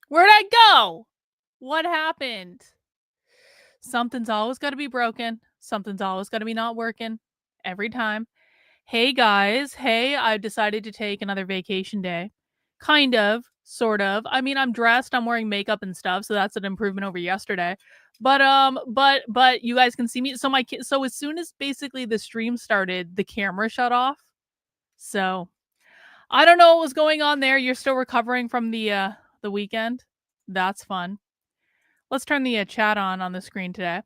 Where'd I go? What happened? Something's always got to be broken. Something's always got to be not working every time. Hey guys, hey, I've decided to take another vacation day. Kind of, sort of. I mean, I'm dressed, I'm wearing makeup and stuff, so that's an improvement over yesterday. But you guys can see me. So as soon as basically the stream started, the camera shut off. So I don't know what was going on there. You're still recovering from the weekend. That's fun. Let's turn the chat on the screen today.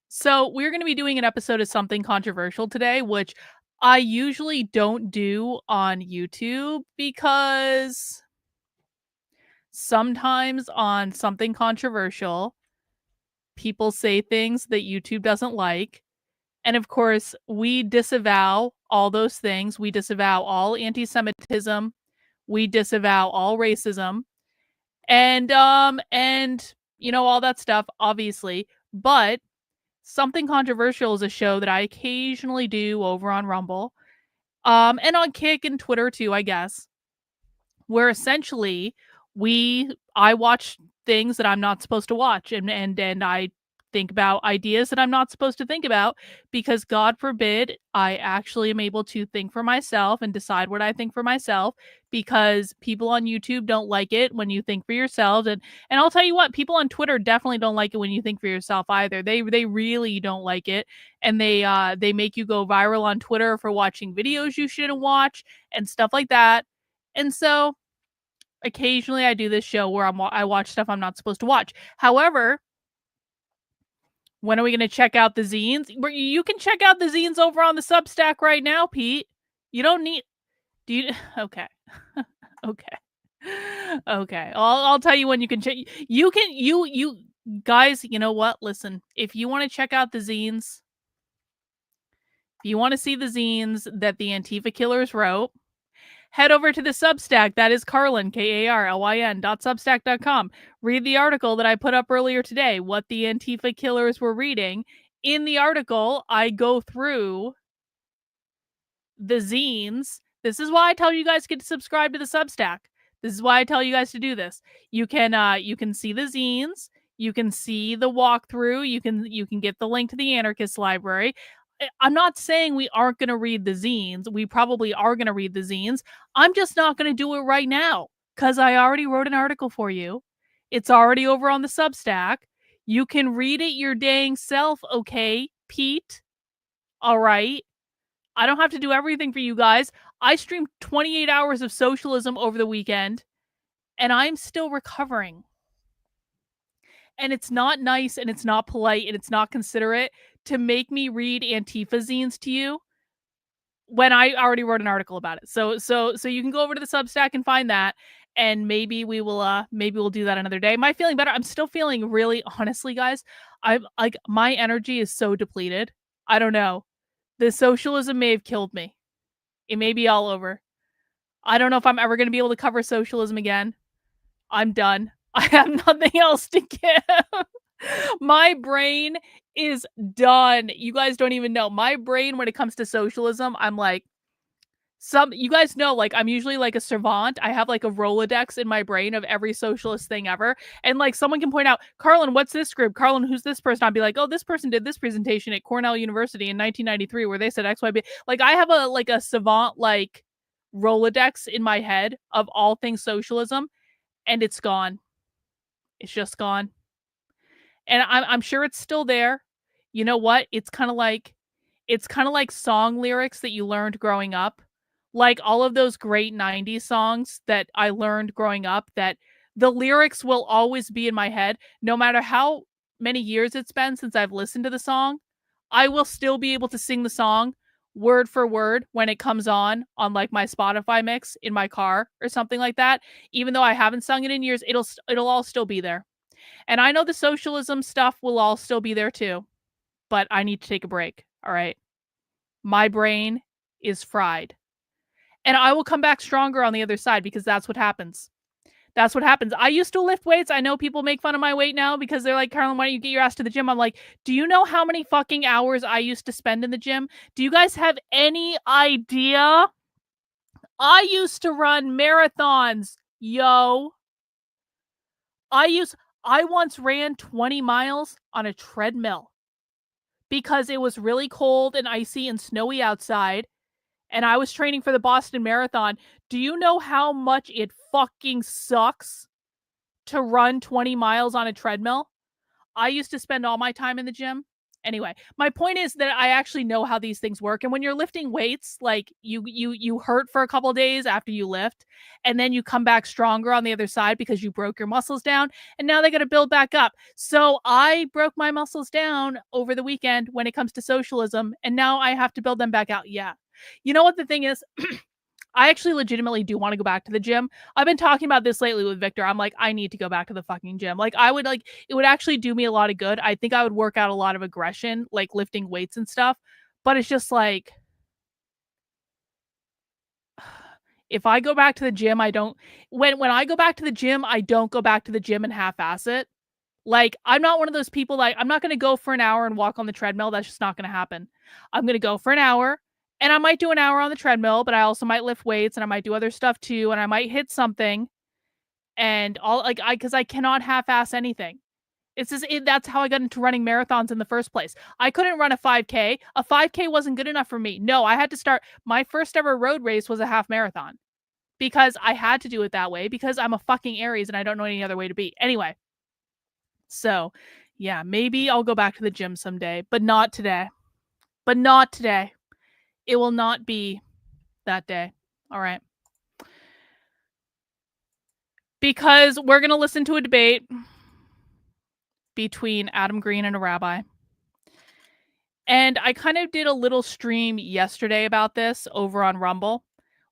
So, we're going to be doing an episode of something controversial today, which I usually don't do on YouTube because sometimes on something controversial, people say things that YouTube doesn't like. And of course, we disavow all those things. We disavow all anti Semitism. We disavow all racism. And all that stuff, obviously. But Something Controversial is a show that I occasionally do over on Rumble, and on Kick and Twitter too, I guess, where essentially I watch things that I'm not supposed to watch, and I think about ideas that I'm not supposed to think about, because God forbid I actually am able to think for myself and decide what I think for myself, because people on YouTube don't like it when you think for yourselves, and I'll tell you what, people on Twitter definitely don't like it when you think for yourself either. They really don't like it, and they make you go viral on Twitter for watching videos you shouldn't watch and stuff like that. And so occasionally I do this show where I watch stuff I'm not supposed to watch. However, when are we going to check out the zines? You can check out the zines over on the Substack right now, Pete. You don't need. Do you? Okay. Okay. Okay. I'll tell you when you can check. You can. You guys. You know what? Listen. If you want to check out the zines, if you want to see the zines that the Antifa killers wrote, head over to the Substack. That is Karlyn, Karlyn.substack.com. Read the article that I put up earlier today, what the Antifa killers were reading. In the article, I go through the zines. This is why I tell you guys to subscribe to the Substack. This is why I tell you guys to do this. You can see the zines. You can see the walkthrough. You can get the link to the Anarchist Library. I'm not saying we aren't going to read the zines. We probably are going to read the zines. I'm just not going to do it right now because I already wrote an article for you. It's already over on the Substack. You can read it your dang self, okay, Pete? All right. I don't have to do everything for you guys. I streamed 28 hours of socialism over the weekend, and I'm still recovering. And it's not nice, and it's not polite, and it's not considerate to make me read Antifa zines to you when I already wrote an article about it. So you can go over to the Substack and find that, and maybe we'll do that another day. Am I feeling better? I'm still feeling really, honestly, guys. I'm like, my energy is so depleted. I don't know. The socialism may have killed me. It may be all over. I don't know if I'm ever going to be able to cover socialism again. I'm done. I have nothing else to give. My brain is done. You guys don't even know. My brain, when it comes to socialism, I'm like, you guys know, like, I'm usually like a savant. I have like a Rolodex in my brain of every socialist thing ever. And like, someone can point out, Karlyn, what's this group? Karlyn, who's this person? I'll be like, oh, this person did this presentation at Cornell University in 1993 where they said XYB. Like, I have a savant, like, Rolodex in my head of all things socialism, and it's gone. It's just gone. And I'm sure it's still there. You know what? It's kind of like song lyrics that you learned growing up. Like all of those great 90s songs that I learned growing up, that the lyrics will always be in my head no matter how many years it's been since I've listened to the song. I will still be able to sing the song word for word when it comes on like my Spotify mix in my car or something like that. Even though I haven't sung it in years, it'll all still be there. And I know the socialism stuff will all still be there too, but I need to take a break. All right. My brain is fried. And I will come back stronger on the other side, because that's what happens. That's what happens. I used to lift weights. I know people make fun of my weight now because they're like, Karlyn, why don't you get your ass to the gym? I'm like, do you know how many fucking hours I used to spend in the gym? Do you guys have any idea? I used to run marathons, yo. I once ran 20 miles on a treadmill because it was really cold and icy and snowy outside, and I was training for the Boston Marathon. Do you know how much it fucking sucks to run 20 miles on a treadmill? I used to spend all my time in the gym. Anyway, my point is that I actually know how these things work. And when you're lifting weights, like you hurt for a couple days after you lift, and then you come back stronger on the other side because you broke your muscles down, and now they got to build back up. So I broke my muscles down over the weekend when it comes to socialism, and now I have to build them back out. Yeah. You know what the thing is? I actually legitimately do want to go back to the gym. I've been talking about this lately with Victor. I'm like, I need to go back to the fucking gym. Like, I would like, it would actually do me a lot of good. I think I would work out a lot of aggression, like lifting weights and stuff. But it's just like, if I go back to the gym, I don't, when I go back to the gym, I don't go back to the gym and half-ass it. Like, I'm not one of those people, like, I'm not going to go for an hour and walk on the treadmill. That's just not going to happen. I'm going to go for an hour, and I might do an hour on the treadmill, but I also might lift weights and I might do other stuff too. And I might hit something and all, like, because I cannot half-ass anything. It's just, that's how I got into running marathons in the first place. I couldn't run a 5K. A 5K wasn't good enough for me. No, I had to start. My first ever road race was a half marathon because I had to do it that way because I'm a fucking Aries and I don't know any other way to be. Anyway, so yeah, maybe I'll go back to the gym someday, but not today. But not today. It will not be that day. All right. Because we're going to listen to a debate between Adam Green and a rabbi. And I kind of did a little stream yesterday about this over on Rumble,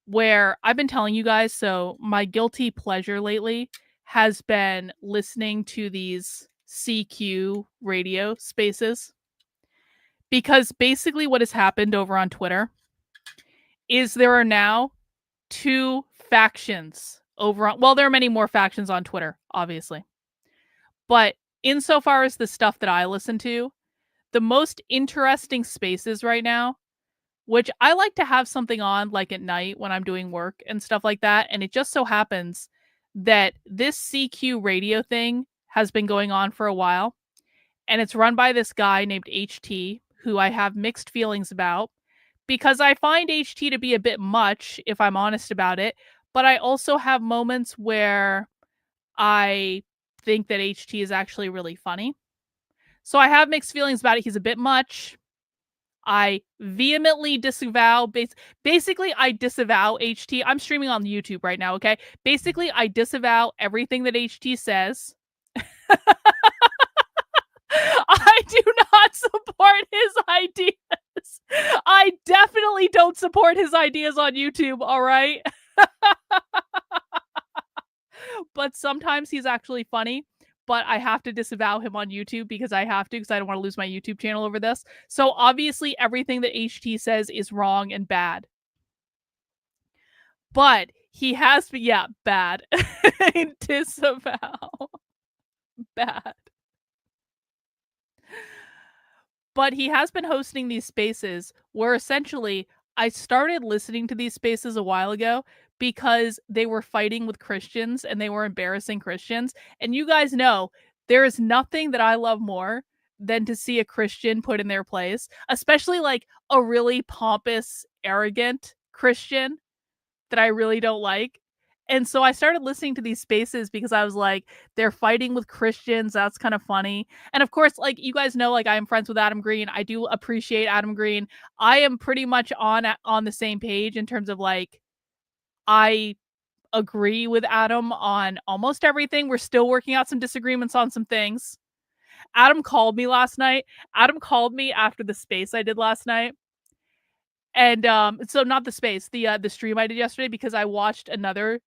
where I've been telling you guys. So, my guilty pleasure lately has been listening to these CQ radio spaces. Because basically, what has happened over on Twitter is there are now two factions over on, well, there are many more factions on Twitter, obviously. But insofar as the stuff that I listen to, the most interesting spaces right now, which I like to have something on like at night when I'm doing work and stuff like that. And it just so happens that this CQ radio thing has been going on for a while. And it's run by this guy named HT, who I have mixed feelings about because I find HT to be a bit much, if I'm honest about it. But I also have moments where I think that HT is actually really funny. So I have mixed feelings about it. He's a bit much. I vehemently disavow, basically, I disavow HT. I'm streaming on YouTube right now, okay? Basically, I disavow everything that HT says. I do not support his ideas. I definitely don't support his ideas on YouTube, all right? But sometimes he's actually funny. But I have to disavow him on YouTube because I have to, because I don't want to lose my YouTube channel over this. So obviously everything that HT says is wrong and bad. But he has been, yeah, bad. Disavow. Bad. But he has been hosting these spaces where essentially I started listening to these spaces a while ago because they were fighting with Christians and they were embarrassing Christians. And you guys know there is nothing that I love more than to see a Christian put in their place, especially like a really pompous, arrogant Christian that I really don't like. And so I started listening to these spaces because I was like, they're fighting with Christians. That's kind of funny. And of course, like you guys know, like I am friends with Adam Green. I do appreciate Adam Green. I am pretty much on the same page in terms of like, I agree with Adam on almost everything. We're still working out some disagreements on some things. Adam called me last night. Adam called me after the space I did last night. And so not the space, the stream I did yesterday because I watched another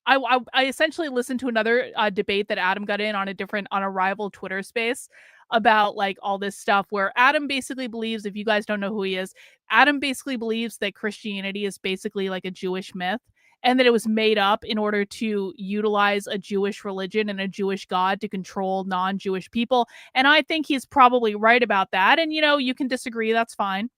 I essentially listened to another debate that Adam got in on a rival Twitter space about like all this stuff where Adam basically believes, if you guys don't know who he is, Adam basically believes that Christianity is basically like a Jewish myth and that it was made up in order to utilize a Jewish religion and a Jewish God to control non-Jewish people. And I think he's probably right about that. And, you know, you can disagree. That's fine.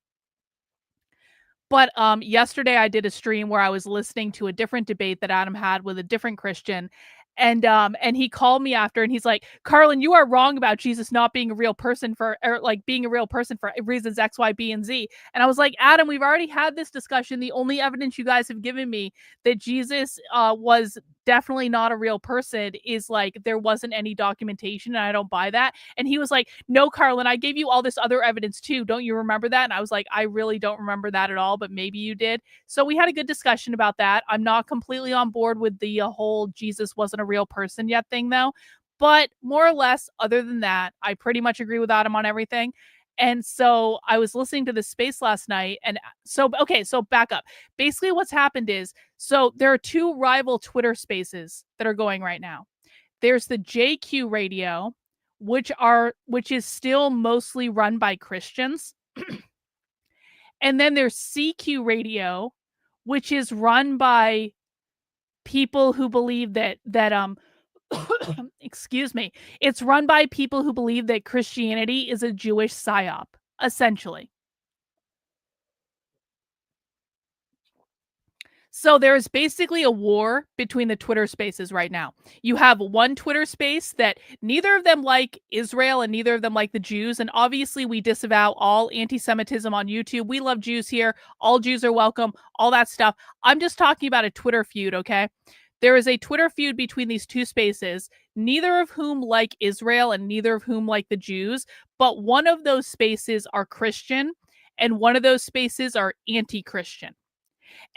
But yesterday I did a stream where I was listening to a different debate that Adam had with a different Christian. And he called me after and he's like, Karlyn, you are wrong about Jesus not being a real person for, or like being a real person for reasons X, Y, B, and Z. And I was like, Adam, we've already had this discussion. The only evidence you guys have given me that Jesus was definitely not a real person is like there wasn't any documentation, and I don't buy that. And he was like, no, Karlyn, I gave you all this other evidence too. Don't you remember that? And I was like, I really don't remember that at all, but maybe you did. So we had a good discussion about that. I'm not completely on board with the whole Jesus wasn't a real person yet thing though. But more or less, other than that, I pretty much agree with Adam on everything. And so I was listening to this space last night. And so, okay, so back up. Basically, what's happened is, so there are two rival Twitter spaces that are going right now. There's the JQ radio, which is still mostly run by Christians. And then there's CQ radio, which is run by people who believe that excuse me, it's run by people who believe that Christianity is a Jewish psyop, essentially. So there's basically a war between the Twitter spaces right now. You have one Twitter space that neither of them like Israel and neither of them like the Jews. And obviously we disavow all anti-Semitism on YouTube. We love Jews here. All Jews are welcome, all that stuff. I'm just talking about a Twitter feud, okay? There is a Twitter feud between these two spaces, neither of whom like Israel and neither of whom like the Jews, but one of those spaces are Christian and one of those spaces are anti-Christian.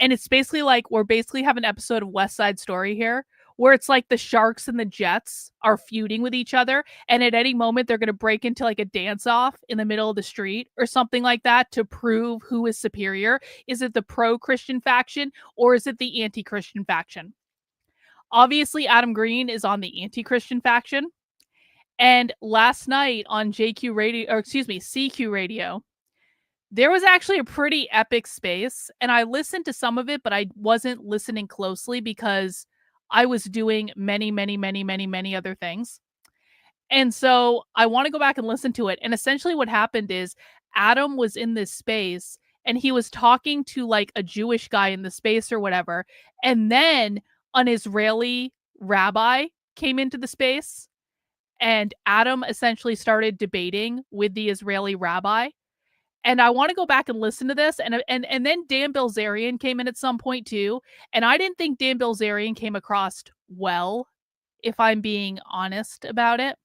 And it's basically like we're basically have an episode of West Side Story here where it's like the Sharks and the Jets are feuding with each other. And at any moment, they're going to break into like a dance off in the middle of the street or something like that to prove who is superior. Is it the pro-Christian faction or is it the anti-Christian faction? Obviously, Adam Green is on the anti-Christian faction. And last night on JQ radio, or excuse me, CQ radio, there was actually a pretty epic space, and I listened to some of it, but I wasn't listening closely because I was doing many, many, many, many, many other things. And so I want to go back and listen to it. And essentially what happened is Adam was in this space and he was talking to like a Jewish guy in the space or whatever. And then an Israeli rabbi came into the space and Adam essentially started debating with the Israeli rabbi. And I want to go back and listen to this. And then Dan Bilzerian came in at some point too. And I didn't think Dan Bilzerian came across well, if I'm being honest about it.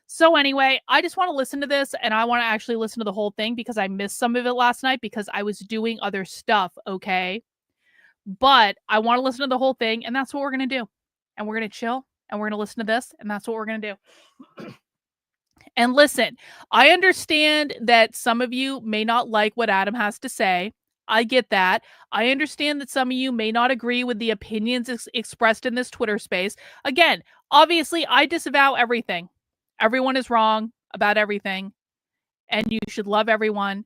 So anyway, I just want to listen to this and I want to actually listen to the whole thing because I missed some of it last night because I was doing other stuff, okay? But I want to listen to the whole thing and that's what we're going to do. And we're going to chill and we're going to listen to this and that's what we're going to do. And listen, I understand that some of you may not like what Adam has to say. I get that. I understand that some of you may not agree with the opinions expressed in this Twitter space. Again, obviously, I disavow everything. Everyone is wrong about everything. And you should love everyone.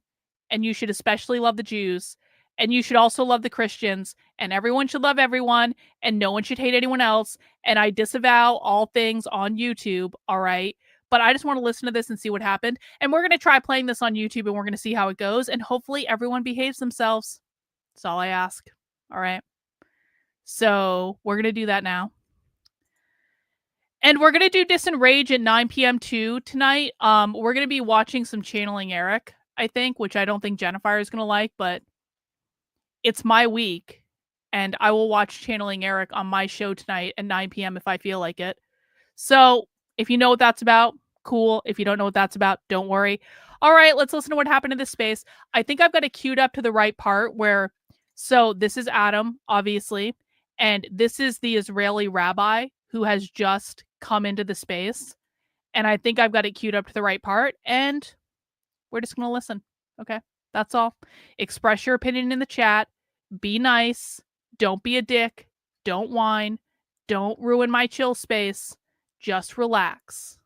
And you should especially love the Jews. And you should also love the Christians. And everyone should love everyone. And no one should hate anyone else. And I disavow all things on YouTube. All right. But I just want to listen to this and see what happened. And we're going to try playing this on YouTube and we're going to see how it goes. And hopefully everyone behaves themselves. That's all I ask. All right. So we're going to do that now. And we're going to do Disenrage at 9 p.m. too tonight. We're going to be watching some Channeling Eric, I think, which I don't think Jennifer is going to like, but it's my week. And I will watch Channeling Eric on my show tonight at 9 p.m. if I feel like it. So if you know what that's about, cool. If you don't know what that's about, don't worry. All right, let's listen to what happened in this space. I think I've got it queued up to the right part where, so this is Adam, obviously, and this is the Israeli rabbi who has just come into the space. And I think I've got it queued up to the right part, and we're just going to listen. Okay, that's all. Express your opinion in the chat. Be nice. Don't be a dick. Don't whine. Don't ruin my chill space. Just relax.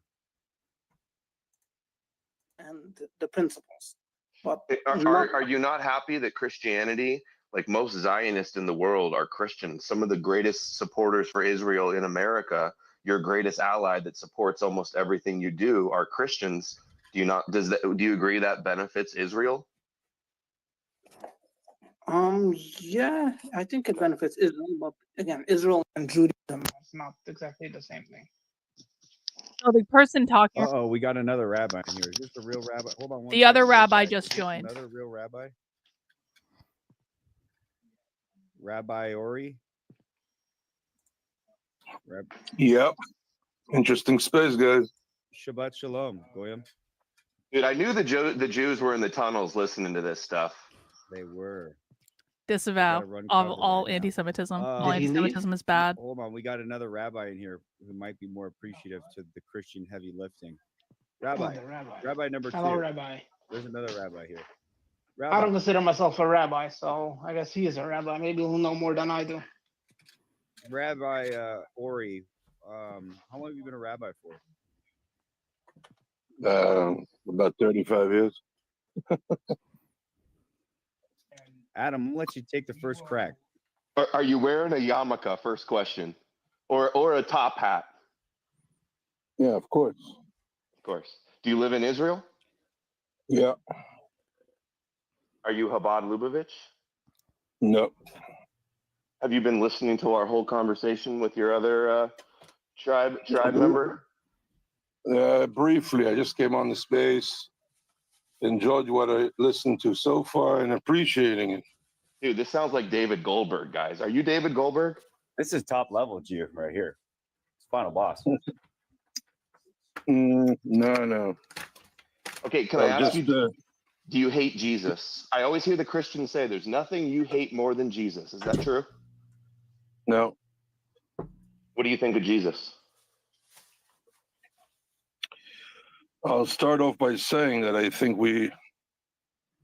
And the principles. But are you not happy that Christianity, like most Zionists in the world, are Christians? Some of the greatest supporters for Israel in America, your greatest ally that supports almost everything you do, are Christians. Do you agree that benefits Israel? Yeah, I think it benefits Israel, but again, Israel and Judaism is not exactly the same thing. So the person talking, Uh-oh, we got another rabbi in here. Is this the real rabbi? Hold on one the second, other hold rabbi tight. just Is this joined. another real rabbi? Rabbi Ori? Yep. Interesting space, guys. Shabbat Shalom, Goyim. Dude, I knew the Jews were in the tunnels listening to this stuff. They were. Disavow gotta run of cover all right now. anti-Semitism. All Did he leave? anti-Semitism is bad. Hold on, we got another rabbi in here who might be more appreciative to the Christian heavy lifting. Rabbi, Another rabbi. rabbi number Hello, 2. Rabbi. There's another rabbi here. I Rabbi, don't consider myself a rabbi, so I guess he is a rabbi. Maybe he'll know more than I do. Rabbi Ori, how long have you been a rabbi for? About 35 years. Adam, I'll let you take the first crack. Are you wearing a yarmulke? First question, or a top hat? Yeah, of course. Of course. Do you live in Israel? Yeah. Are you Chabad Lubavitch? No. Have you been listening to our whole conversation with your other tribe member? Briefly, I just came on the space, enjoyed what I listened to so far, and appreciating it. Dude, this sounds like David Goldberg, guys. Are you David Goldberg? This is top level Jew right here. It's final boss. No. Okay, can I ask just, you, do you hate Jesus? I always hear the Christians say there's nothing you hate more than Jesus. Is that true? No. What do you think of Jesus? I'll start off by saying that I think we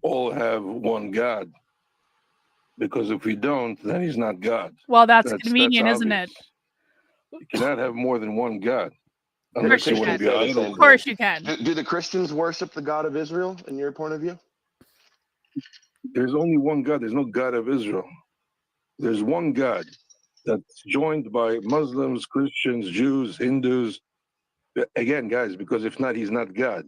all have one God. Because if we don't, then he's not God. Well, that's convenient, isn't obvious. it? You cannot have more than one God. Of Unless course you you want to can. be idol. Of course you can. Do the Christians worship the God of Israel, in your point of view? There's only one God. There's no God of Israel. There's one God that's joined by Muslims, Christians, Jews, Hindus. Again, guys, because if not, he's not God.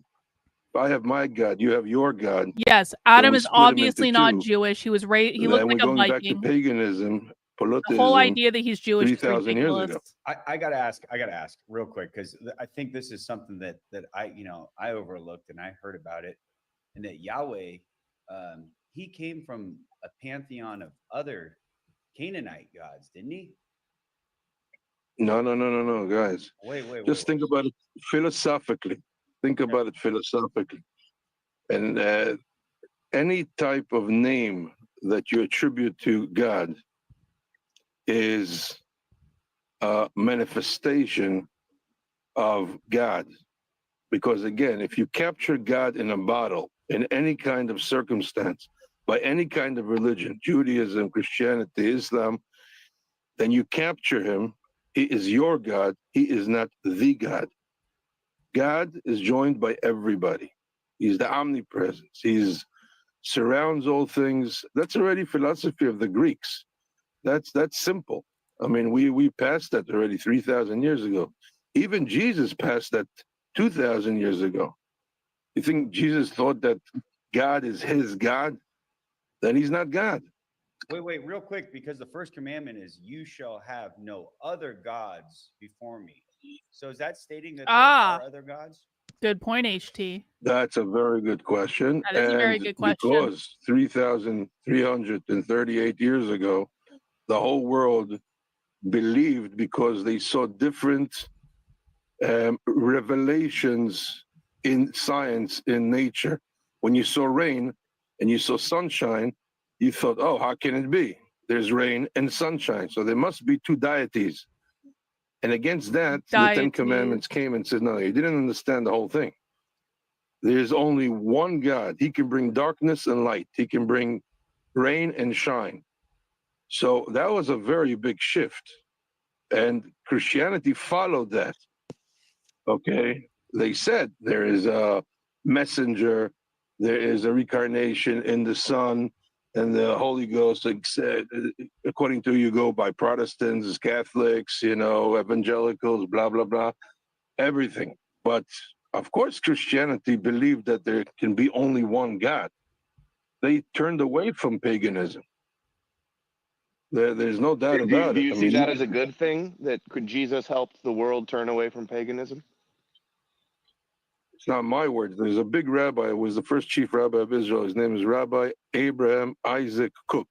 If I have my God, you have your God. Yes, Adam we is split him obviously into not two. Jewish. He was raised. He Then looked we're like a going back to Viking. paganism, The whole polytheism, idea that he's Jewish is 3,000 years ridiculous. ago. I gotta ask real quick, because I think this is something that I overlooked, and I heard about it, and that Yahweh, he came from a pantheon of other Canaanite gods, didn't he? No, guys. Wait. Just think about it philosophically. Think about it philosophically. And any type of name that you attribute to God is a manifestation of God. Because again, if you capture God in a bottle, in any kind of circumstance, by any kind of religion, Judaism, Christianity, Islam, then you capture him. He is your God. He is not the God. God is joined by everybody. He's the omnipresence. He's surrounds all things. That's already philosophy of the Greeks. That's simple. I mean, we passed that already 3,000 years ago. Even Jesus passed that 2,000 years ago. You think Jesus thought that God is his God? Then he's not God. Wait, real quick, because the first commandment is, "You shall have no other gods before me." So is that stating that there are other gods? Good point, HT. That's a very good question. That is a very good question. Because 3,338 years ago, the whole world believed, because they saw different revelations in science, in nature. When you saw rain and you saw sunshine, you thought, oh, how can it be? There's rain and sunshine. So there must be two deities. And against that, the Ten Commandments came and said, no, you didn't understand the whole thing. There's only one God. He can bring darkness and light. He can bring rain and shine. So that was a very big shift. And Christianity followed that. Okay. They said there is a messenger, there is a reincarnation in the Son and the Holy Ghost. Like said, according to you go by Protestants, Catholics, evangelicals, blah, blah, blah, everything. But of course, Christianity believed that there can be only one God. They turned away from paganism. There's no doubt Do about you it. see that as a good thing? That could Jesus helped the world turn away from paganism? It's not my words. There's a big rabbi who was the first chief rabbi of Israel. His name is Rabbi Abraham Isaac Cook.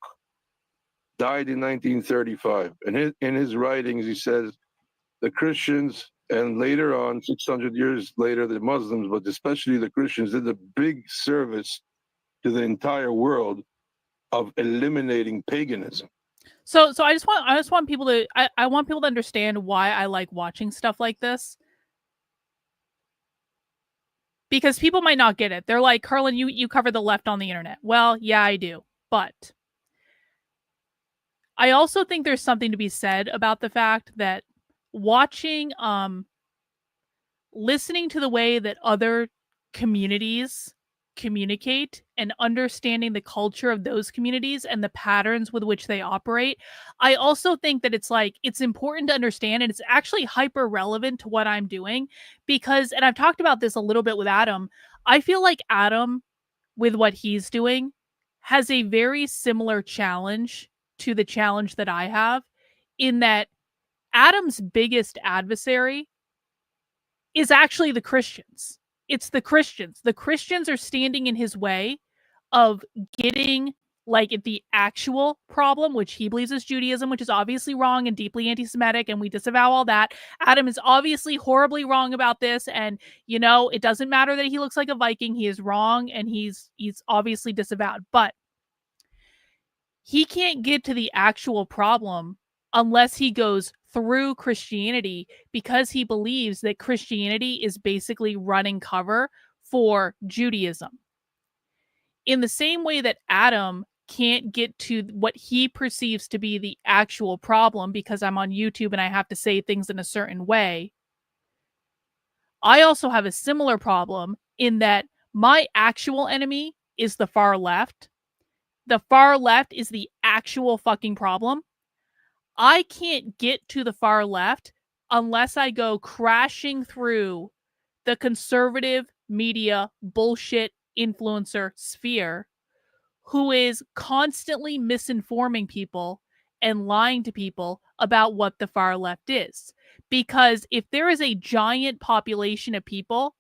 Died in 1935. And in his writings, he says the Christians, and later on, 600 years later, the Muslims, but especially the Christians, did a big service to the entire world of eliminating paganism. So I just want people to I want people to understand why I like watching stuff like this. Because people might not get it. They're like, Karlyn, you cover the left on the internet. Well, yeah, I do. But I also think there's something to be said about the fact that watching, listening to the way that other communities communicate and understanding the culture of those communities and the patterns with which they operate, I also think that it's important to understand, and it's actually hyper relevant to what I'm doing because, and I've talked about this a little bit with Adam, I feel like Adam, with what he's doing, has a very similar challenge to the challenge that I have, in that Adam's biggest adversary is actually the Christians. It's the Christians. The Christians are standing in his way of getting like at the actual problem, which he believes is Judaism, which is obviously wrong and deeply anti-Semitic, and we disavow all that. Adam is obviously horribly wrong about this, and you know, it doesn't matter that he looks like a Viking. He is wrong, and he's obviously disavowed. But he can't get to the actual problem unless he goes through Christianity, because he believes that Christianity is basically running cover for Judaism. In the same way that Adam can't get to what he perceives to be the actual problem because I'm on YouTube and I have to say things in a certain way, I also have a similar problem in that my actual enemy is the far left. The far left is the actual fucking problem. I can't get to the far left unless I go crashing through the conservative media bullshit influencer sphere, who is constantly misinforming people and lying to people about what the far left is. Because if there is a giant population of people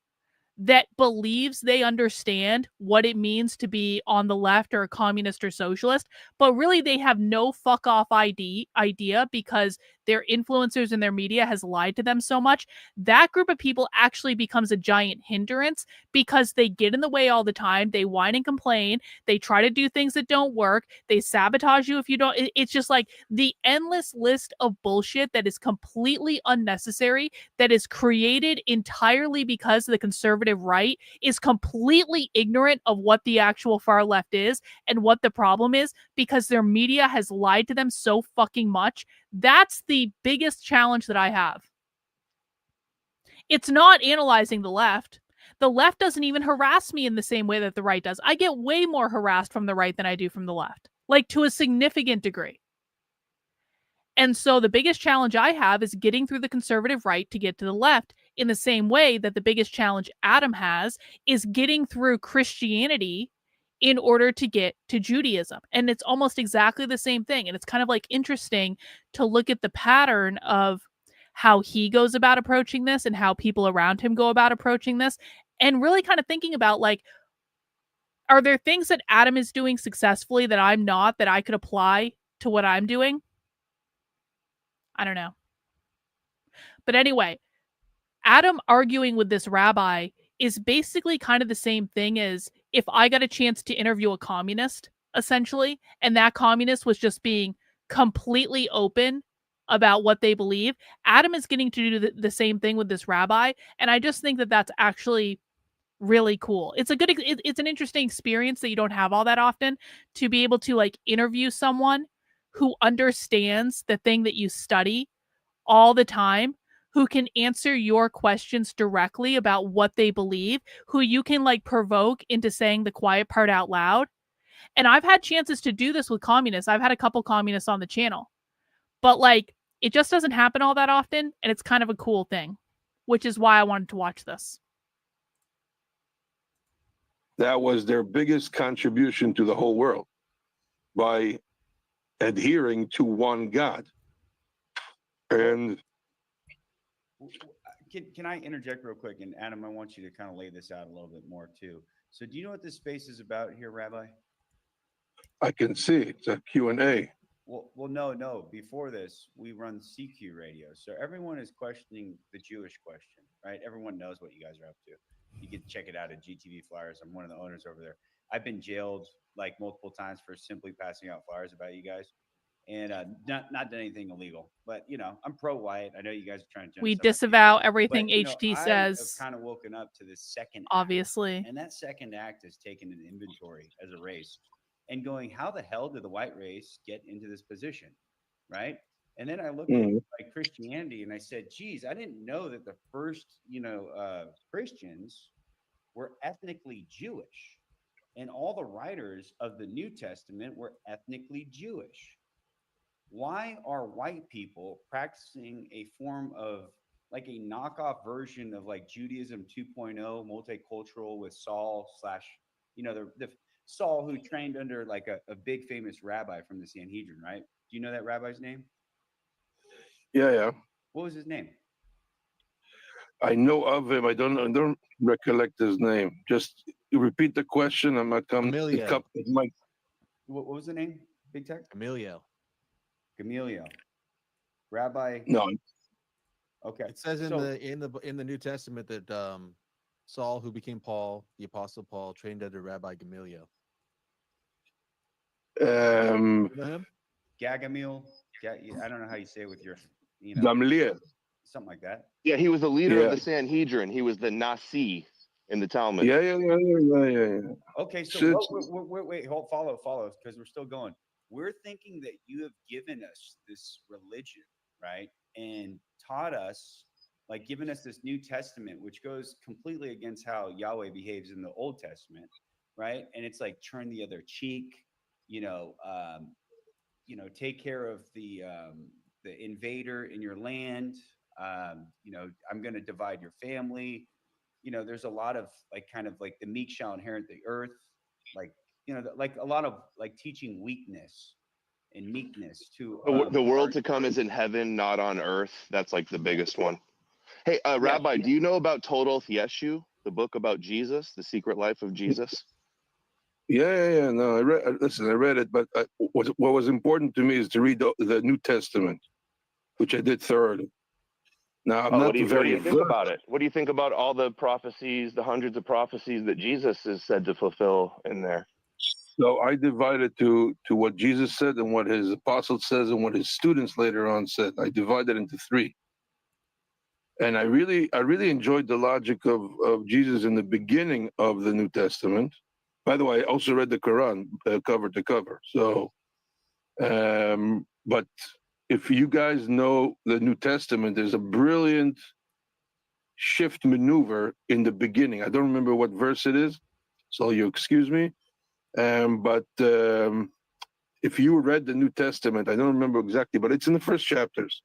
that believes they understand what it means to be on the left or a communist or socialist, but really they have no fuck off idea because their influencers and their media has lied to them so much, that group of people actually becomes a giant hindrance because they get in the way all the time. They whine and complain. They try to do things that don't work. They sabotage you if you don't. It's just like the endless list of bullshit that is completely unnecessary, that is created entirely because the conservative right is completely ignorant of what the actual far left is and what the problem is because their media has lied to them so fucking much. That's the biggest challenge that I have. It's not analyzing the left. The left doesn't even harass me in the same way that the right does. I get way more harassed from the right than I do from the left, like to a significant degree. And so the biggest challenge I have is getting through the conservative right to get to the left, in the same way that the biggest challenge Adam has is getting through Christianity in order to get to Judaism. And it's almost exactly the same thing. And it's kind of like interesting to look at the pattern of how he goes about approaching this and how people around him go about approaching this, and really kind of thinking about, like, are there things that Adam is doing successfully that I'm not, that I could apply to what I'm doing? I don't know. But anyway, Adam arguing with this rabbi is basically kind of the same thing as if I got a chance to interview a communist, essentially, and that communist was just being completely open about what they believe. Adam is getting to do the same thing with this rabbi, and I just think that that's actually really cool. It's an interesting experience that you don't have all that often, to be able to like interview someone who understands the thing that you study all the time, who can answer your questions directly about what they believe, who you can like provoke into saying the quiet part out loud. And I've had chances to do this with communists. I've had a couple communists on the channel, but like it just doesn't happen all that often. And it's kind of a cool thing, which is why I wanted to watch this. That was their biggest contribution to the whole world, by adhering to one God. And Can I interject real quick? And Adam, I want you to kind of lay this out a little bit more too. So do you know what this space is about here, Rabbi? I can see it's a Q&A. Well, no. Before this, we run CQ radio. So everyone is questioning the Jewish question, right? Everyone knows what you guys are up to. You can check it out at GTV Flyers. I'm one of the owners over there. I've been jailed like multiple times for simply passing out flyers about you guys. And not done anything illegal, but I'm pro-white. I know you guys are trying to. We disavow everything but, HT I says. have kind of woken up to this second obviously, act, and that second act is taking an inventory as a race, and going, how the hell did the white race get into this position, right? And then I looked at like Christianity, and I said, "Geez, I didn't know that the first Christians were ethnically Jewish, and all the writers of the New Testament were ethnically Jewish." Why are white people practicing a form of like a knockoff version of like Judaism 2.0, multicultural with Saul / the Saul who trained under like a big famous rabbi from the Sanhedrin, right? Do you know that rabbi's name? Yeah. What was his name? I know of him. I don't recollect his name. Just repeat the question. I'm not coming. What was the name? Big Tech? Gamaliel. Rabbi. No. Okay. It says in the New Testament that Saul, who became Paul, the Apostle Paul, trained under Rabbi Gamaliel. You know him? Gagamil. I don't know how you say it with your, Gamaliel. Something like that. Yeah, he was the leader of the Sanhedrin. He was the Nasi in the Talmud. Yeah. Okay, so wait, follow, because we're still going. We're thinking that you have given us this religion, right? And taught us, like given us this New Testament, which goes completely against how Yahweh behaves in the Old Testament, right? And it's like turn the other cheek, take care of the invader in your land. I'm going to divide your family. There's a lot of like kind of like the meek shall inherit the earth, like like a lot of like teaching weakness and meekness to the world to come is in heaven, not on earth. That's like the biggest one. Hey, Rabbi, do you know about Total Yeshu, the book about Jesus, the secret life of Jesus? Yeah. No, I read it, but what was important to me is to read the New Testament, which I did thoroughly. Now, I'm not what do you think about it? What do you think about all the prophecies, the hundreds of prophecies that Jesus is said to fulfill in there? So I divided to what Jesus said and what his apostles says and what his students later on said. I divided into three. And I really enjoyed the logic of Jesus in the beginning of the New Testament. By the way, I also read the Quran cover to cover. So, but if you guys know the New Testament, there's a brilliant shift maneuver in the beginning. I don't remember what verse it is, so you excuse me. But if you read the New Testament, I don't remember exactly, but it's in the first chapters.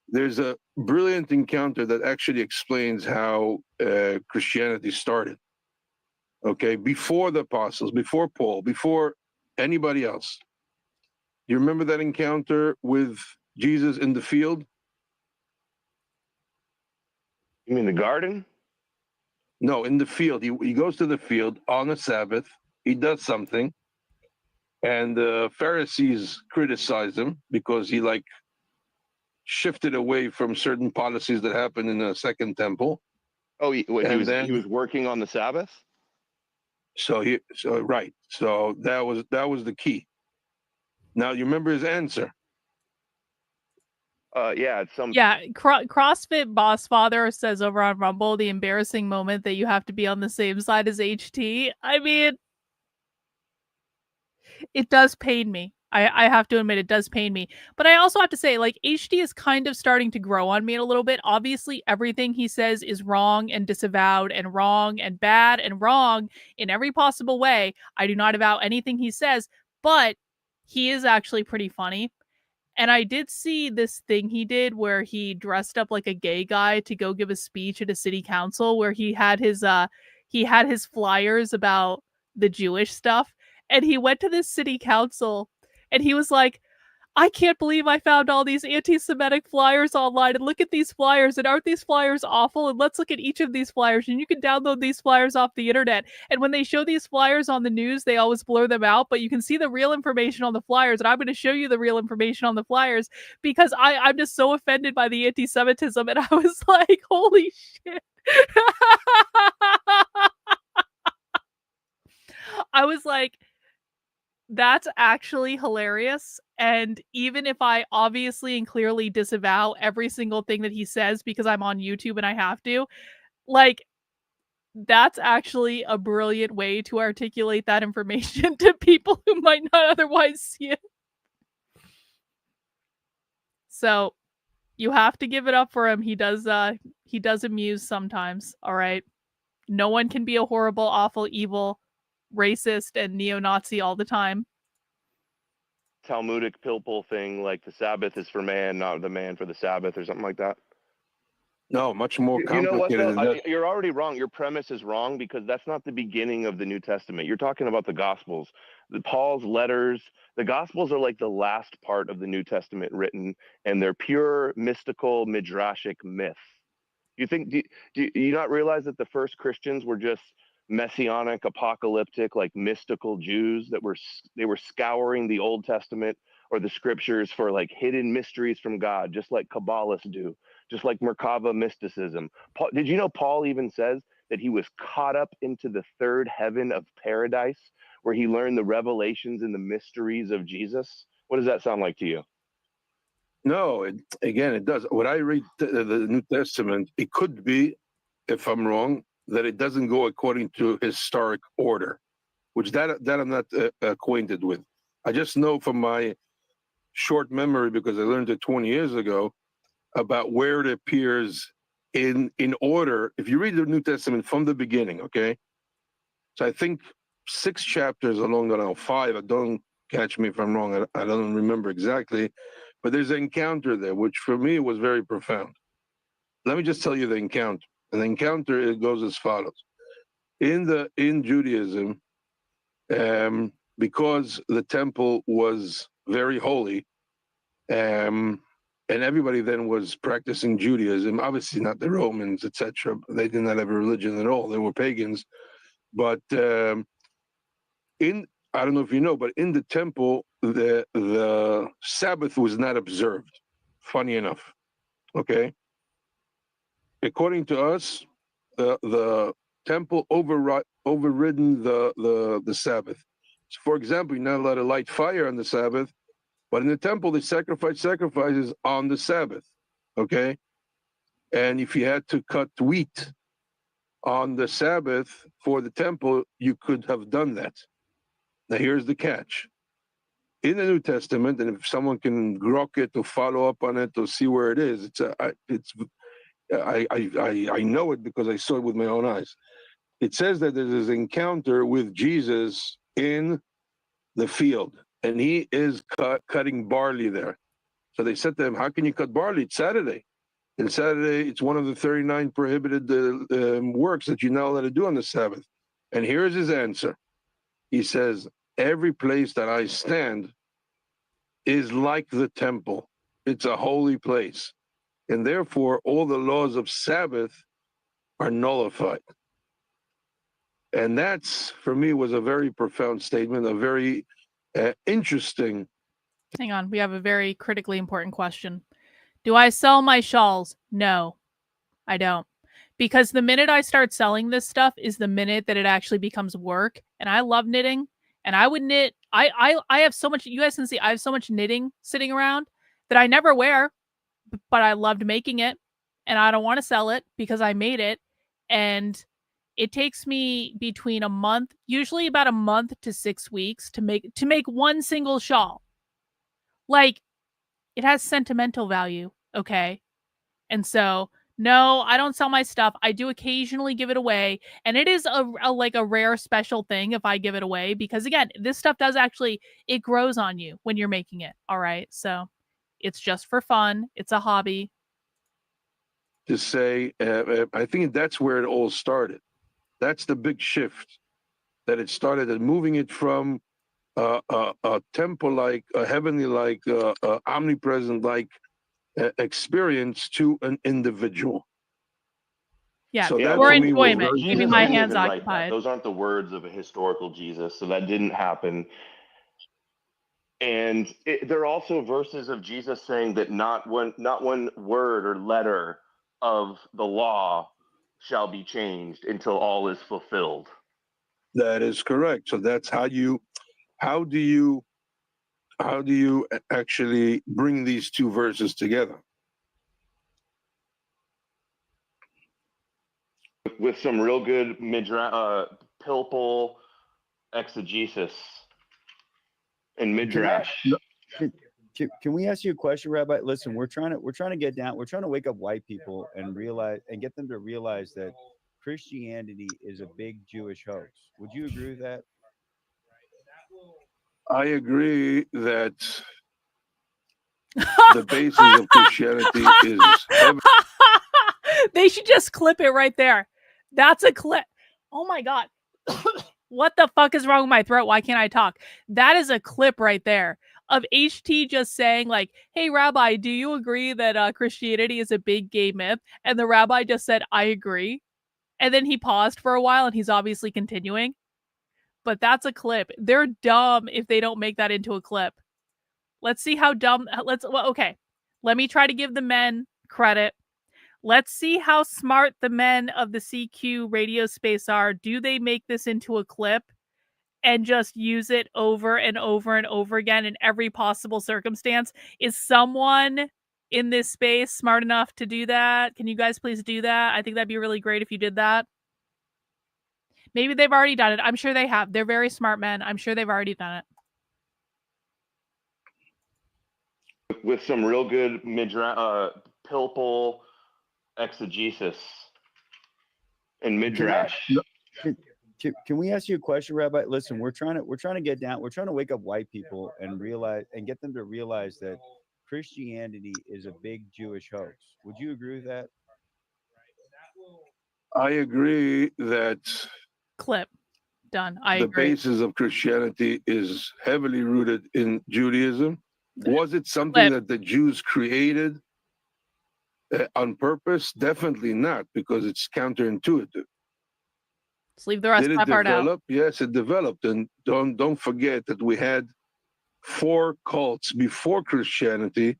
There's a brilliant encounter that actually explains how Christianity started. Okay, before the apostles, before Paul, before anybody else. You remember that encounter with Jesus in the field? You mean the garden? No, in the field. He goes to the field on a Sabbath. He does something. And the Pharisees criticize him because he shifted away from certain policies that happened in the Second Temple. Oh, he was working on the Sabbath? So right. So that was the key. Now you remember his answer. CrossFit Boss Father says over on Rumble, the embarrassing moment that you have to be on the same side as HT. I mean, it does pain me. I have to admit, it does pain me. But I also have to say, like, HT is kind of starting to grow on me a little bit. Obviously, everything he says is wrong and disavowed and wrong and bad and wrong in every possible way. I do not avow anything he says, but he is actually pretty funny. And I did see this thing he did where he dressed up like a gay guy to go give a speech at a city council where he had his flyers about the Jewish stuff. And he went to this city council And he was like, I can't believe I found all these anti-Semitic flyers online, and look at these flyers, and aren't these flyers awful? And let's look at each of these flyers, and you can download these flyers off the internet. And when they show these flyers on the news, they always blur them out, but you can see the real information on the flyers, and I'm going to show you the real information on the flyers because I'm just so offended by the anti-Semitism, and I was like, holy shit. I was like, that's actually hilarious. And even if I obviously and clearly disavow every single thing that he says because I'm on YouTube and I have to, like, that's actually a brilliant way to articulate that information to people who might not otherwise see it. So you have to give it up for him. He does amuse sometimes, all right? No one can be a horrible, awful, evil, racist, and neo-Nazi all the time. Talmudic pilpul thing, like the Sabbath is for man, not the man for the Sabbath, or something like that. No, much more You know what, complicated though? than that. You're already wrong. Your premise is wrong because that's not the beginning of the New Testament. You're talking about the Gospels, Paul's letters. The Gospels are like the last part of the New Testament written, and they're pure mystical midrashic myth. You think? Do you not realize that the first Christians were just messianic, apocalyptic, like mystical Jews that they were scouring the Old Testament or the scriptures for like hidden mysteries from God, just like Kabbalists do, just like Merkava mysticism. Did you know Paul even says that he was caught up into the third heaven of paradise, where he learned the revelations and the mysteries of Jesus? What does that sound like to you? No, it does. When I read the New Testament, it could be, if I'm wrong, that it doesn't go according to historic order, which that I'm not acquainted with. I just know from my short memory, because I learned it 20 years ago, about where it appears in order. If you read the New Testament from the beginning, okay? So I think 6 chapters along the line, 5, don't catch me if I'm wrong, I don't remember exactly, but there's an encounter there, which for me was very profound. Let me just tell you the encounter. And the encounter, it goes as follows. In Judaism, because the temple was very holy, and everybody then was practicing Judaism, obviously not the Romans, etc. They did not have a religion at all. They were pagans. But I don't know if you know, but in the temple, the Sabbath was not observed. Funny enough, okay. According to us, the temple overridden the Sabbath. So for example, you're not allowed to light fire on the Sabbath, but in the temple they sacrifices on the Sabbath, okay. And if you had to cut wheat on the Sabbath for the temple, you could have done that. Now here's the catch. In the New Testament, and if someone can grok it or follow up on it or see where it is, I know it because I saw it with my own eyes. It says that there's this encounter with Jesus in the field, and he is cutting barley there. So they said to him, how can you cut barley? It's Saturday. And Saturday, it's one of the 39 prohibited works that you're not allowed to do on the Sabbath. And here's his answer. He says, every place that I stand is like the temple. It's a holy place. And therefore, all the laws of Sabbath are nullified. And that's, for me, was a very profound statement, a very interesting. Hang on, we have a very critically important question. Do I sell my shawls? No, I don't. Because the minute I start selling this stuff is the minute that it actually becomes work. And I love knitting. And I would knit. I have so much, you guys can see, I have so much knitting sitting around that I never wear, but I loved making it. And I don't want to sell it because I made it. And it takes me between a month, usually about a month to 6 weeks to make one single shawl. Like, it has sentimental value, okay? And so, no, I don't sell my stuff. I do occasionally give it away, and it is a rare special thing if I give it away because again, this stuff does actually, it grows on you when you're making it, all right? So, it's just for fun. It's a hobby. To say, I think that's where it all started. That's the big shift, that it started at moving it from a temple-like, a heavenly-like, omnipresent-like experience to an individual. Yeah, So Yeah, that or to me was enjoyment, very keeping Jesus my didn't hands even write that. occupied. Those aren't the words of a historical Jesus, so that didn't happen. And there are also verses of Jesus saying that not one word or letter of the law shall be changed until all is fulfilled. That is correct. So that's how do you actually bring these two verses together? With some real good pilpul exegesis and midrash. Can we ask you a question, Rabbi? Listen, we're trying to get down. We're trying to wake up white people and get them to realize that Christianity is a big Jewish hoax. Would you agree with that? I agree that the basis of Christianity is heaven. They should just clip it right there. That's a clip. Oh my God. What the fuck is wrong with my throat? Why can't I talk? That is a clip right there of HT just saying like, hey, Rabbi, do you agree that Christianity is a big gay myth? And the rabbi just said, I agree. And then he paused for a while and he's obviously continuing. But that's a clip. They're dumb if they don't make that into a clip. Let's see how dumb. Okay. Let me try to give the men credit. Let's see how smart the men of the CQ radio space are. Do they make this into a clip and just use it over and over and over again in every possible circumstance? Is someone in this space smart enough to do that? Can you guys please do that? I think that'd be really great if you did that. Maybe they've already done it. I'm sure they have. They're very smart men. I'm sure they've already done it. With some real good pilpul exegesis and midrash. Can we ask you a question, Rabbi? Listen, we're trying to get down. We're trying to wake up white people and get them to realize that Christianity is a big Jewish hoax. Would you agree with that? I agree that Clip. Done. I the agree. basis of Christianity is heavily rooted in Judaism. Was it something that the Jews created on purpose? Definitely not, because it's counterintuitive. Let's leave the rest Did of it that part out. develop? Yes, it developed. And don't forget that we had 4 cults before Christianity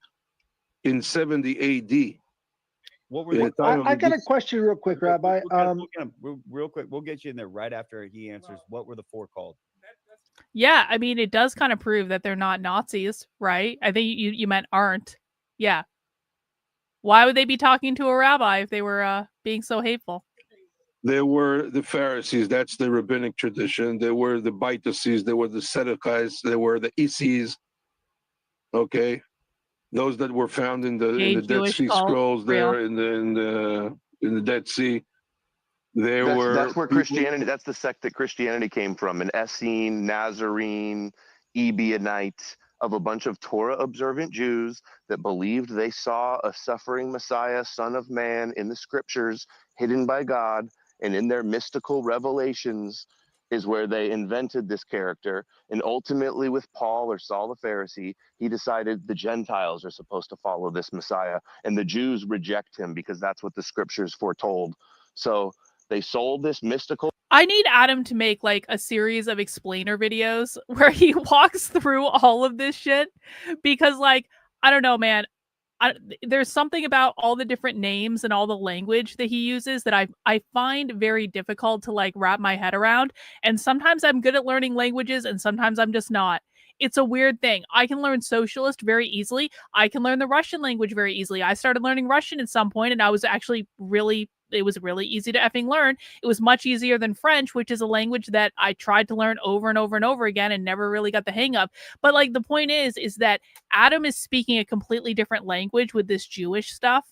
in 70 AD. What were I got a question real quick, Rabbi. Real quick, we'll get you in there right after he answers. What were the 4 called? Yeah, I mean, it does kind of prove that they're not Nazis, right? I think you meant aren't. Yeah. Why would they be talking to a rabbi if they were being so hateful? There were the Pharisees, that's the rabbinic tradition. There were the Baituses, there were the Sadducees, there were the Isis. Okay, those that were found in the Dead Sea Scrolls there in the Dead Sea. That's where Christianity. That's the sect that Christianity came from. An Essene, Nazarene, Ebionite, of a bunch of Torah observant Jews that believed they saw a suffering Messiah, Son of Man, in the scriptures, hidden by God, and in their mystical revelations is where they invented this character. And ultimately with Paul or Saul the Pharisee, he decided the Gentiles are supposed to follow this Messiah, and the Jews reject him because that's what the scriptures foretold. So they sold this mystical. I need Adam to make like a series of explainer videos where he walks through all of this shit, because like, I don't know, man. There's something about all the different names and all the language that he uses that I find very difficult to like wrap my head around. And sometimes I'm good at learning languages and sometimes I'm just not. It's a weird thing. I can learn socialist very easily. I can learn the Russian language very easily. I started learning Russian at some point and I was actually it was really easy to effing learn. It was much easier than French, which is a language that I tried to learn over and over and over again and never really got the hang of. But like the point is that Adam is speaking a completely different language with this Jewish stuff.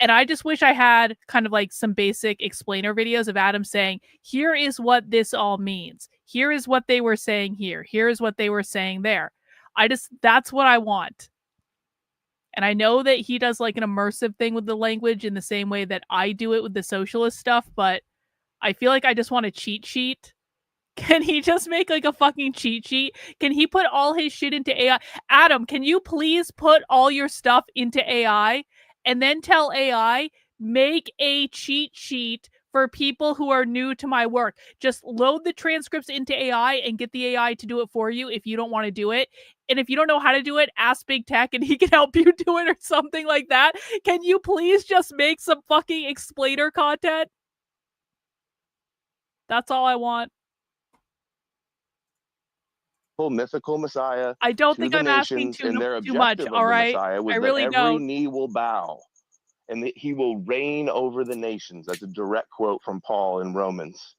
And I just wish I had kind of like some basic explainer videos of Adam saying, here is what this all means. Here is what they were saying here. Here is what they were saying there. That's what I want. And I know that he does like an immersive thing with the language in the same way that I do it with the socialist stuff, but I feel like I just want a cheat sheet Can he just make like a fucking cheat sheet? Can he put all his shit into AI? Adam, can you please put all your stuff into AI and then tell AI, make a cheat sheet for people who are new to my work? Just load the transcripts into AI and get the AI to do it for you if you don't want to do it. And if you don't know how to do it, ask Big Tech and he can help you do it or something like that. Can you please just make some fucking explainer content? That's all I want. Mythical Messiah I don't to think the I'm asking nations, and their too much, objective all of the right? Messiah was I that really every don't. knee will bow and that he will reign over the nations. That's a direct quote from Paul in Romans.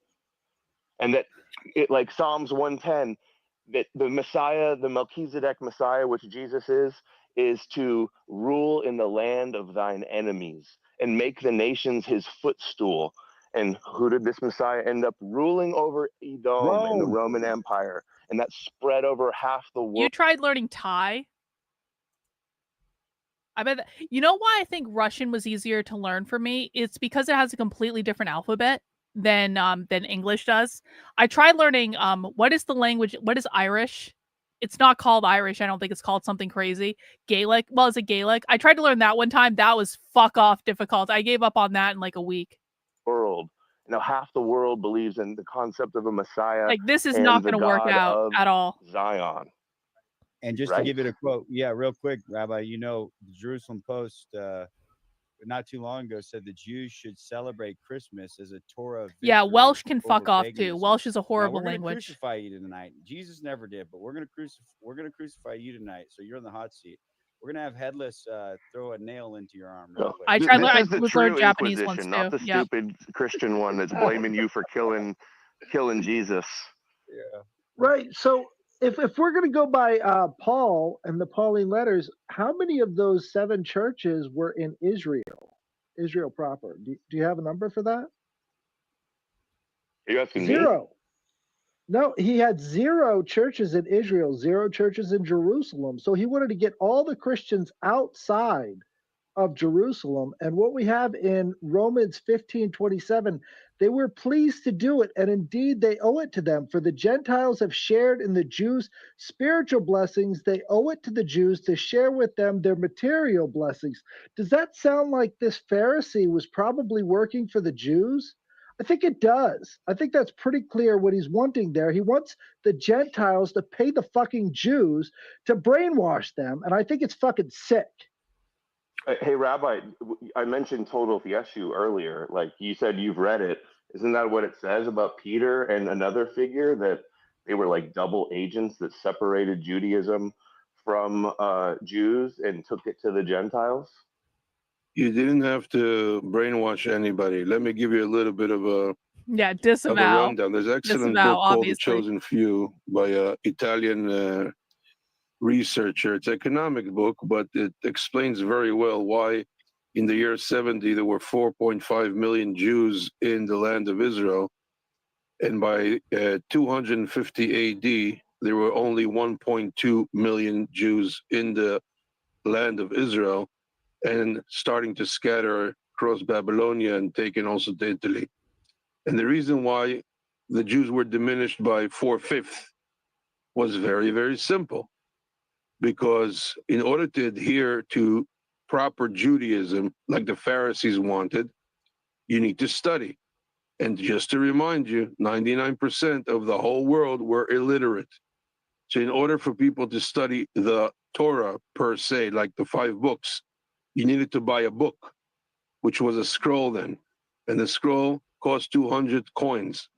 And that it, like Psalms 110, that the Messiah, the Melchizedek Messiah, which Jesus is to rule in the land of thine enemies and make the nations his footstool. And who did this Messiah end up ruling over? Edom and the Roman Empire. And that spread over half the world. You tried learning Thai? I bet that, you know why I think Russian was easier to learn for me? It's because it has a completely different alphabet than English does. I tried learning what is the language? What is Irish? It's not called Irish. I don't think it's called something crazy. Gaelic. Well, is it Gaelic? I tried to learn that one time. That was fuck off difficult. I gave up on that in like a week. World. You know, half the world believes in the concept of a Messiah. Like this is and not the going to work God out of at all. Zion. And just Right? to give it a quote, yeah, real quick, Rabbi, you know, the Jerusalem Post not too long ago said the Jews should celebrate Christmas as a Torah victory. Yeah, Welsh can fuck over off too. paganism. Welsh is a Now, horrible we're gonna language. crucify you tonight. Jesus never did, but we're gonna crucify you tonight. So you're in the hot seat. We're gonna have Headless throw a nail into your arm real quick. I tried. This I is the was true learned Japanese ones Inquisition, too. not the Yep. stupid Christian one that's blaming you for killing Jesus. Yeah. Right. So if we're going to go by Paul and the Pauline letters, how many of those 7 churches were in Israel proper? Do you have a number for that? Are you asking me? 0. No, he had 0 churches in Israel, 0 churches in Jerusalem. So he wanted to get all the Christians outside of Jerusalem. And what we have in Romans 15:27, they were pleased to do it, and indeed they owe it to them. For the Gentiles have shared in the Jews' spiritual blessings, they owe it to the Jews to share with them their material blessings. Does that sound like this Pharisee was probably working for the Jews? I think it does. I think that's pretty clear what he's wanting there. He wants the Gentiles to pay the fucking Jews to brainwash them, and I think it's fucking sick. Hey, Rabbi, I mentioned Total Yeshu earlier. Like you said, you've read it. Isn't that what it says about Peter and another figure, that they were like double agents that separated Judaism from Jews and took it to the Gentiles? You didn't have to brainwash anybody. Let me give you a little bit of a Disavow. rundown. There's an excellent Disavow, book called obviously. The Chosen Few by an Italian researcher. It's an economic book, but it explains very well why in the year 70 there were 4.5 million Jews in the land of Israel, and by 250 AD there were only 1.2 million Jews in the land of Israel, and starting to scatter across Babylonia and taken also to Italy. And the reason why the Jews were diminished by 4/5 was very, very simple. Because in order to adhere to proper Judaism, like the Pharisees wanted, you need to study. And just to remind you, 99% of the whole world were illiterate. So in order for people to study the Torah per se, like the 5 books, you needed to buy a book, which was a scroll then. And the scroll cost 200 coins.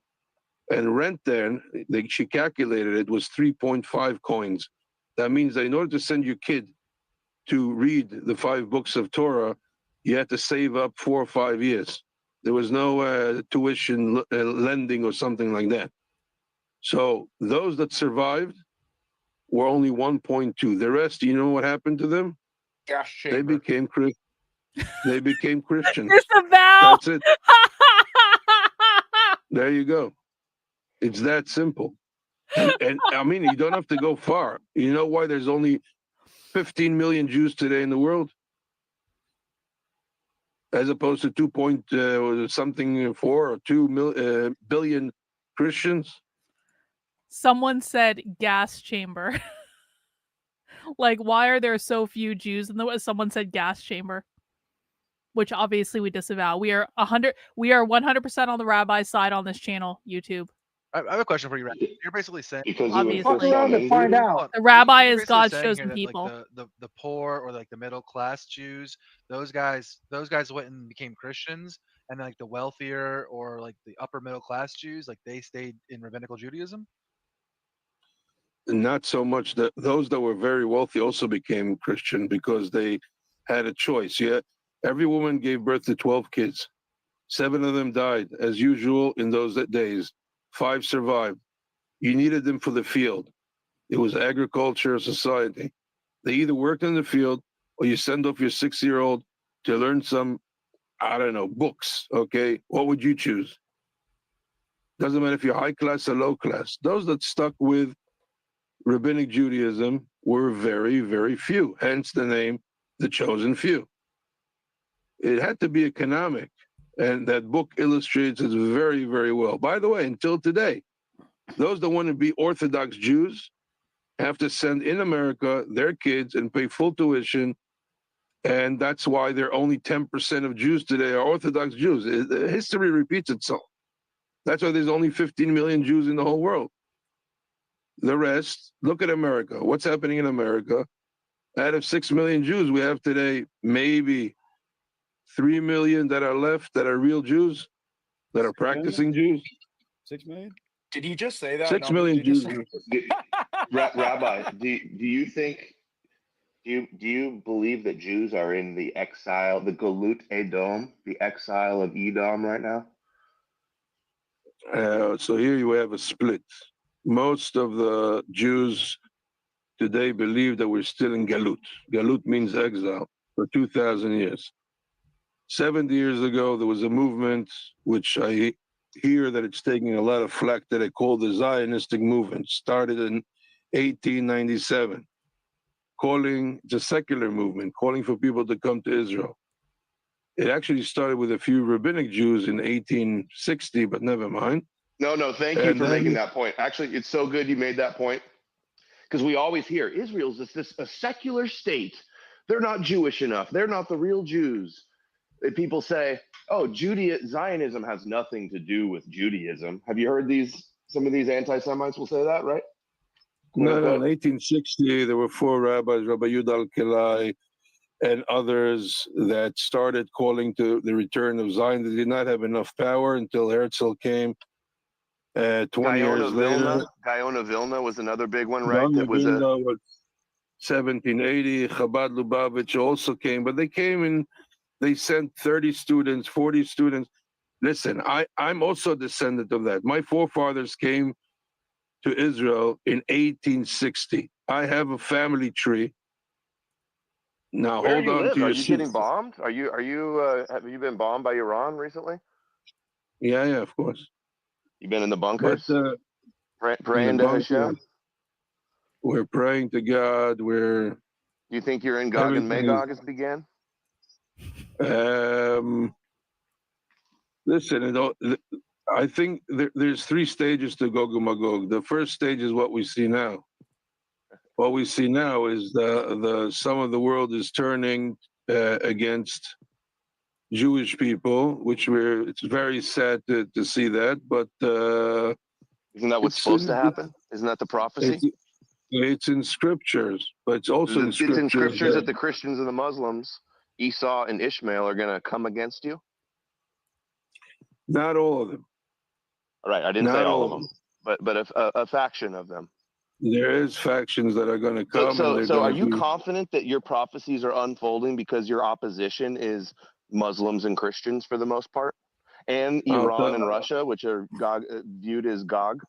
And rent then, she calculated it was 3.5 coins. That means that in order to send your kid to read the 5 books of Torah, you had to save up 4 or 5 years. There was no tuition lending or something like that. So those that survived were only 1.2. The rest, you know what happened to them? Gas They chamber. became They became Christians. Disavow. That's it. There you go. It's that simple. And I mean, you don't have to go far. You know why there's only 15 million Jews today in the world, as opposed to 2 something 4 or 2 billion Christians? Someone said gas chamber. Like, why are there so few Jews in the? Someone said gas chamber, which obviously we disavow. We are 100% on the rabbi's side on this channel, YouTube. I have a question for you, Rabbi. You're basically saying Because you would Fuck push Obviously. on around and find Israel? out. The rabbi you're is basically God's saying chosen here that, people. Like the poor or like the middle class Jews, those guys went and became Christians, and like the wealthier or like the upper middle class Jews, like they stayed in rabbinical Judaism. Not so much that those that were very wealthy also became Christian because they had a choice. Yeah, every woman gave birth to 12 kids. 7 of them died, as usual in those days. 5 survived. You needed them for the field. It was agriculture society. They either worked in the field or you send off your 6-year-old to learn some, I don't know, books. Okay, what would you choose? Doesn't matter if you're high class or low class. Those that stuck with rabbinic Judaism were very, very few, hence the name, the chosen few. It had to be economic, and that book illustrates it very, very well. By the way, until today, those that want to be Orthodox Jews have to send in America their kids and pay full tuition, and that's why they're only 10% of Jews today are Orthodox Jews. History repeats itself. That's why there's only 15 million Jews in the whole world. The rest, look at America. What's happening in America? Out of 6 million Jews we have today, maybe 3 million that are left that are real Jews, that are practicing Jews. 6 million? Did he just say that? 6 No, million did you Jews. say- Rabbi, do you think, do you believe that Jews are in the exile, the Galut Edom, the exile of Edom right now? So here you have a split. Most of the Jews today believe that we're still in Galut. Galut means exile for 2,000 years. 70 years ago, there was a movement which I hear that it's taking a lot of flack that they call the Zionistic movement. Started in 1897, it's a secular movement, calling for people to come to Israel. It actually started with a few rabbinic Jews in 1860, but never mind. No, thank you And for then- making that point. Actually, it's so good you made that point, because we always hear Israel's a secular state. They're not Jewish enough. They're not the real Jews. And people say, oh, Zionism has nothing to do with Judaism. Have you heard some of these anti-Semites will say that, right? No, in 1860, there were 4 rabbis, Rabbi Yudal Kelai, and others that started calling to the return of Zion. They did not have enough power until Herzl came 20 years later. Gaon of Vilna was another big one, right? Gaon of Vilna was 1780. Chabad Lubavitch also came, but they came and they sent 30 students, 40 students. Listen, I'm also a descendant of that. My forefathers came to Israel in 1860. I have a family tree. Now Where hold do you on live? to your Are you seats. getting bombed? Have you been bombed by Iran recently? Yeah, of course. You've been in the But bunkers? Praying in the to bunker, Hashem? we're praying to God. Do you think you're in Gog and Everything Magog has began? Listen, I think there's 3 stages to Gog and Magog. The first stage is what we see now. What we see now is some of the world is turning against Jewish people, which it's very sad to see that. But Isn't that what's supposed to happen? Isn't that the prophecy? It's in scriptures, but it's also in scriptures. It's in scriptures that the Christians and the Muslims, Esau and Ishmael, are going to come against you. Not all of them. All right, I didn't say Not all of them, but a faction of them. There is factions that are going to come. So are you confident that your prophecies are unfolding because your opposition is Muslims and Christians for the most part, and Iran and Russia, which are viewed as Gog?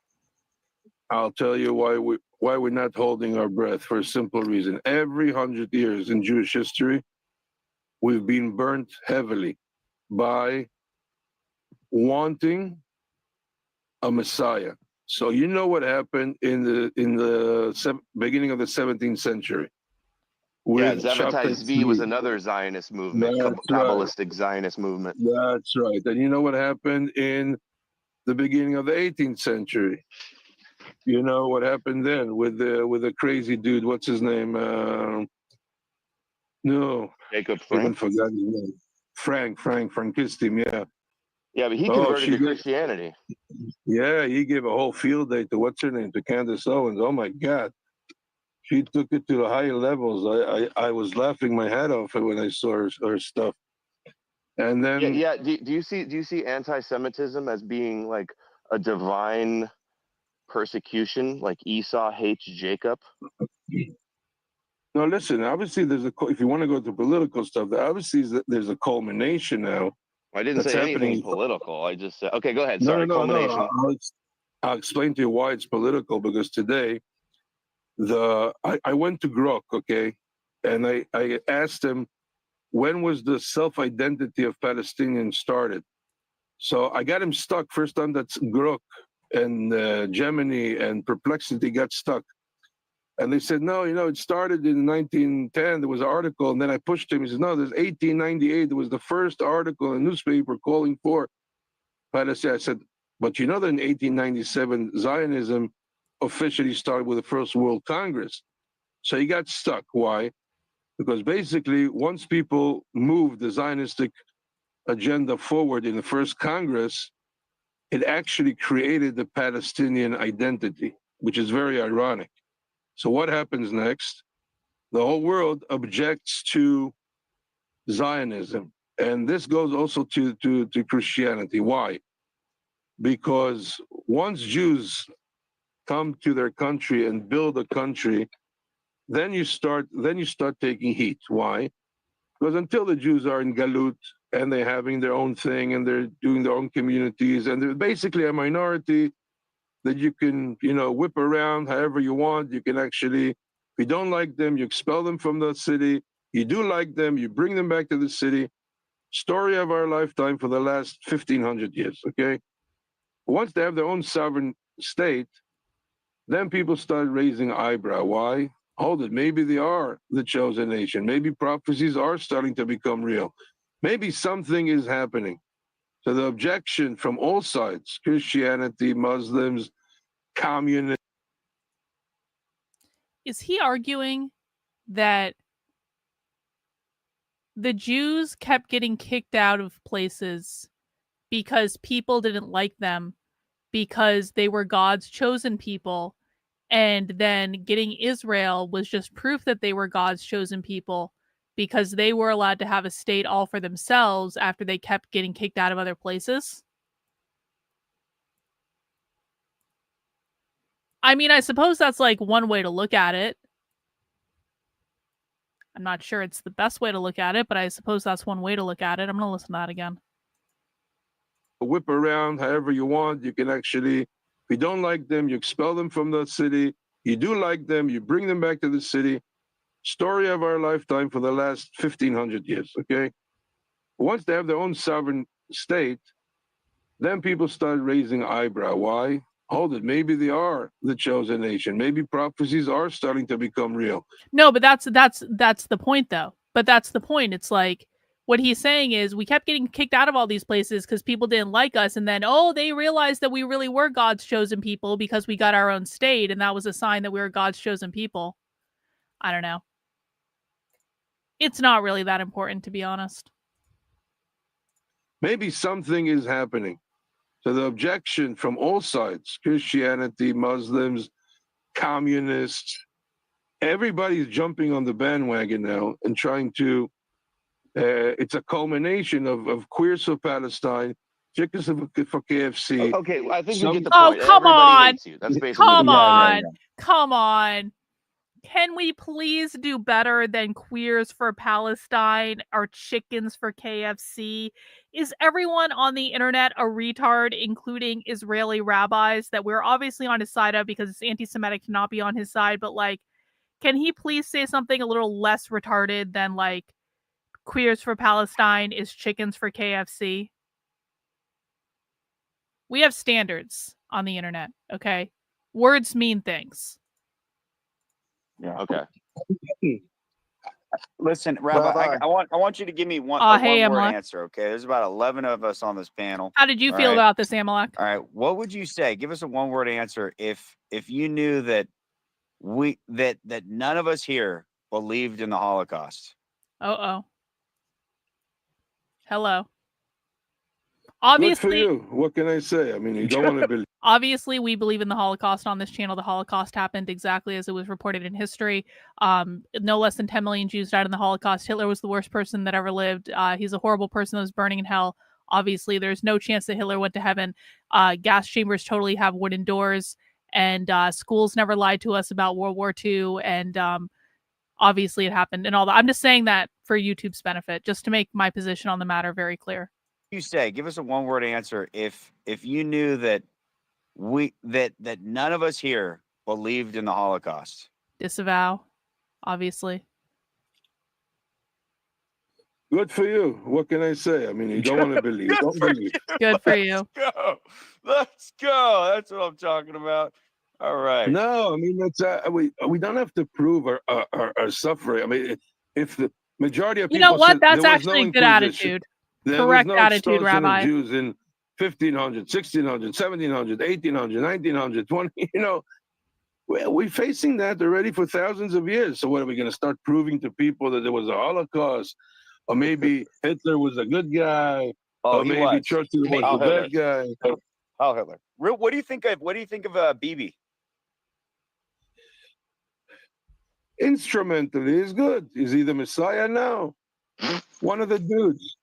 I'll tell you why we're not holding our breath, for a simple reason. Every 100 years in Jewish history, we've been burnt heavily by wanting a Messiah. So you know what happened in the beginning of the 17th century. Zevachai Zvi was another Zionist movement, Kabbalistic Zionist movement. That's right. And you know what happened in the beginning of the 18th century? You know what happened then with the crazy dude? What's his name? No, Jacob even Frank. forgot his name. Frankistim. Yeah. Yeah, but he Oh, converted to Christianity. Yeah, he gave a whole field day to what's her name, to Candace Owens. Oh my God, she took it to the higher levels. I was laughing my head off when I saw her stuff. And then Yeah. Do you see anti-Semitism as being like a divine persecution, like Esau hates Jacob? no, listen. Obviously, if you want to go to political stuff, obviously there's a culmination now. I didn't That's say anything happening. political. I just said, okay, go ahead. No, Sorry, no. culmination. I'll explain to you why it's political. Because today, I went to Grok, okay, and I asked him when was the self-identity of Palestinians started. So I got him stuck. First time that's Grok and Gemini and Perplexity got stuck. And they said, no, it started in 1910. There was an article. And then I pushed him. He said, no, there's 1898. There was the first article in a newspaper calling for Palestine. I said, but you know that in 1897, Zionism officially started with the First World Congress. So he got stuck. Why? Because basically, once people moved the Zionistic agenda forward in the first Congress, it actually created the Palestinian identity, which is very ironic. So what happens next? The whole world objects to Zionism. And this goes also to Christianity. Why? Because once Jews come to their country and build a country, then you start taking heat. Why? Because until the Jews are in Galut and they're having their own thing and they're doing their own communities and they're basically a minority that you can, whip around however you want. You can actually, if you don't like them, you expel them from the city. You do like them, you bring them back to the city. Story of our lifetime for the last 1,500 years, okay? Once they have their own sovereign state, then people start raising eyebrow. Why? Hold it, maybe they are the chosen nation. Maybe prophecies are starting to become real. Maybe something is happening. So the objection from all sides, Christianity, Muslims, communists. Is he arguing that the Jews kept getting kicked out of places because people didn't like them, because they were God's chosen people, and then getting Israel was just proof that they were God's chosen people because they were allowed to have a state all for themselves after they kept getting kicked out of other places? I mean, I suppose that's like one way to look at it. I'm not sure it's the best way to look at it, but I suppose that's one way to look at it. I'm going to listen to that again. Whip around however you want. You can actually, if you don't like them, you expel them from the city. You do like them, you bring them back to the city. Story of our lifetime for the last 1,500 years, okay? Once they have their own sovereign state, then people start raising eyebrow. Why? Hold it, maybe they are the chosen nation. Maybe prophecies are starting to become real. No, but that's the point, though. But that's the point. It's like, what he's saying is we kept getting kicked out of all these places because people didn't like us, and then, they realized that we really were God's chosen people because we got our own state, and that was a sign that we were God's chosen people. I don't know. It's not really that important, to be honest. Maybe something is happening. So the objection from all sides, Christianity, Muslims, communists, everybody's jumping on the bandwagon now and trying to, it's a culmination of Queers for Palestine, Chickens for KFC. Okay, I think we get the Oh, point. come Everybody on. hates you. That's basically Come the point. on. Come on. Can we please do better than Queers for Palestine or Chickens for KFC? Is everyone on the internet a retard, including Israeli rabbis, that we're obviously on his side of because it's anti-Semitic to not be on his side? But, like, can he please say something a little less retarded than, like, Queers for Palestine is Chickens for KFC? We have standards on the internet, okay? Words mean things. Yeah. Okay. Listen, Rabbi, Rabbi. I want you to give me one Hey, one word Amalek. answer. Okay, there's about 11 of us on this panel. How did you All feel right. about this, Amalek? All right, what would you say? Give us a one word answer if you knew that that none of us here believed in the Holocaust. Oh. Hello. Good for Obviously, you. What can I say? I mean, you don't want to believe. obviously, we believe in the Holocaust on this channel. The Holocaust happened exactly as it was reported in history. No less than 10 million Jews died in the Holocaust. Hitler was the worst person that ever lived. He's a horrible person that was burning in hell. Obviously, there's no chance that Hitler went to heaven. Gas chambers totally have wooden doors, and schools never lied to us about World War II. And obviously, it happened and all that. I'm just saying that for YouTube's benefit, just to make my position on the matter very clear. You say, give us a one word answer if you knew that that none of us here believed in the Holocaust. Disavow, obviously. Good for you. What can I say? I mean, you don't want to believe. Don't believe. Good for you. Let's go. That's what I'm talking about. All right. No, I mean, it's we don't have to prove our suffering. I mean, if the majority of You people know what? said that's there was no actually a good Inquisition, attitude. there Correct was no attitude, expulsion Rabbi. of Jews in 1500, 1600, 1700, 1800, 1900, 20. You know, we're facing that already for thousands of years. So what are we going to start proving to people that there was a Holocaust, or maybe Hitler was a good guy, Oh, or he maybe was. Churchill was Oh, a bad guy? Oh, Hitler. What do you think of Bibi? Instrumentally is good. Is he the Messiah? No. One of the dudes.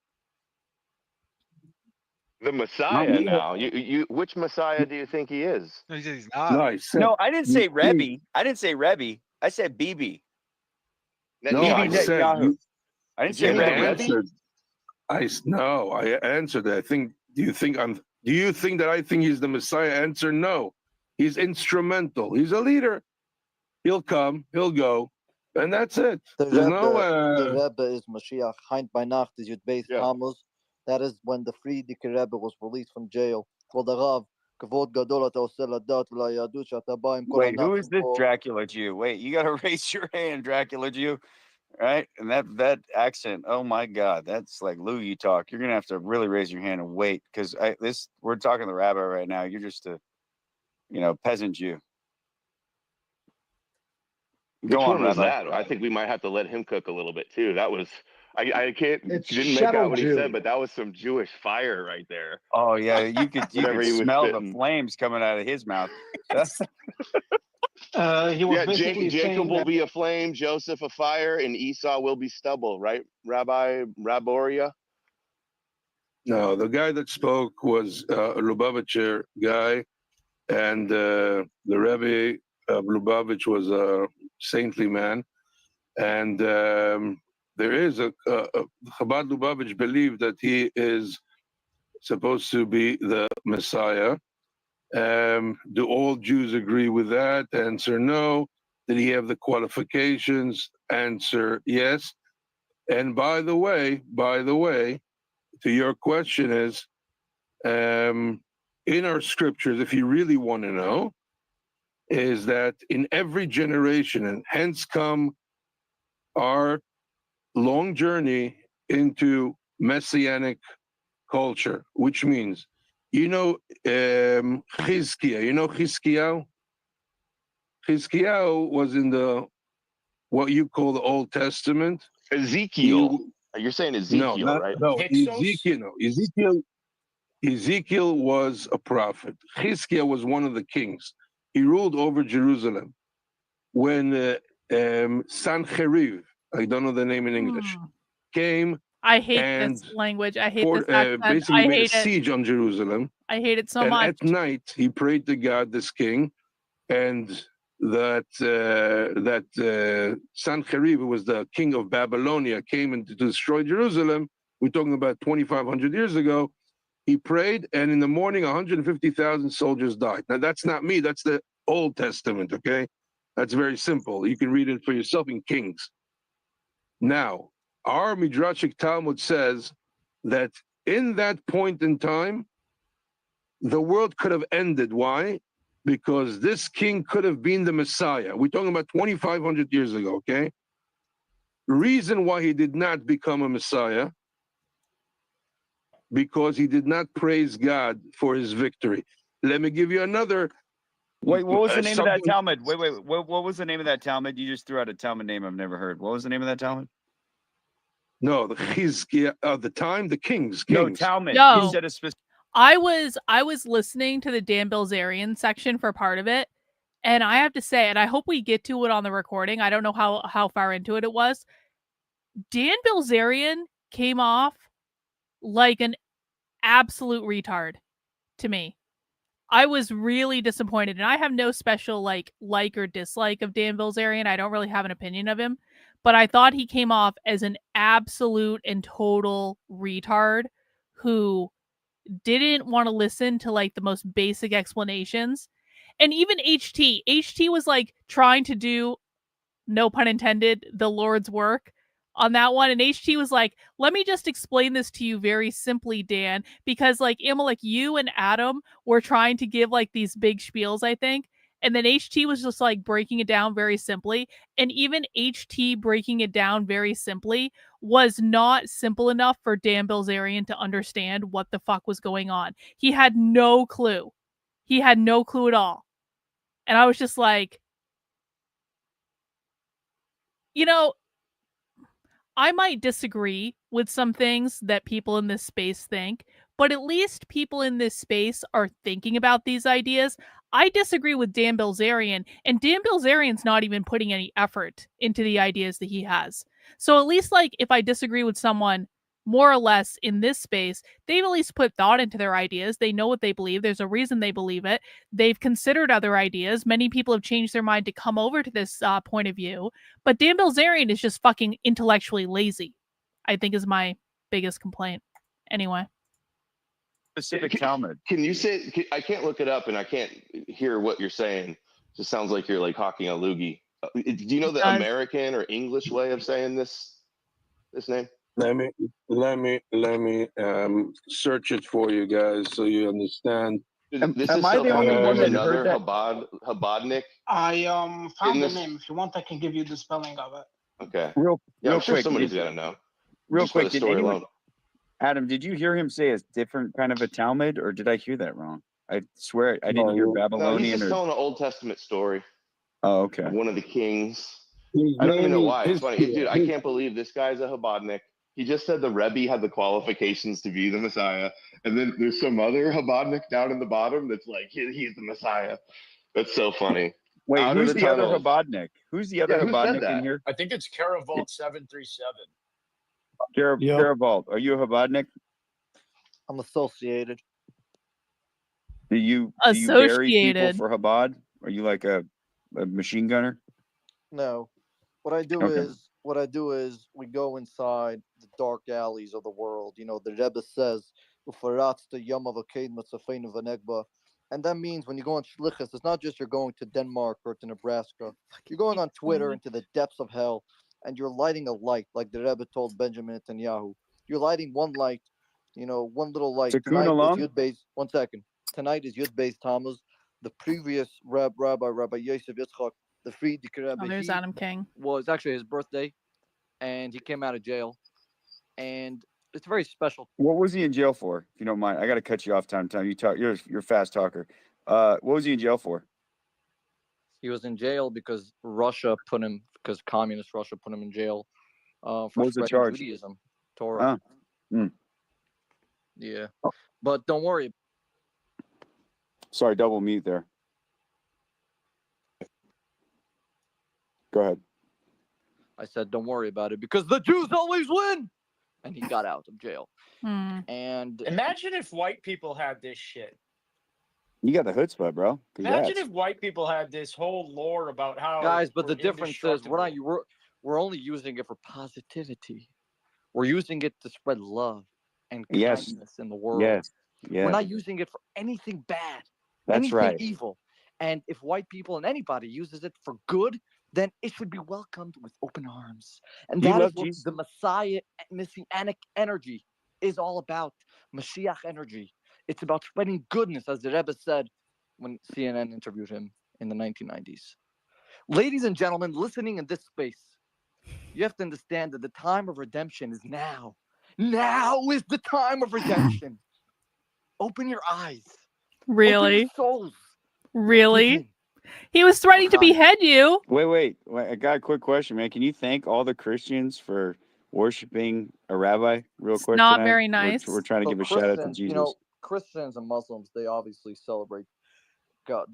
The Messiah Yeah. now. You which Messiah do you think he is? No, he's not. No, I said, No, I didn't say Rebbe. I didn't say Rebbe. I said Bibi. no, I Netanyahu. said you. I didn't Did you say mean I the Rebbe. Rebbe? answered. No, I answered. I think. Do you think that I think he's the Messiah? Answer no. He's instrumental. He's a leader. He'll come. He'll go, and that's it. The There's Rebbe, no. the Rebbe is Mashiach. Heint by Nacht is Yud Beis Yeah. Tammuz. That is when the Friedrich Rebbe was released from jail. Kvod Harav, kavod gadol אתה עושה לדת וליהדות שאתה בא עם כל Wait, who is הנאצים this פה. Dracula Jew? Wait, you got to raise your hand, Dracula Jew. Right? And that accent, oh my God, that's like Louis talk. You're gonna have to really raise your hand and wait, because we're talking to the rabbi right now. You're just a peasant Jew. Which Go on, one was Rabbi. that? I think we might have to let him cook a little bit too. That was I It's didn't make Shuttle out what he Jew. said, but that was some Jewish fire right there. Oh yeah, you could Whatever he was smell the spitting. flames coming out of his mouth. He was Yeah, basically Jacob saying will that be a flame, Joseph a fire, and Esau will be stubble, right, Rabbi Raboria? No, the guy that spoke was a Lubavitcher guy, and the Rebbe Lubavitch was a saintly man. And there is a Chabad Lubavitch believed that he is supposed to be the Messiah. Do all Jews agree with that? Answer no. Did he have the qualifications? Answer yes. And by the way, to your question is, in our scriptures, if you really want to know, is that in every generation, and hence come our long journey into messianic culture, which means, Chizkiah, Chizkiah? Chizkiah was in what you call the Old Testament. Ezekiel. You're saying Ezekiel, right? No, Ezekiel was a prophet. Chizkiah was one of the kings. He ruled over Jerusalem. When Sancheriv, I don't know the name in English, came I hate and this language. I hate this accent. basically I made a hate it. siege on Jerusalem. I hate it so And much. at night, he prayed to God, this king, and that Sancheriv, who was the king of Babylonia, came in to destroy Jerusalem. We're talking about 2,500 years ago. He prayed, and in the morning, 150,000 soldiers died. Now, that's not me. That's the Old Testament, okay? That's very simple. You can read it for yourself in Kings. Now, our Midrashic Talmud says that in that point in time, the world could have ended. Why? Because this king could have been the Messiah. We're talking about 2,500 years ago, okay? Reason why he did not become a Messiah, because he did not praise God for his victory. Let me give you another. Wait, what was the name of that something- Talmud? Wait, what was the name of that Talmud? You just threw out a Talmud name I've never heard. What was the name of that Talmud? No, the Chizkiah of the time, the kings. No, Talmud. No. You said a specific. I was listening to the Dan Bilzerian section for part of it, and I have to say, and I hope we get to it on the recording. I don't know how far into it was. Dan Bilzerian came off like an absolute retard to me. I was really disappointed, and I have no special like or dislike of Dan Bilzerian. I don't really have an opinion of him, but I thought he came off as an absolute and total retard who didn't want to listen to like the most basic explanations. And even HT was like trying to do, no pun intended, the Lord's work on that one. And HT was like, let me just explain this to you very simply, Dan, because like Amalek, you and Adam were trying to give like these big spiels, I think. And then HT was just like breaking it down very simply. And even HT breaking it down very simply was not simple enough for Dan Bilzerian to understand what the fuck was going on. He had no clue. He had no clue at all. And I was just like, you know, I might disagree with some things that people in this space think, but at least people in this space are thinking about these ideas. I disagree with Dan Bilzerian, and Dan Bilzerian's not even putting any effort into the ideas that he has. So at least, like, if I disagree with someone more or less in this space, they've at least put thought into their ideas. They know what they believe. There's a reason they believe it. They've considered other ideas. Many people have changed their mind to come over to this point of view. But Dan Bilzerian is just fucking intellectually lazy, I think, is my biggest complaint. Anyway. Specific Talmud. Can you say? I can't look it up, and I can't hear what you're saying. It just sounds like you're like hawking a loogie. Do you know the American or English way of saying this name? Let me search it for you guys so you understand. This am is I the only one that another heard that? Habadnik. I found the this- name. If you want, I can give you the spelling of it. Okay. Real Yeah, I'm sure quick, somebody's got to know. real Just by quick. the Did story anyone, alone. Adam, did you hear him say a different kind of a Talmud, or did I hear that wrong? I swear I didn't hear No, he's Babylonian. just Or... telling an Old Testament story Oh, okay. of one of the kings. His I don't even know name why. is It's funny. Dude, I can't believe this guy's a Habadnik. He just said the Rebbe had the qualifications to be the Messiah. And then there's some other Habadnik down in the bottom that's like, he's the Messiah. That's so funny. Wait, Out of who's the other tunnels. Habadnik? Who's the other Yeah, who said Habadnik that? in here? I think it's Caravault 737. Caravault. Are you a Habadnik? I'm associated. Do you bury people Associated. for Habad? Are you like a machine gunner? No. What I do is we go inside the dark alleys of the world. You know, the Rebbe says, "Ufaratz the yom of a matzafein v'negba," and that means when you go on shlichus, it's not just you're going to Denmark or to Nebraska. You're going on Twitter into the depths of hell, and you're lighting a light, like the Rebbe told Benjamin Netanyahu. You're lighting one light, you know, one little light. Tikkun Olam? Yud Beis. 1 second. Tonight is Yud Beis Tammuz. The previous Rabbi Yosef Yitzchak, the Frierdiker Rebbe, Oh, there's Adam King. was actually his birthday, and he came out of jail, and it's very special. What was he in jail for? If you don't mind, I got to cut you off time to time. You talk. You're a fast talker. What was he in jail for? He was in jail because communist Russia put him in jail for What was the spreading charge? Judaism, Torah. Yeah, but don't worry. Sorry, double mute there. Go ahead. I said, don't worry about it because the Jews always win. And he got out of jail. And imagine if white people had this shit. You got the chutzpah, bro. Congrats. Imagine if white people had this whole lore about how guys, but we're the difference is we're only using it for positivity. We're using it to spread love and kindness in the world. Yes. We're not using it for anything bad. That's anything right. evil. And if white people and anybody uses it for good, then it should be welcomed with open arms. And that is what the Messiah messianic energy is all about. Mashiach energy. It's about spreading goodness, as the Rebbe said when CNN interviewed him in the 1990s. Ladies and gentlemen, listening in this space, You have to understand that the time of redemption is now. Now is the time of redemption. Open your eyes. Open Really? your souls. Really? He was threatening to behead you. Wait. I got a quick question, man. Can you thank all the Christians for worshiping a rabbi real quick Not tonight? very nice. We're trying to So give a shout out to Christians, Jesus. you know, Christians and Muslims, they obviously celebrate God.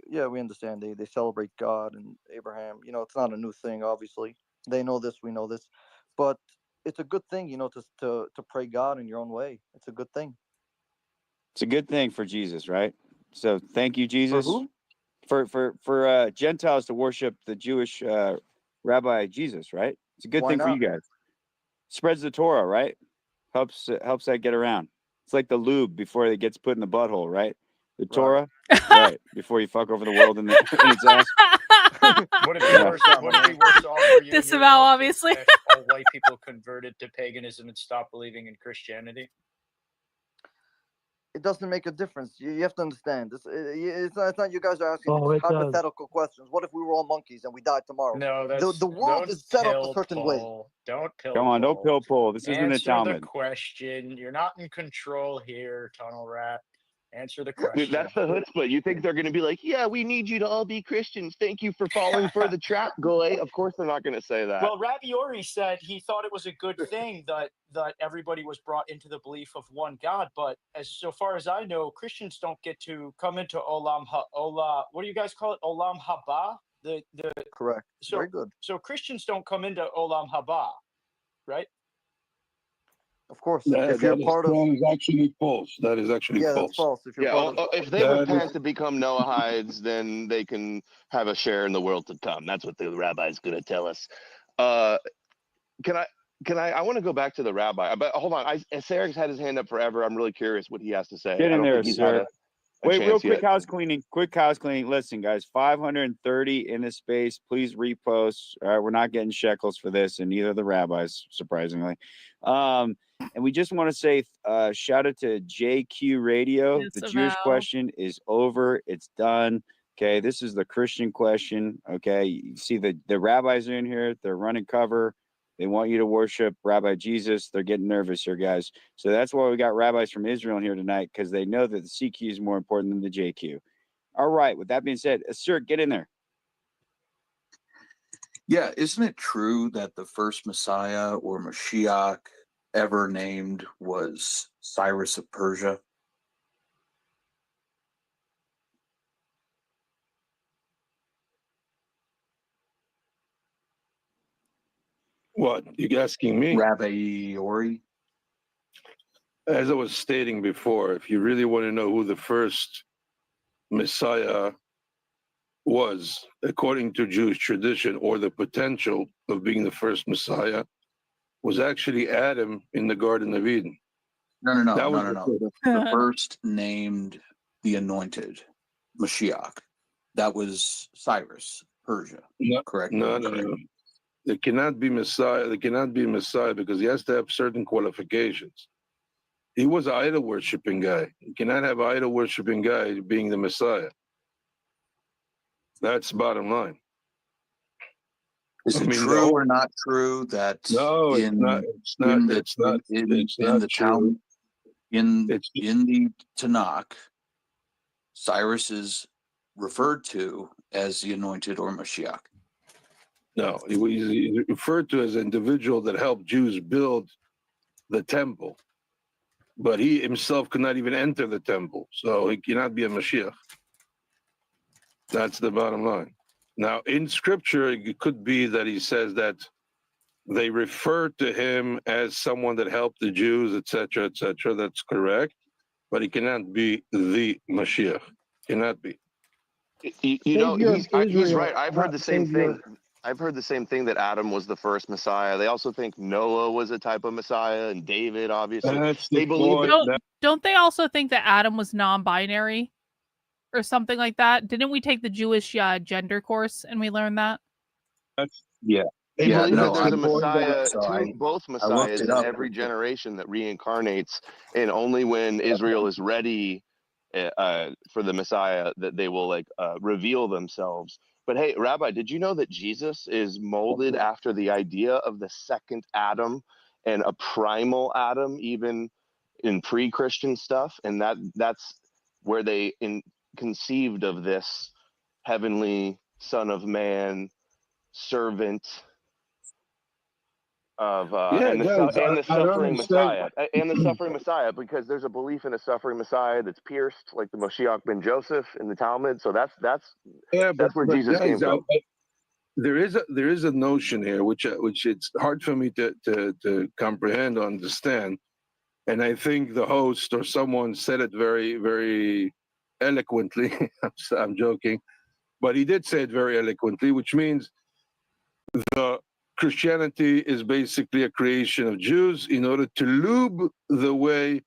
Yeah, we understand they celebrate God and Abraham. You know, it's not a new thing. Obviously, they know this, we know this, but it's a good thing, you know, to pray God in your own way. It's a good thing. It's a good thing for Jesus, right? So thank you, Jesus, who? for Gentiles to worship the Jewish Rabbi Jesus, right? It's a good Why thing for not? you guys. Spreads the Torah, right? Helps that get around. It's like the lube before it gets put in the butthole, right? The Torah, right? Before you fuck over the world in its ass. Would it be worse? Would it be worse off for you? and your Disavow, ilk obviously. if all white people converted to paganism and stopped believing in Christianity? It doesn't make a difference. You have to understand. It's not you guys are asking Oh, it does. hypothetical questions. What if we were all monkeys and we died tomorrow? No, that's The world don't is set up a pill certain way. pull. Don't pill Come on, don't pull. pill pull. This isn't the Answer the Talmud. question. You're not in control here, Tunnel Rat. Answer the Dude, question. that's the chutzpah. You think they're going to be like, yeah, we need you to all be Christians. Thank you for falling for the trap, Goy. Of course they're not going to say that. Well, Rabbi said he thought it was a good thing that everybody was brought into the belief of one God. But so far as I know, Christians don't get to come into Olam what do you guys call it? Olam Haba? Correct. So, Very good. So Christians don't come into Olam Haba, right? Of course. That is actually false. That is actually false. That's false. If you're part of if they repent to become Noahides, then they can have a share in the world to come. That's what the rabbi's going to tell us. Can I want to go back to the rabbi, but hold on. Sarah's had his hand up forever. I'm really curious what he has to say. Get in there, think he's had sir. a Wait, real chance quick yet. house cleaning. Quick house cleaning. Listen, guys, 530 in this space. Please repost. All right, we're not getting shekels for this, and neither the rabbis, surprisingly. And we just want to say shout out to JQ Radio. The Jewish question is over. It's done. Okay, this is the Christian question. Okay, you see the rabbis are in here. They're running cover. They want you to worship Rabbi Jesus. They're getting nervous here, guys. So that's why we got rabbis from Israel in here tonight, because they know that the CQ is more important than the JQ. All right. With that being said, sir, get in there. Yeah, isn't it true that the first Messiah or Mashiach ever named was Cyrus of Persia? What? You asking me? Rabbi Ori? As I was stating before, if you really want to know who the first Messiah was, according to Jewish tradition, or the potential of being the first Messiah, was actually Adam in the Garden of Eden. No. The first named the anointed Mashiach. That was Cyrus, Persia. Correct? No. There cannot be Messiah. There cannot be a Messiah because he has to have certain qualifications. He was an idol worshiping guy. You cannot have an idol worshiping guy being the Messiah. That's the bottom line. Is it true or not true that in the Tanakh, Cyrus is referred to as the anointed or Mashiach? No, he's referred to as an individual that helped Jews build the temple, but he himself could not even enter the temple, so he cannot be a Mashiach. That's the bottom line. Now, in Scripture, it could be that he says that they refer to him as someone that helped the Jews, etc., etc. That's correct, but he cannot be the Mashiach. Cannot be. You know, he's right. I've heard the same thing. I've heard the same thing, that Adam was the first Messiah. They also think Noah was a type of Messiah, and David, obviously. They believe Don't they also think that Adam was non-binary or something like that? Didn't we take the Jewish gender course and we learned that? They believe that there's a Messiah, both Messiahs in every generation that reincarnates, and only when Israel is ready for the Messiah that they will reveal themselves. But hey, Rabbi, did you know that Jesus is molded after the idea of the second Adam and a primal Adam, even in pre-Christian stuff? And that's where they conceived of this heavenly Son of Man, servant of Yeah, guys, and the I don't suffering understand. Messiah, and the suffering Messiah, because there's a belief in a suffering Messiah that's pierced, like the Moshiach ben Joseph in the Talmud. So that's Yeah, where but Jesus came guys, from. there is a notion here which it's hard for me to comprehend or understand, and I think the host or someone said it very, very eloquently. I'm joking, but he did say it very eloquently, which means the Christianity is basically a creation of Jews in order to lube the way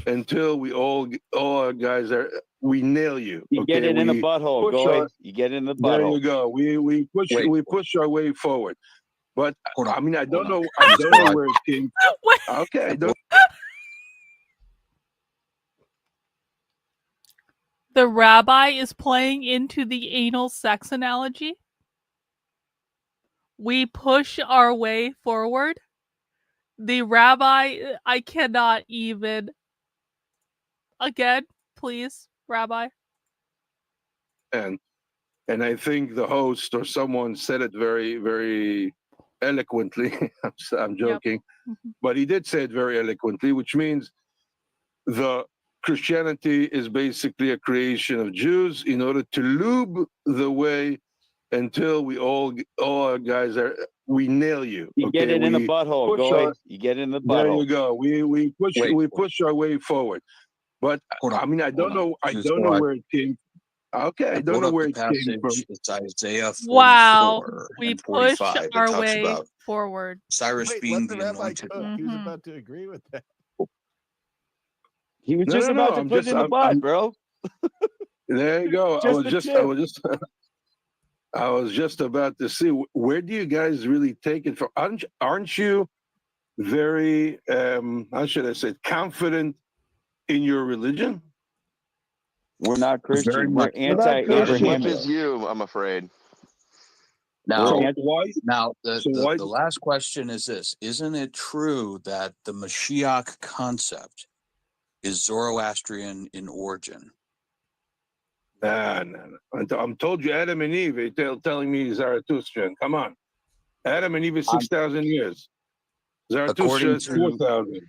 until all our guys we nail you. You get it in the butthole, Goy. You get it in the There butthole. you go. We push our way forward. But I mean, I don't know where it came. Okay, I don't. The rabbi is playing into the anal sex analogy. We push our way forward. The rabbi, I cannot even. Again, please, Rabbi. And I think the host or someone said it very, very eloquently. I'm joking, but he did say it very eloquently, which means the Christianity is basically a creation of Jews in order to lube the way until all our guys we nail you. You get it in the butthole, Goy. You get it in the butthole. There you go. We push our way forward. But I mean, I don't know where it came. Okay, I don't know where it came from. It's Isaiah 44 Wow, we and push 45. our It talks way about forward. Cyrus Wait, being let the the rabbi anointed cook. one. He was about to agree with that. He was just about to put it in the butt, bro. There you go. I was just about to see, where do you guys really take it from? Aren't you very how should I say, confident in your religion? We're not Christian. Very We're much so. Not as much anti-Abrahamic. as you, I'm afraid. Now, why? The last question is this: isn't it true that the Mashiach concept is Zoroastrian in origin? No. I'm told you Adam and Eve. They're telling me Zarathustrian. Come on, Adam and Eve is 6,000 years. Zarathustra is 4,000.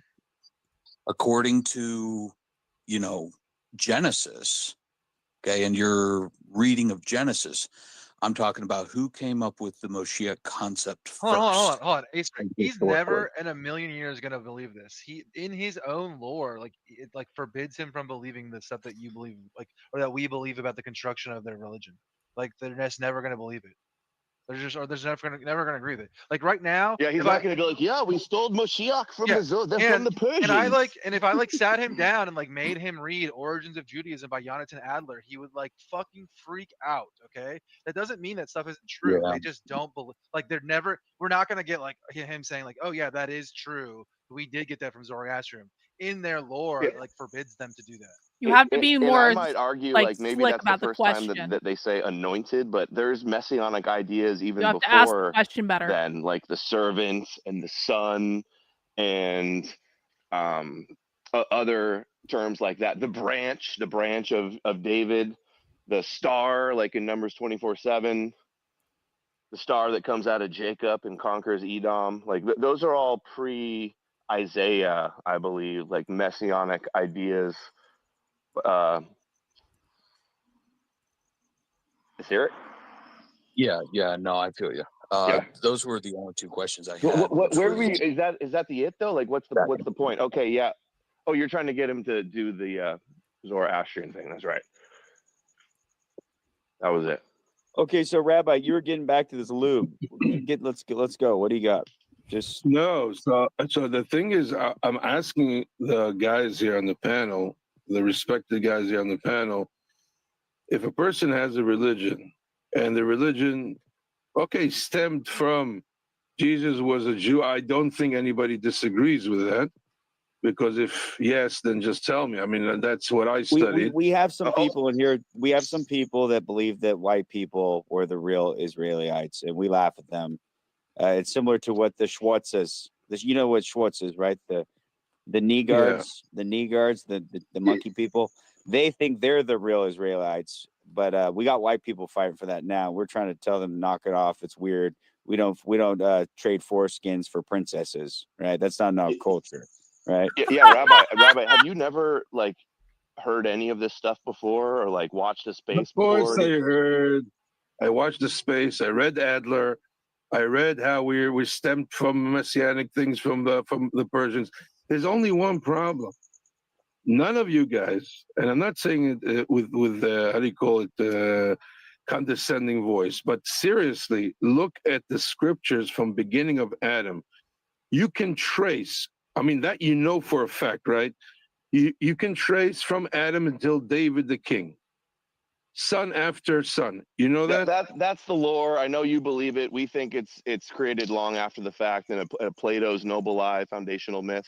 According to, Genesis, okay, and your reading of Genesis, I'm talking about who came up with the Moshiach concept first. Hold on. He's never in a million years gonna believe this. He, in his own lore, it forbids him from believing the stuff that you believe, or that we believe about the construction of their religion. They're just never gonna believe it. They're never gonna agree with it. Like right now, Yeah, he's not gonna be like, yeah, we stole Moshiach from from the Persians. And if I sat him down and made him read Origins of Judaism by Jonathan Adler, he would fucking freak out. Okay, that doesn't mean that stuff isn't true. Yeah. They just don't believe. We're not gonna get him saying oh yeah, that is true. We did get that from Zoroastrian. In their lore, forbids them to do that. You have to be more. And I might argue, maybe slick that's about the first time that they say anointed, but there's messianic ideas even You have to ask the before question better. then, like the servant and the son, and other terms like that. The branch of David, the star, like in Numbers 24:7, the star that comes out of Jacob and conquers Edom. Those are all pre-Isaiah, I believe, messianic ideas. Is here? Yeah, no, I feel you. Those were the only two questions I had. Where do we? Is that the it though? What's the point? Okay, yeah. Oh, you're trying to get him to do the Zoroastrian thing. That's right. That was it. Okay, so Rabbi, you were getting back to this lube. Let's go. What do you got? No. So the thing is, I'm asking the guys here on the panel, the respected guys here on the panel, if a person has a religion, and the religion, stemmed from Jesus was a Jew, I don't think anybody disagrees with that, Because if yes, then just tell me. I mean, that's what I studied. We have some people in here. We have some people that believe that white people were the real Israelites, and we laugh at them. It's similar to what the Schwartzes. You know what Schwartz is, right? The knee guards, the monkey people. They think they're the real Israelites, but we got white people fighting for that now. We're trying to tell them to knock it off. It's weird. We don't trade foreskins for princesses, right? That's not in our culture, right? Yeah, Rabbi, have you never like heard any of this stuff before, or like watched a space Of course, before? I heard. I watched the space. I read Adler. I read how we stemmed from messianic things from the Persians. There's only one problem. None of you guys, and I'm not saying it with how do you call it, condescending voice, but seriously, look at the scriptures from beginning of Adam. You can trace. I mean, that you know for a fact, right? You can trace from Adam until David the king, son after son. You know that? That's the lore. I know you believe it. We think it's created long after the fact in a Plato's noble lie foundational myth.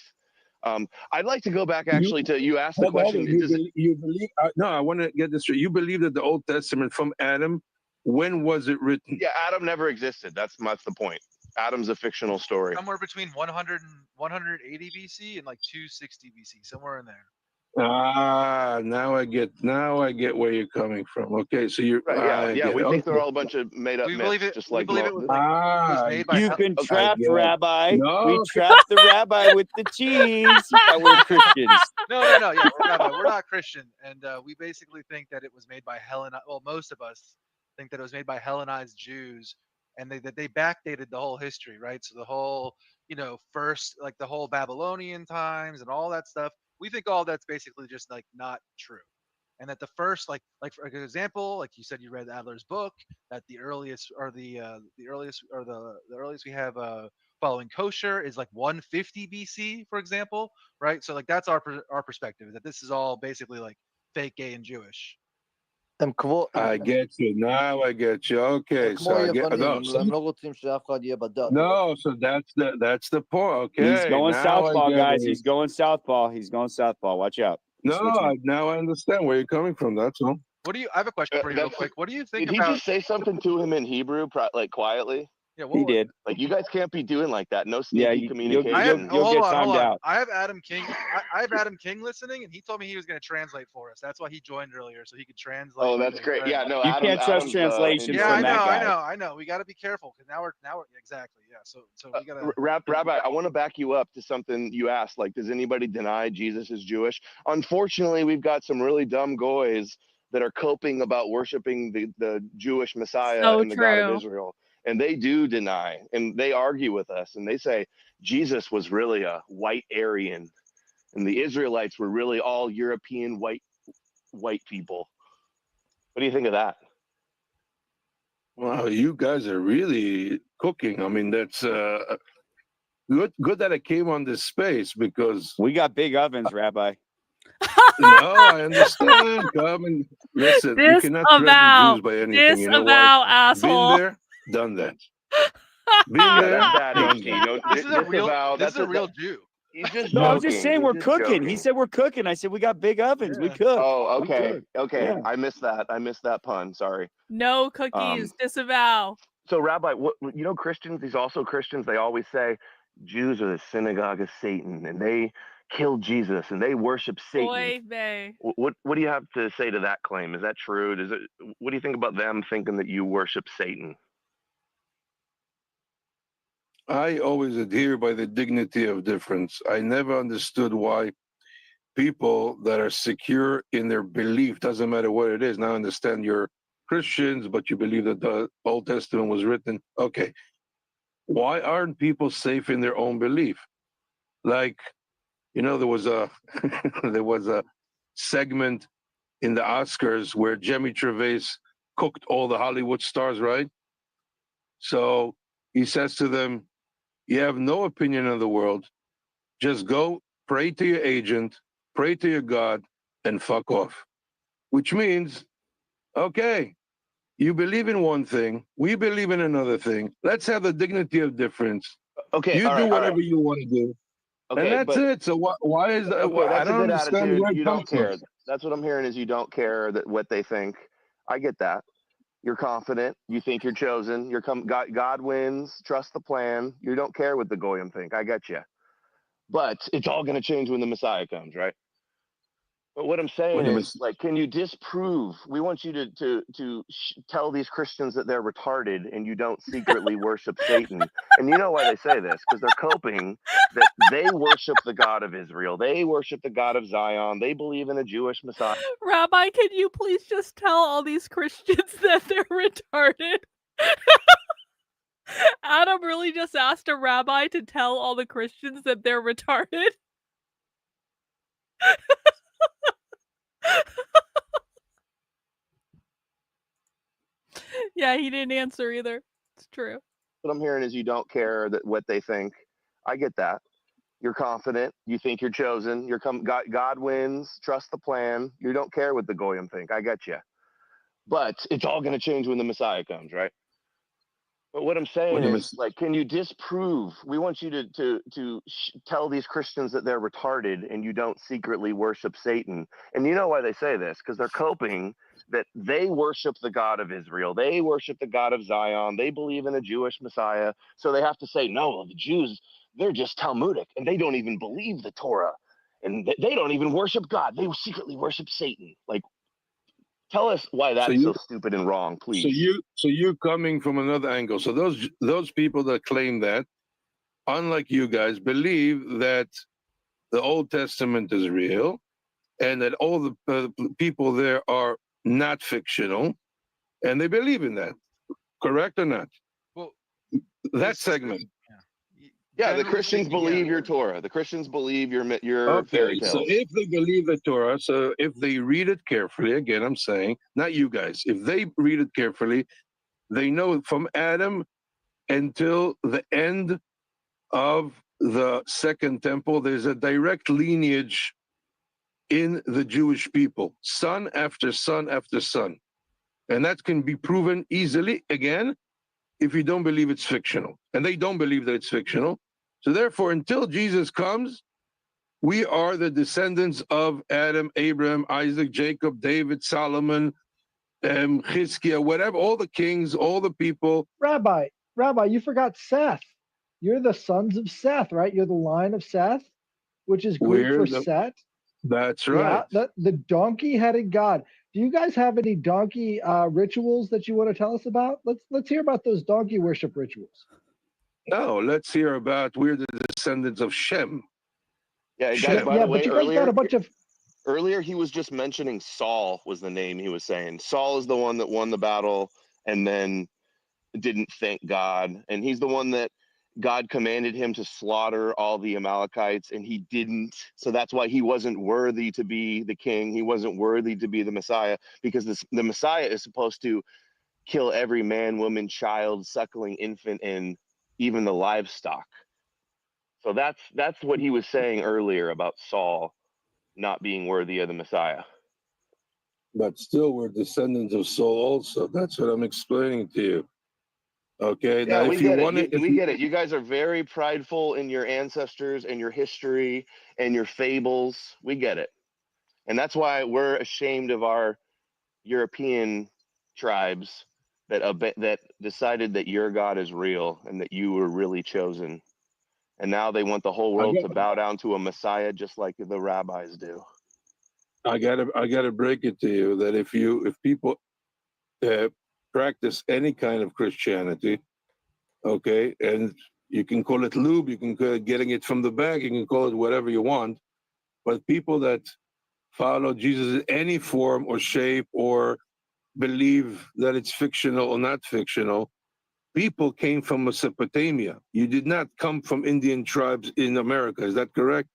I'd like to go back actually to you asked the question. You believe? No, I want to get this straight. You believe that the Old Testament from Adam, when was it written? Yeah, Adam never existed. That's the point. Adam's a fictional story. Somewhere between 100 and 180 BC and like 260 BC, somewhere in there. Now I get where you're coming from. Okay, so you're right, yeah. We think they're all a bunch of made up myths, just like it was made by you can trap Rabbi. No. We trapped the Rabbi with the cheese. We're Christians. No. Yeah, we're not Christian, and we basically think that it was made by Well, most of us think that it was made by Hellenized Jews, and that they backdated the whole history, right? So the whole, first, like the whole Babylonian times and all that stuff. We think all that's basically just like not true, and that the first, like for example, like you said, you read Adler's book, that the earliest we have following kosher is like 150 BC, for example, right? So like that's our perspective, is that this is all basically like fake, gay, and Jewish. I get you. Now I get you. Okay, so I get no. So that's the point. Okay, he's going southpaw, guys. He's going southpaw. Watch out. Now I understand where you're coming from. That's all. I have a question for you, real quick. What do you think about? Did he just say something to him in Hebrew, like quietly? Yeah, he did. Like, you guys can't be doing like that. No sneaky communication. You'll get timed out. I have Adam King. I have Adam King listening, and he told me he was going to translate for us. That's why he joined earlier, so he could translate. Oh, that's great. Yeah, no, you can't trust translation. Yeah, I know. We got to be careful, because now we're exactly. Yeah, so we got to. Rabbi, I want to back you up to something you asked. Like, does anybody deny Jesus is Jewish? Unfortunately, we've got some really dumb goys that are coping about worshiping the Jewish Messiah and the God of Israel. And they do deny, and they argue with us, and they say Jesus was really a white Aryan, and the Israelites were really all European white people. What do you think of that? Wow, you guys are really cooking. I mean, that's good that it came on this space, because we got big ovens, Rabbi. No, I understand. Come and listen. You cannot threaten Jews by anything. You know why? Asshole. Been there, done that. Been there, done that. This is a real Jew. No, I was just saying we're cooking. Joking. He said we're cooking. I said we got big ovens. Yeah. We cook. Oh, okay. Yeah. I missed that pun. Sorry. No cookies. Disavow. So, Rabbi, Christians, these also Christians, they always say Jews are the synagogue of Satan, and they kill Jesus and they worship Satan. What do you have to say to that claim? Is that true? What do you think about them thinking that you worship Satan? I always adhere by the dignity of difference. I never understood why people that are secure in their belief, doesn't matter what it is. Now I understand you're Christians, but you believe that the Old Testament was written. Okay. Why aren't people safe in their own belief? Like, there was a segment in the Oscars where Jimmy Gervais cooked all the Hollywood stars, right? So he says to them, you have no opinion in the world. Just go pray to your agent, pray to your God, and fuck off. Which means, okay, you believe in one thing, we believe in another thing. Let's have the dignity of difference. Okay, you do whatever you want to do. Okay, and that's but it. So why is that? okay, I that's a don't good understand attitude. where it You comes don't from. care. That's what I'm hearing is you don't care that what they think. I get that. You're confident. You think you're chosen. God wins. Trust the plan. You don't care what the goyim think. I get you. But it's all going to change when the Messiah comes, right? But what I'm saying is, like, can you disprove? We want you to tell these Christians that they're retarded and you don't secretly worship Satan. And you know why they say this? Because they're coping that they worship the God of Israel. They worship the God of Zion. They believe in a Jewish Messiah. Rabbi, can you please just tell all these Christians that they're retarded? Adam really just asked a rabbi to tell all the Christians that they're retarded. Yeah, he didn't answer either. It's true. What I'm hearing is you don't care that what they think. I get that. You're confident. You think you're chosen. God wins. Trust the plan. You don't care what the goyim think. I get you. But it's all going to change when the Messiah comes, right? But what I'm saying is, like, can you disprove? We want you to tell these Christians that they're retarded and you don't secretly worship Satan. And you know why they say this? Because they're coping that they worship the God of Israel. They worship the God of Zion. They believe in a Jewish Messiah. So they have to say, no, the Jews, they're just Talmudic and they don't even believe the Torah. And they don't even worship God. They secretly worship Satan. Like, tell us why that's so stupid and wrong, please. So you're coming from another angle. So those people that claim that, unlike you guys, believe that the Old Testament is real, and that all the people there are not fictional, and they believe in that. Correct or not? Well, that segment. Yeah, the Christians believe your Torah. The Christians believe your fairy Okay, tales. so if they believe the Torah, so if they read it carefully, again, I'm saying, not you guys, if they read it carefully, they know from Adam until the end of the Second Temple, there's a direct lineage in the Jewish people, son after son after son. And that can be proven easily, again, if you don't believe it's fictional. And they don't believe that it's fictional. So therefore, until Jesus comes, we are the descendants of Adam, Abraham, Isaac, Jacob, David, Solomon, Chizkiah, whatever, all the kings, all the people. Rabbi, you forgot Seth. You're the sons of Seth, right? You're the line of Seth, which is Greek for Set. That's right. Yeah, the donkey-headed God. Do you guys have any donkey rituals that you want to tell us about? Let's hear about those donkey worship rituals. No, let's hear about we're the descendants of Shem. Yeah, guys, by the way, but you guys got a bunch of. Earlier, he was just mentioning Saul was the name he was saying. Saul is the one that won the battle and then didn't thank God. And he's the one that God commanded him to slaughter all the Amalekites, and he didn't. So that's why he wasn't worthy to be the king. He wasn't worthy to be the Messiah, because the Messiah is supposed to kill every man, woman, child, suckling infant, and even the livestock. So that's what he was saying earlier about Saul not being worthy of the Messiah. But still, we're descendants of Saul also. That's what I'm explaining to you. Okay. Yeah, now, we if you get want it. to, We get it. You guys are very prideful in your ancestors and your history and your fables. We get it. And that's why we're ashamed of our European tribes that decided that your God is real and that you were really chosen. And now they want the whole world to bow down to a Messiah, just like the rabbis do. I gotta break it to you that if people practice any kind of Christianity, okay, and you can call it lube, you can call it getting it from the bag, you can call it whatever you want, but people that follow Jesus in any form or shape or believe that it's fictional or not fictional, people came from Mesopotamia. You did not come from Indian tribes in America. Is that correct?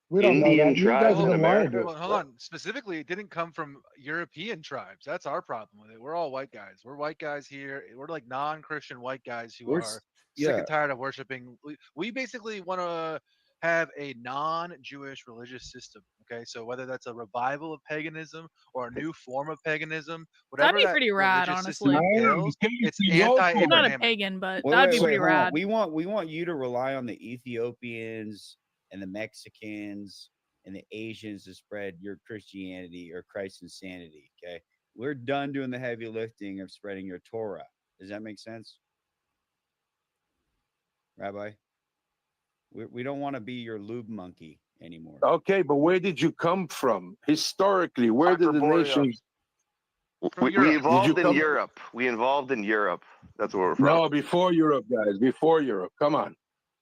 We don't know that. You guys have been lying to us. Hold on. Specifically, it didn't come from European tribes. That's our problem with it. We're all white guys. We're white guys here. We're like non-Christian white guys who are sick and tired of worshiping. We basically want to have a non-Jewish religious system. Okay, so whether that's a revival of paganism or a new form of paganism, That'd whatever be that pretty rad, religious system honestly. entails, it's I'm not a anti-Abrahamic. pagan, but Wait, that'd wait, be wait, pretty hold on. rad. We want you to rely on the Ethiopians and the Mexicans and the Asians to spread your Christianity or Christ's insanity. Okay, we're done doing the heavy lifting of spreading your Torah. Does that make sense, Rabbi? We don't want to be your lube monkey anymore. Okay, but where did you come from historically? Where did the nations? We Did you evolved in come? Europe. We evolved in Europe. That's where we're from. No, before Europe, guys. Before Europe. Come on.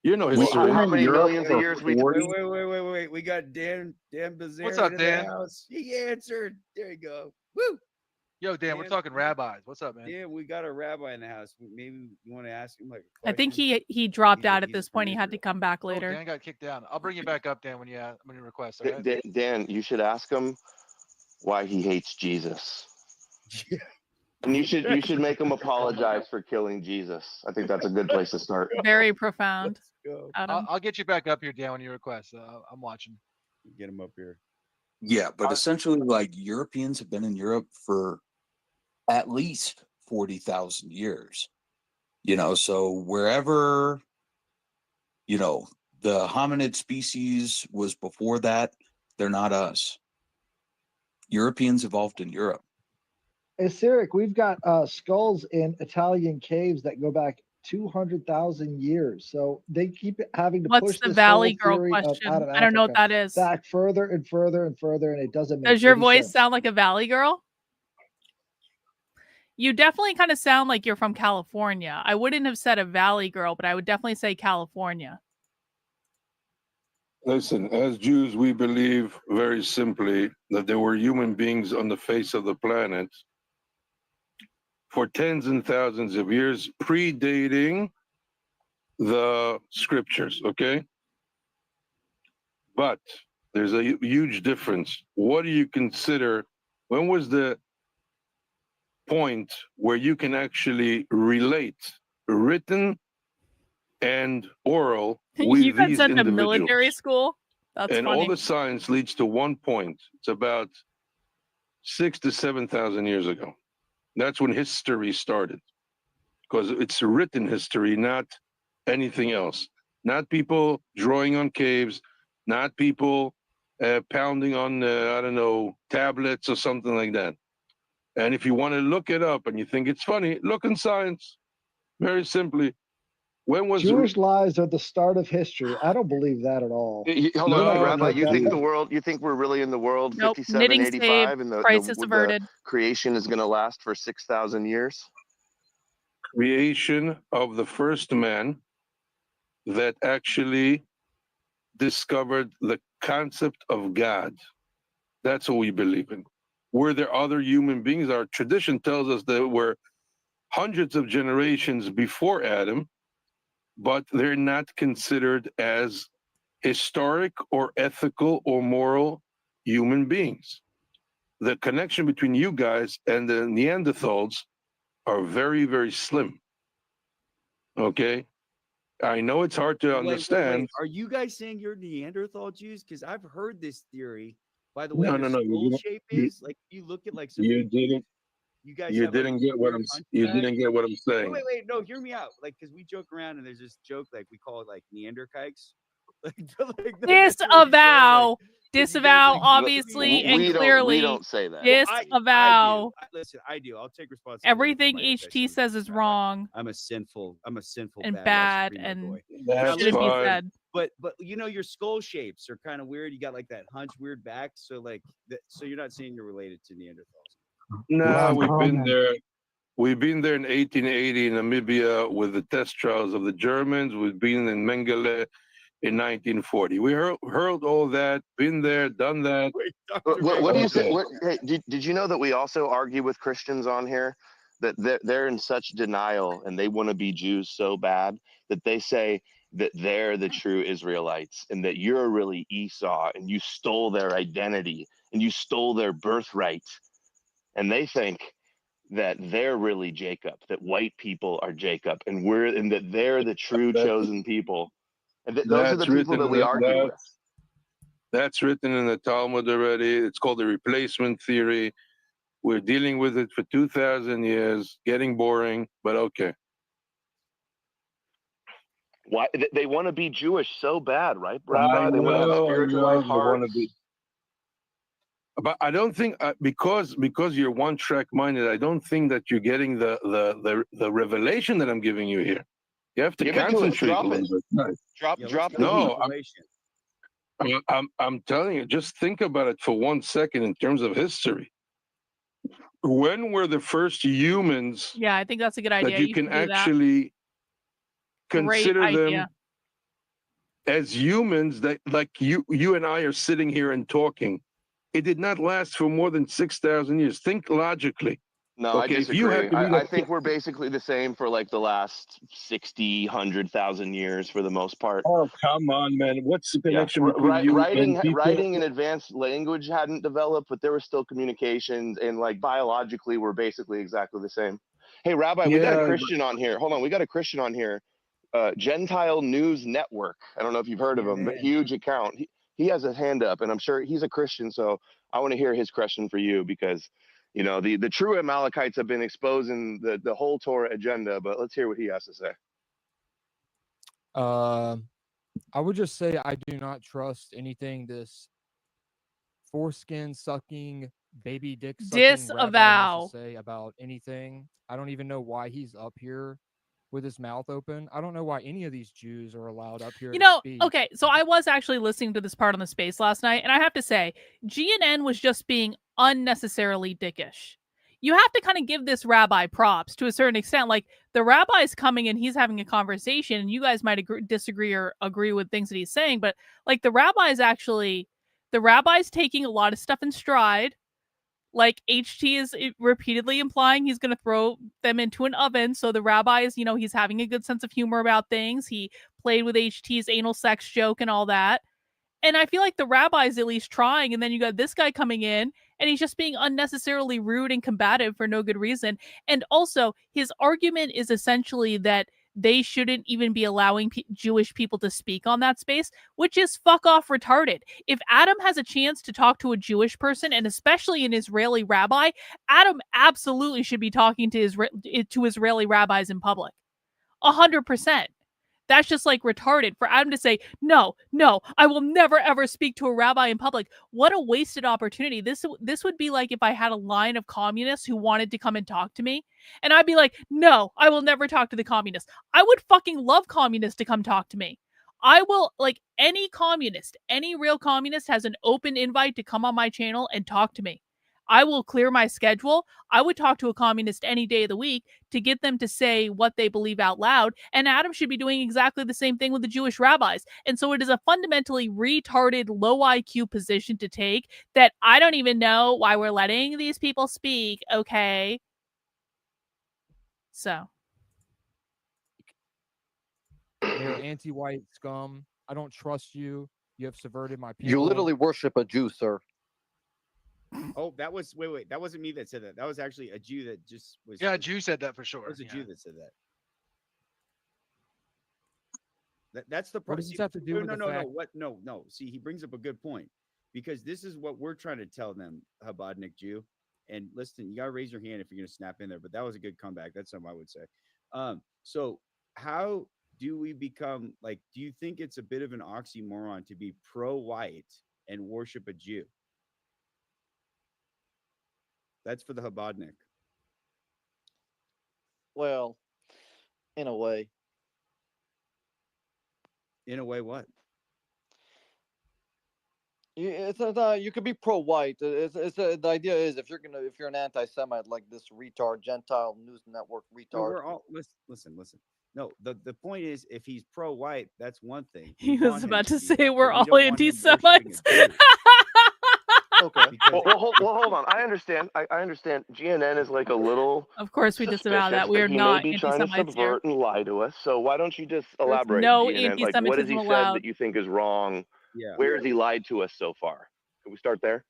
You know Well, history. how many millions of years we? Wait. We got Dan Bazarian What's up, in Dan? the house. He answered. There you go. Woo. Yo, Dan, we're talking rabbis. What's up, man? Yeah, we got a rabbi in the house. Maybe you want to ask him like a I question? think he dropped He's out at from this point. He had to Israel. come back Oh, later. Dan got kicked down. I'll bring you back up, Dan, when you request. All right? Dan, you should ask him why he hates Jesus. And you should make him apologize for killing Jesus. I think that's a good place to start. Very profound. I'll get you back up here, Dan, when you request. I'm watching. Get him up here. Yeah, but essentially, like, Europeans have been in Europe for at least 40,000 years. You know, so wherever, you know, the hominid species was before that, they're not us. Europeans evolved in Europe. Hey, Cyric, we've got skulls in Italian caves that go back 200,000 years. So they keep having to What's push the this Valley whole Girl theory question? out of I don't know what Africa that is. back further and further and further, and it doesn't make Does your any voice sense. sound like a Valley Girl? You definitely kind of sound like you're from California. I wouldn't have said a Valley Girl, but I would definitely say California. Listen, as Jews, we believe very simply that there were human beings on the face of the planet for tens and thousands of years, predating the scriptures, okay? But there's a huge difference. What do you consider, when was the point where you can actually relate written and oral with You got these sent to individuals? military school? That's And funny. all the science leads to one point. It's about 6,000 to 7,000 years ago. That's when history started, because it's written history, not anything else. Not people drawing on caves, not people pounding on, I don't know, tablets or something like that. And if you want to look it up and you think it's funny, look in science. Very simply. When was Jewish lies are the start of history. I don't believe that at all. Hold on, Rabbi. You think the world? You think we're really in the world Nope. 57, Knitting 85, saved, and crisis the averted. creation is going to last for 6,000 years? Creation of the first man that actually discovered the concept of God. That's what we believe in. Were there other human beings? Our tradition tells us there were hundreds of generations before Adam, but they're not considered as historic or ethical or moral human beings. The connection between you guys and the Neanderthals are very, very slim. Okay? I know it's hard to understand. Wait. Are you guys saying you're Neanderthal Jews? Because I've heard this theory. By the way, No. skull shape is like you look at like some You didn't. You guys You have, didn't like, get what I'm. You hunchback. didn't get what I'm saying. Wait. No, hear me out. Like, because we joke around and there's this joke like we call it like Neanderkikes. Disavow. Disavow, obviously and clearly. We don't say that. Disavow. Listen, I do. I'll take responsibility. Everything HT says is wrong. I'm a sinful and bad and boy. shouldn't be said. But you know, your skull shapes are kind of weird. You got like that hunch, weird back. So like, so you're not saying you're related to Neanderthals? No, we've been there. We've been there in 1880 in Namibia with the test trials of the Germans. We've been in Mengele in 1940. We heard all that, been there, done that. What do you say? Hey, did you know that we also argue with Christians on here? That they're in such denial and they want to be Jews so bad that they say that they're the true Israelites and that you're really Esau and you stole their identity and you stole their birthright. And they think that they're really Jacob, that white people are Jacob, and that they're the true chosen people. And those are the people that we argue with. That's written in the Talmud already. It's called the replacement theory. We're dealing with it for 2,000 years, getting boring, but okay. Why they want to be Jewish so bad, right, Rabbi? They want to have spiritualized They want to hearts. be. But I don't think because you're one track minded, I don't think that you're getting the revelation that I'm giving you here. You have to Give it to us. concentrate Drop a little it. bit. Drop the No, heat. I'm telling you, just think about it for 1 second in terms of history. When were the first humans Yeah, I think that's a good idea. that you You can should do that. actually Great consider them idea. as humans that like you and I are sitting here and talking? It did not last for more than 6,000 years. Think logically. No, Okay, I if you had disagree. to meet I a think we're basically the same for like the last 60, 100,000 years for the most part. Oh, come on, man. What's the Yeah, connection between you and people? writing and advanced language hadn't developed, but there were still communications, and like biologically, we're basically exactly the same. Hey, Rabbi, we got a Yeah, Christian on here. Hold on, we got a Christian on here. Gentile News Network. I don't know if you've heard of him, but huge account. He has a hand up, and I'm sure he's a Christian. So I want to hear his question for you because, you know, the true Amalekites have been exposing the whole Torah agenda. But let's hear what he has to say. I would just say I do not trust anything this foreskin sucking, baby dick sucking rabbi has Disavow. to say about anything. I don't even know why he's up here with his mouth open. I don't know why any of these Jews are allowed up here You to know, speak. okay, so I was actually listening to this part on the space last night, and I have to say, GNN was just being unnecessarily dickish. You have to kind of give this rabbi props to a certain extent. Like, the rabbi's coming and he's having a conversation, and you guys might disagree or agree with things that he's saying, but like the rabbi's taking a lot of stuff in stride. Like, HT is repeatedly implying he's going to throw them into an oven. So the rabbi is, you know, he's having a good sense of humor about things. He played with HT's anal sex joke and all that. And I feel like the rabbi is at least trying. And then you got this guy coming in and he's just being unnecessarily rude and combative for no good reason. And also, his argument is essentially that they shouldn't even be allowing Jewish people to speak on that space, which is fuck off retarded. If Adam has a chance to talk to a Jewish person, and especially an Israeli rabbi, Adam absolutely should be talking to Israeli rabbis in public. 100%. That's just like retarded for Adam to say, no, I will never ever speak to a rabbi in public. What a wasted opportunity. This would be like if I had a line of communists who wanted to come and talk to me. And I'd be like, no, I will never talk to the communists. I would fucking love communists to come talk to me. I will, like, any communist, any real communist has an open invite to come on my channel and talk to me. I will clear my schedule. I would talk to a communist any day of the week to get them to say what they believe out loud. And Adam should be doing exactly the same thing with the Jewish rabbis. And so it is a fundamentally retarded, low IQ position to take that I don't even know why we're letting these people speak. Okay. So. They're anti-white scum. I don't trust you. You have subverted my people. You literally worship a Jew, sir. Oh, that was wait. That wasn't me that said that. That was actually a Jew that just was. Yeah, a Jew said that for sure. It was a Jew that said that. That's the problem. What does this have to do with the fact? No. See, he brings up a good point because this is what we're trying to tell them, Habadnik Jew. And listen, you gotta raise your hand if you're gonna snap in there. But that was a good comeback. That's something I would say. So how do we become like? Do you think it's a bit of an oxymoron to be pro-white and worship a Jew? That's for the Habadnik. Well, in a way. In a way, what? You could be pro-white. The idea is if you're an anti-Semite like this retard Gentile News Network retard. No, we're all listen. No, the point is if he's pro-white, that's one thing. He was about to say we're all all anti-Semites. Okay. Well, hold on. I understand. I understand. GNN is like a little. Of course, we disavow that. We are he not may be trying to subvert and lie to us. So why don't you just elaborate? no GNN? Like, what has he said that you think is wrong? Yeah. Where has he lied to us so far? Can we start there?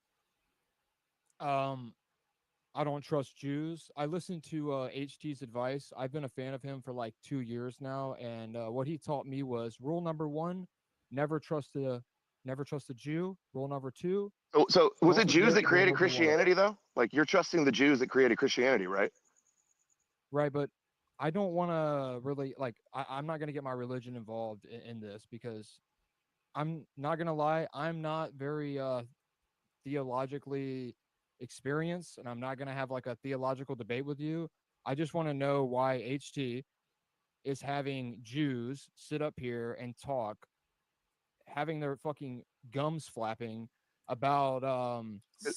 I don't trust Jews. I listen to HT's advice. I've been a fan of him for like 2 years now, and what he taught me was rule number 1: never trust a never trust a Jew. Rule number 2. So was it Also Jews that rule created number 1. Christianity though? Like you're trusting the Jews that created Christianity, right? Right, but I don't want to really like. I'm not going to get my religion involved in this because I'm not going to lie. I'm not very theologically experienced, and I'm not going to have like a theological debate with you. I just want to know why HT is having Jews sit up here and talk, having their fucking gums flapping about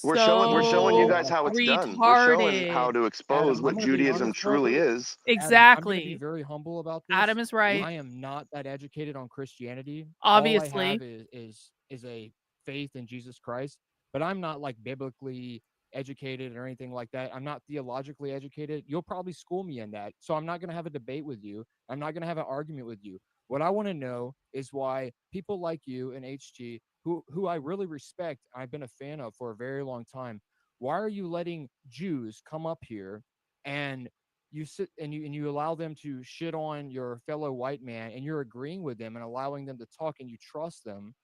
We're showing you guys how it's done. We're showing how to expose Adam, what I'm gonna be Judaism honest, truly brother. is. Adam, I'm going to be Exactly. very humble about this. Adam is right. I am not that educated on Christianity. Obviously. All I have is a faith in Jesus Christ, but I'm not like biblically educated or anything like that. I'm not theologically educated. You'll probably school me in that. So I'm not going to have a debate with you. I'm not going to have an argument with you. What I want to know is why people like you and HG, who I really respect, I've been a fan of for a very long time, why are you letting Jews come up here and you sit and you allow them to shit on your fellow white man, and you're agreeing with them and allowing them to talk, and you trust them?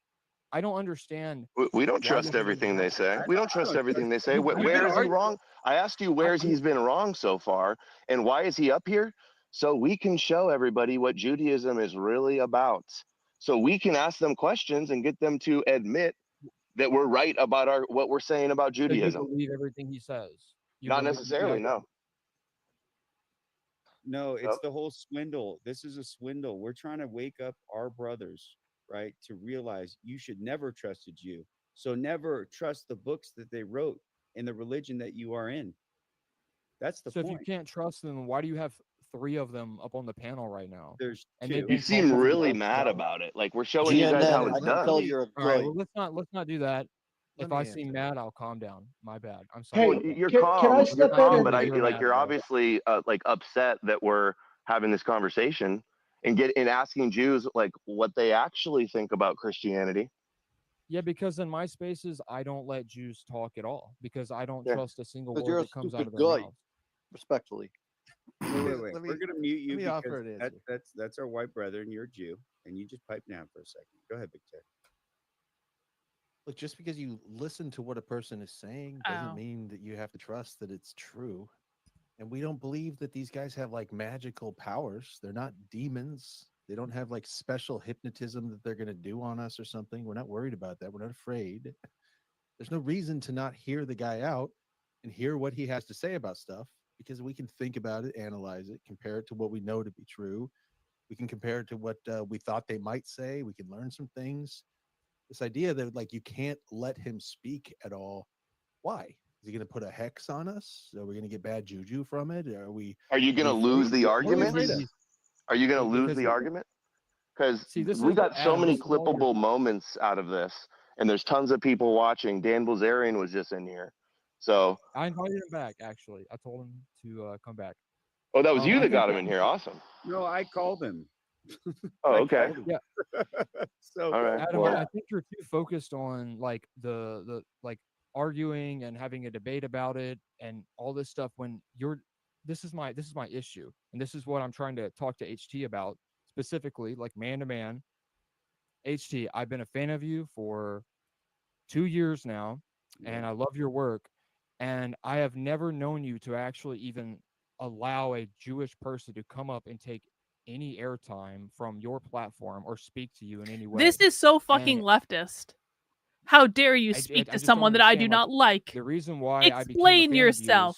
I don't understand. We don't trust everything they say. We don't trust everything they say. Where is he wrong? I asked you where's he's been wrong so far, and why is he up here? So we can show everybody what Judaism is really about. So we can ask them questions and get them to admit that we're right about what we're saying about Judaism. So you believe everything he says? Not necessarily, no. No, it's the whole swindle. This is a swindle. We're trying to wake up our brothers, right, to realize you should never trust a Jew. So never trust the books that they wrote in the religion that you are in. That's the point. So if you can't trust them, why do you have 3 of them up on the panel right now? There's and 2. You seem really mad about it. Like we're showing you guys how it's done. All right, well, let's not do that. If I seem mad, I'll calm down. My bad. I'm sorry. Well, you're calm. You're calm, but you're obviously like upset that we're having this conversation and asking Jews like what they actually think about Christianity. Yeah, because in my spaces, I don't let Jews talk at all because I don't trust a single word that comes out of their mouth. Respectfully. Wait. We're gonna mute you because that's our white brother, and you're a Jew, and you just pipe down for a second. Go ahead, Big Ted. Look, just because you listen to what a person is saying doesn't mean that you have to trust that it's true. And we don't believe that these guys have like magical powers. They're not demons. They don't have like special hypnotism that they're going to do on us or something. We're not worried about that. We're not afraid. There's no reason to not hear the guy out and hear what he has to say about stuff, because we can think about it, analyze it, compare it to what we know to be true. We can compare it to what we thought they might say. We can learn some things. This idea that like you can't let him speak at all. Why? Is he going to put a hex on us? Are we going to get bad juju from it? Are you going to lose the argument? Are you going to lose the argument? Because we got so many clippable moments out of this, and there's tons of people watching. Dan Bilzerian was just in here, so I invited him back. Actually, I told him to come back. Oh, that was you that got him in here. Awesome. No, I called him. Oh, okay. Yeah. So all right. Adam, I think you're too focused on like the like arguing and having a debate about it and all this stuff when this is my issue, and this is what I'm trying to talk to HT about specifically, like man to man. HT, I've been a fan of you for 2 years now, and I love your work, and I have never known you to actually even allow a Jewish person to come up and take any airtime from your platform or speak to you in any way. This is so fucking leftist. How dare you speak to someone that I do not like? The reason why explain yourself.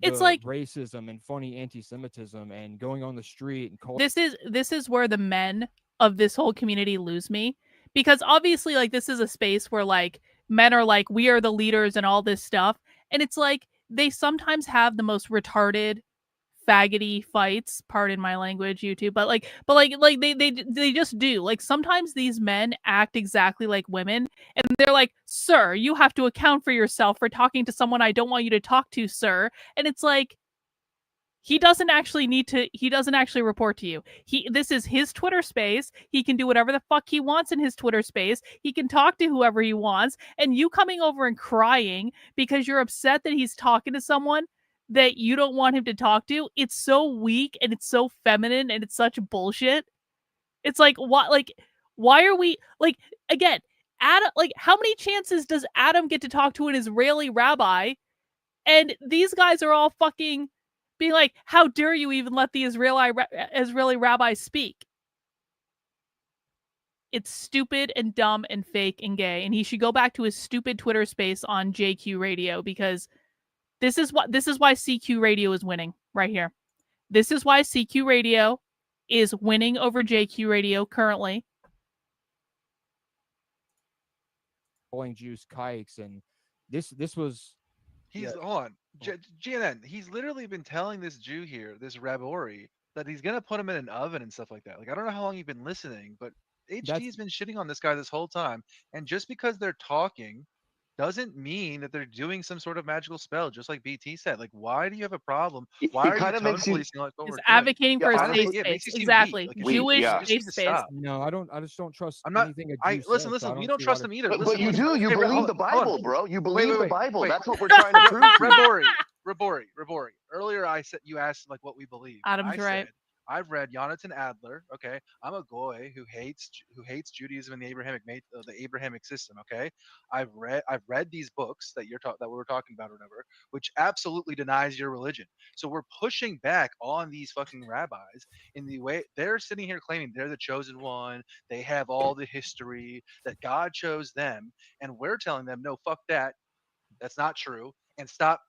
It's like racism and funny anti-Semitism and going on the street and calling. This is where the men of this whole community lose me, because obviously like this is a space where like men are like we are the leaders and all this stuff, and it's like they sometimes have the most retarded faggoty fights, pardon my language, YouTube, but they just do. Like sometimes these men act exactly like women, and they're like, sir, you have to account for yourself for talking to someone I don't want you to talk to, sir. And it's like he doesn't actually report to you. This is his Twitter space. He can do whatever the fuck he wants in his Twitter space. He can talk to whoever he wants, and you coming over and crying because you're upset that he's talking to someone that you don't want him to talk to, it's so weak and it's so feminine and it's such bullshit. It's like, why are we like, again, Adam, like, how many chances does Adam get to talk to an Israeli rabbi? And these guys are all fucking being like, how dare you even let the Israeli rabbi speak? It's stupid and dumb and fake and gay. And he should go back to his stupid Twitter space on JQ Radio, because this is why CQ Radio is winning right here. This is why CQ Radio is winning over JQ Radio currently. Calling Jews kikes, and this was. He's on GNN. He's literally been telling this Jew here, this Rabbi, that he's gonna put him in an oven and stuff like that. Like, I don't know how long you've been listening, but HT's been shitting on this guy this whole time. And just because they're talking doesn't mean that they're doing some sort of magical spell, just like BT said. Like, why do you have a problem? Why are you tone policing like what we're doing? Advocating for a safe space. Exactly. Jewish safe space. No, I just don't trust anything a Jew listen, says, so we don't trust them either. But you do. You believe the Bible, bro. You believe the Bible. Wait. That's what we're trying to prove. Rabori. Earlier, you asked like what we believe. Adam's right. I've read Jonathan Adler. Okay, I'm a goy who hates Judaism and the Abrahamic system. Okay, I've read these books that that we were talking about or whatever, which absolutely denies your religion. So we're pushing back on these fucking rabbis in the way they're sitting here claiming they're the chosen one. They have all the history, that God chose them, and we're telling them no, fuck that. That's not true. And stop.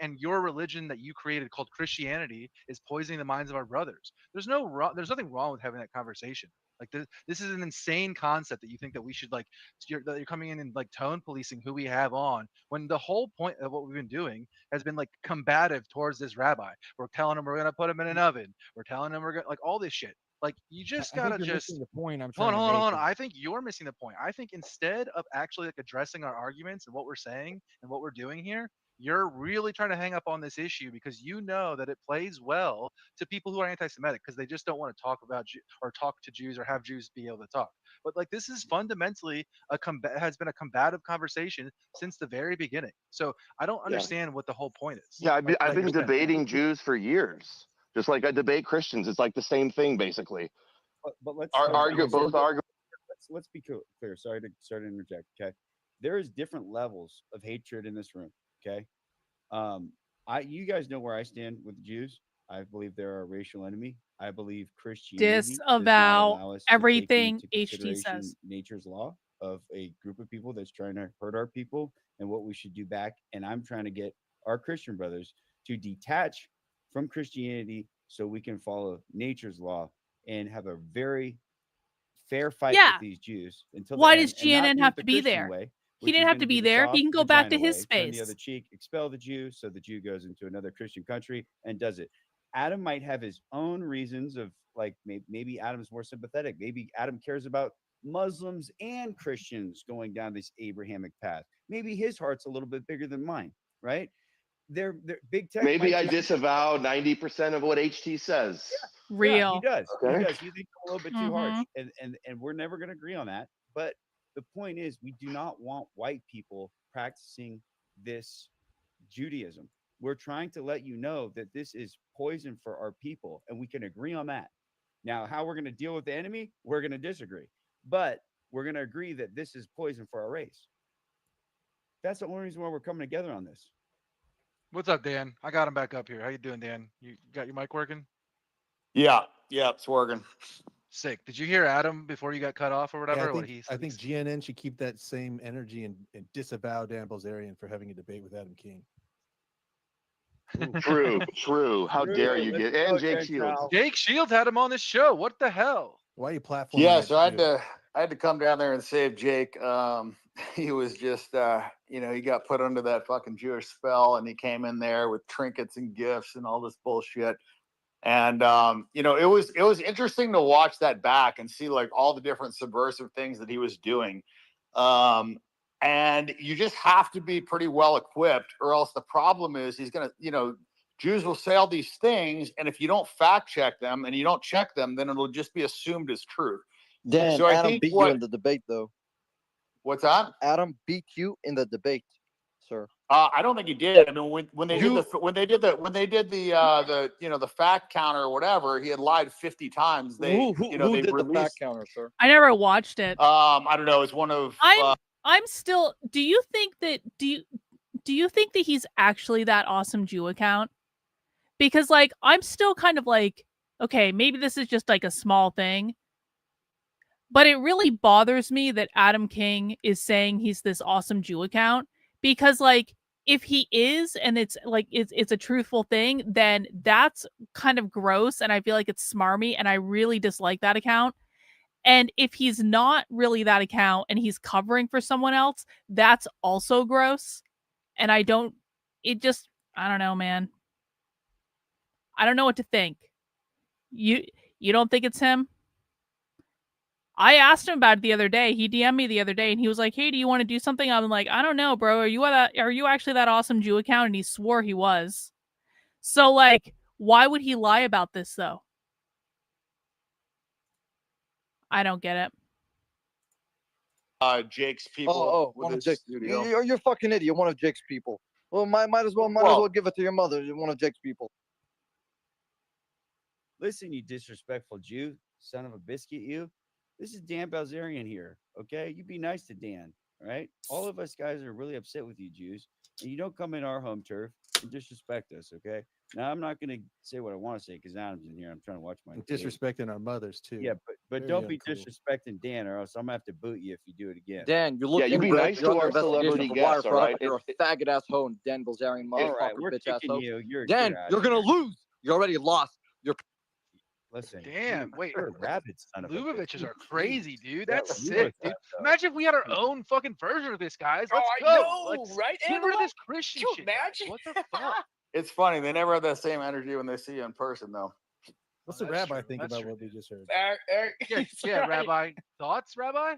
And your religion that you created called Christianity is poisoning the minds of our brothers. There's nothing wrong with having that conversation. Like, this is an insane concept that you think that we should that you're coming in and like tone policing who we have on, when the whole point of what we've been doing has been like combative towards this rabbi. We're telling him we're gonna put him in an oven. We're telling him we're gonna like all this shit. Like, you just gotta just the point I'm hold trying on. to make. I think you're missing the point. I think instead of actually like addressing our arguments and what we're saying and what we're doing here, you're really trying to hang up on this issue because you know that it plays well to people who are anti-Semitic because they just don't want to talk about or talk to Jews or have Jews be able to talk. But like, this is fundamentally has been a combative conversation since the very beginning. So I don't understand what the whole point is. Yeah, I've been debating Jews for years, just like I debate Christians. It's like the same thing, basically. But let's argue. Let's be clear. Sorry to interject. Okay, there is different levels of hatred in this room. Okay, you guys know where I stand with the Jews. I believe they're a racial enemy. I believe Christianity disavow everything HT says. Nature's law of a group of people that's trying to hurt our people and what we should do back. And I'm trying to get our Christian brothers to detach from Christianity so we can follow nature's law and have a very fair fight with these Jews. Why does GNN have to be there? He didn't have to be there. He can go back to his space. Turn the other cheek, expel the Jew, so the Jew goes into another Christian country and does it. Adam might have his own reasons of like maybe Adam's more sympathetic. Maybe Adam cares about Muslims and Christians going down this Abrahamic path. Maybe his heart's a little bit bigger than mine, right? They're big tech. Maybe I disavow 90% of what HT says. Yeah. Real. Yeah, he does. Okay. He does. You think a little bit too harsh, and we're never going to agree on that. But the point is, we do not want white people practicing this Judaism. We're trying to let you know that this is poison for our people, and we can agree on that. Now, how we're going to deal with the enemy, we're going to disagree, but we're going to agree that this is poison for our race. That's the only reason why we're coming together on this. What's up, Dan? I got him back up here. How you doing, Dan? You got your mic working? Yeah, it's working. Sick. Did you hear Adam before you got cut off or whatever? I think GNN should keep that same energy and disavow Dan Bilzerian for having a debate with Adam King. True. How dare you get and Jake Shields? Jake Shields had him on this show. What the hell? Why are you platforming? Yeah, so I had to come down there and save Jake. He was just he got put under that fucking Jewish spell, and he came in there with trinkets and gifts and all this bullshit. And it was interesting to watch that back and see like all the different subversive things that he was doing. And you just have to be pretty well equipped, or else the problem is he's gonna, Jews will say all these things, and if you don't fact check them and you don't check them, then it'll just be assumed as truth. Dan, so Adam beat you in the debate, though. What's that? Adam beat you in the debate, sir. I don't think he did. I mean, when they did the fact counter or whatever, he had lied 50 times. They Who they did the fact released. counter, sir? I never watched it. I don't know. It's one of. I'm still. Do you think that he's actually that awesome Jew account? Because like I'm still kind of like, okay, maybe this is just like a small thing, but it really bothers me that Adam King is saying he's this awesome Jew account, because like if he is and it's like it's a truthful thing, then that's kind of gross and I feel like it's smarmy and I really dislike that account. And if he's not really that account and he's covering for someone else, that's also gross. And I don't know, man. I don't know what to think. You don't think it's him? I asked him about it the other day. He DM'd me the other day and he was like, "Hey, do you want to do something?" I'm like, "I don't know, bro. Are you actually that awesome Jew account?" And he swore he was. So like, why would he lie about this though? I don't get it. Jake's people. One of Jake's. You're a fucking idiot. One of Jake's people. Well, might as well give it to your mother. One of Jake's people. Listen, you disrespectful Jew, son of a biscuit, you. This is Dan Balzerian here, okay? You be nice to Dan, all right? All of us guys are really upset with you Jews, and you don't come in our home turf and disrespect us, okay? Now, I'm not going to say what I want to say because Adam's in here. I'm trying to watch my disrespecting our mothers, too. Yeah, but don't be disrespecting Dan, or else I'm going to have to boot you if you do it again. Dan, you look you be nice to our celebrity guests, all right? You're a faggot ass hoe and Dan Bilzerian motherfucker, All right, we're bitch ass kicking hoe. you. Dan, you're going to lose. You already lost. Listen. Damn, wait. Rabbits, son of a Luboviches bitch. are crazy, dude. Yeah, That's you sick, know dude. that, Imagine if we had our own fucking version of this, guys. Let's I go. know, Let's right? get rid of this Christian Can you shit. Guys. imagine? What the fuck? It's funny. They never have that same energy when they see you in person, though. What's the rabbi think about what we just heard? Yeah, Rabbi. Thoughts, Rabbi?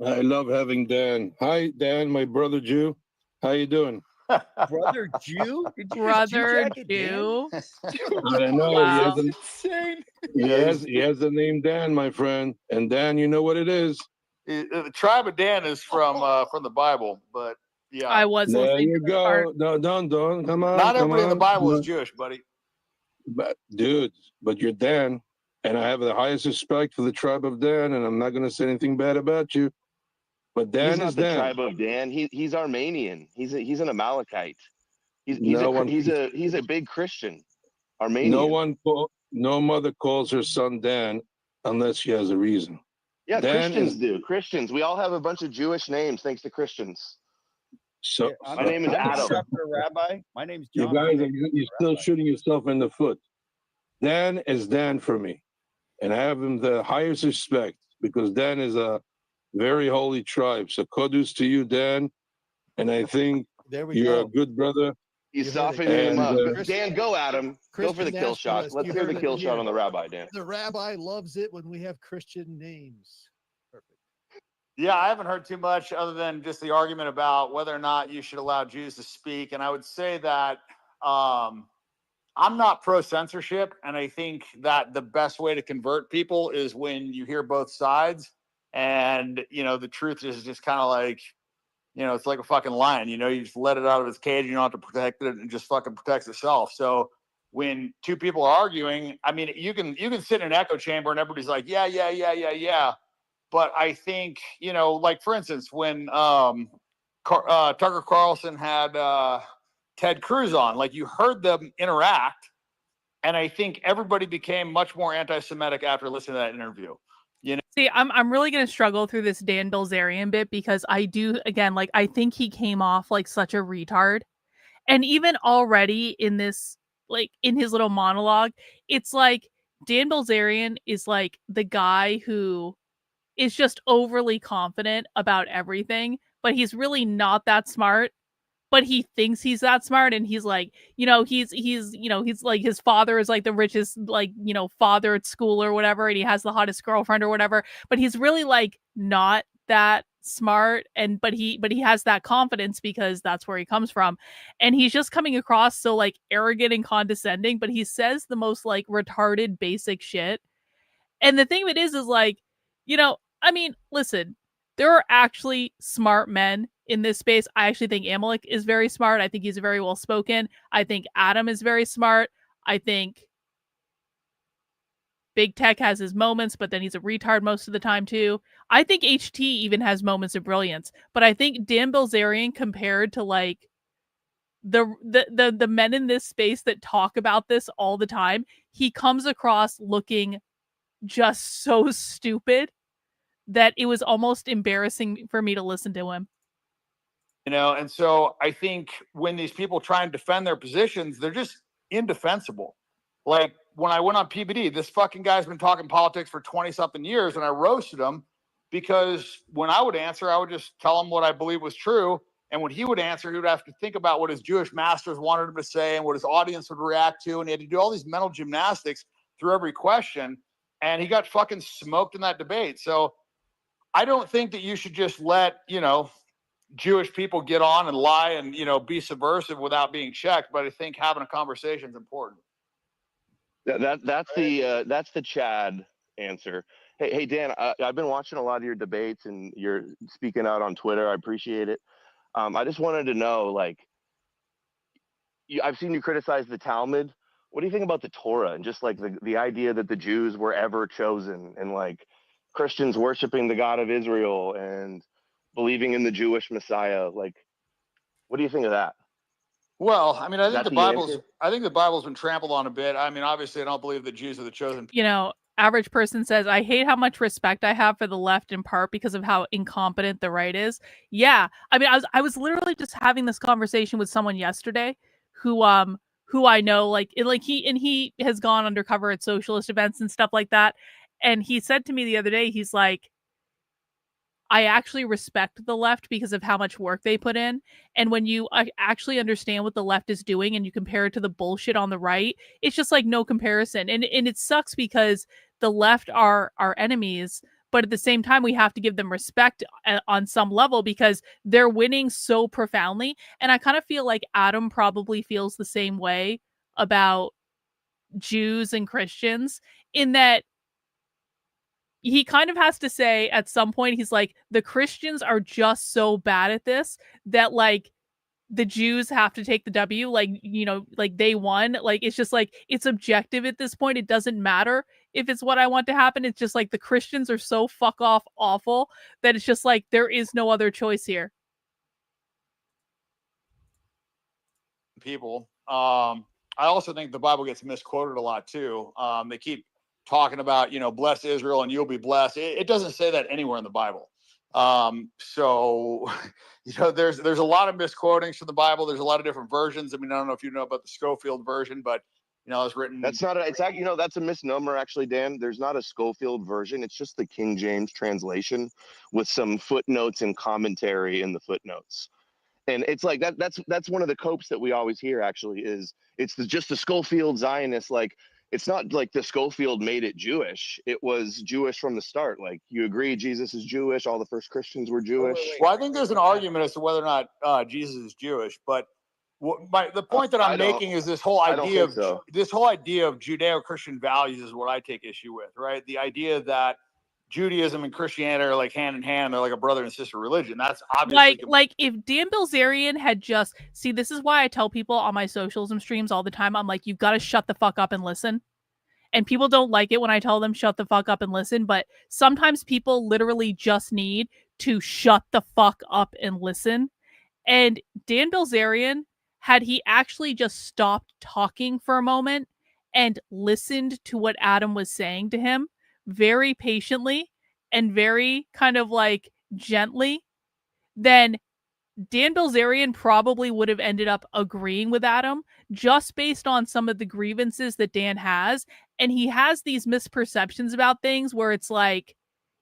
I love having Dan. Hi, Dan, my brother Jew. How you doing? Brother Jew? Brother Jew? I know. Wow. He has the name Dan, my friend. And Dan, you know what it is. The tribe of Dan is from the Bible, but yeah. I was There listening you to that go. part. No, don't. Come on. Not come everybody in the on, Bible come is on. Jewish, buddy. But dude, you're Dan, and I have the highest respect for the tribe of Dan, and I'm not going to say anything bad about you. But Dan He's not is the Dan. tribe of Dan. He's Armenian. He's an Amalekite. He's a big Christian. Armenian. No mother calls her son Dan unless she has a reason. Yeah, Dan Christians do. Christians. We all have a bunch of Jewish names thanks to Christians. So my name is Adam. Rabbi. My name's You John. guys, you're still shooting yourself in the foot. Dan is Dan for me, and I have him the highest respect because Dan is a very holy tribe. So kudos to you, Dan, and I think you're a good brother. He's softening him up. Dan, go, Adam. Go for Christian the kill shot. nationalist, Let's you hear heard the it kill shot here. on the rabbi, Dan. The rabbi loves it when we have Christian names. Perfect. Yeah, I haven't heard too much other than just the argument about whether or not you should allow Jews to speak. And I would say that I'm not pro censorship. And I think that the best way to convert people is when you hear both sides. And, the truth is just kind of like, it's like a fucking lion, you just let it out of its cage. You don't have to protect it. It just fucking protects itself. So when two people are arguing, I mean, you can sit in an echo chamber and everybody's like, yeah. But I think, like for instance, when Tucker Carlson had Ted Cruz on, like you heard them interact. And I think everybody became much more anti-Semitic after listening to that interview. See, I'm really gonna struggle through this Dan Bilzerian bit because I do, again, like I think he came off like such a retard. And even already in this, like in his little monologue, it's like Dan Bilzerian is like the guy who is just overly confident about everything, but he's really not that smart. But he thinks he's that smart, and he's like, he's like his father is like the richest, like, father at school or whatever, and he has the hottest girlfriend or whatever. But he's really like not that smart, and but he has that confidence because that's where he comes from, and he's just coming across so like arrogant and condescending. But he says the most like retarded basic shit. And the thing of it is like, I mean, listen, there are actually smart men in this space. I actually think Amalek is very smart. I think he's very well spoken. I think Adam is very smart. I think Big Tech has his moments, but then he's a retard most of the time too. I think HT even has moments of brilliance, but I think Dan Bilzerian, compared to like the men in this space that talk about this all the time, he comes across looking just so stupid that it was almost embarrassing for me to listen to him. You know, and so I think when these people try and defend their positions, they're just indefensible. Like when I went on PBD, this fucking guy's been talking politics for 20 something years, and I roasted him because when I would answer, I would just tell him what I believe was true. And when he would answer, he would have to think about what his Jewish masters wanted him to say and what his audience would react to. And he had to do all these mental gymnastics through every question. And he got fucking smoked in that debate. So I don't think that you should just let, you know, Jewish people get on and lie and, you know, be subversive without being checked. But I think having a conversation is important. That's the Chad answer. Hey Dan, I've been watching a lot of your debates and you're speaking out on Twitter. I appreciate it. I just wanted to know, like, I've seen you criticize the Talmud. What do you think about the Torah and just like the idea that the Jews were ever chosen, and like Christians worshiping the God of Israel and believing in the Jewish Messiah? Like, what do you think of that? Well, I mean, I think the Bible's been trampled on a bit. I mean, obviously, I don't believe the Jews are the chosen. You know, average person says, I hate how much respect I have for the left, in part because of how incompetent the right is. Yeah. I mean, I was literally just having this conversation with someone yesterday who I know, like he has gone undercover at socialist events and stuff like that. And he said to me the other day, he's like, I actually respect the left because of how much work they put in. And when you actually understand what the left is doing and you compare it to the bullshit on the right, it's just like no comparison. And it sucks because the left are our enemies, but at the same time, we have to give them respect on some level because they're winning so profoundly. And I kind of feel like Adam probably feels the same way about Jews and Christians, in that he kind of has to say at some point, he's like, the Christians are just so bad at this that like the Jews have to take the W, like, you know, like they won. Like, it's just like, it's objective at this point. It doesn't matter if it's what I want to happen. It's just like the Christians are so fuck off awful that it's just like, there is no other choice here. People. I also think the Bible gets misquoted a lot too. They keep talking about, you know, bless Israel and you'll be blessed. It doesn't say that anywhere in the Bible. So, you know, there's a lot of misquotings from the Bible. There's a lot of different versions. I mean, I don't know if you know about the Schofield version, but, you know, it's written. That's a misnomer, actually, Dan. There's not a Schofield version. It's just the King James translation with some footnotes and commentary in the footnotes. And it's like that's one of the copes that we always hear, actually, is it's just the Schofield Zionist. Like, it's not like the Schofield made it Jewish. It was Jewish from the start. Like, you agree Jesus is Jewish. All the first Christians were Jewish. Well, I think there's an argument as to whether or not Jesus is Jewish. But the point that I'm making is this whole idea of Judeo-Christian values is what I take issue with, right? The idea that Judaism and Christianity are like hand in hand. They're like a brother and sister religion. That's obviously like if Dan Bilzerian had just this is why I tell people on my socialism streams all the time. I'm like, you've got to shut the fuck up and listen. And people don't like it when I tell them shut the fuck up and listen, but sometimes people literally just need to shut the fuck up and listen. And Dan Bilzerian, had he actually just stopped talking for a moment and listened to what Adam was saying to him very patiently and very kind of like gently, then Dan Bilzerian probably would have ended up agreeing with Adam just based on some of the grievances that Dan has. And he has these misperceptions about things where it's like,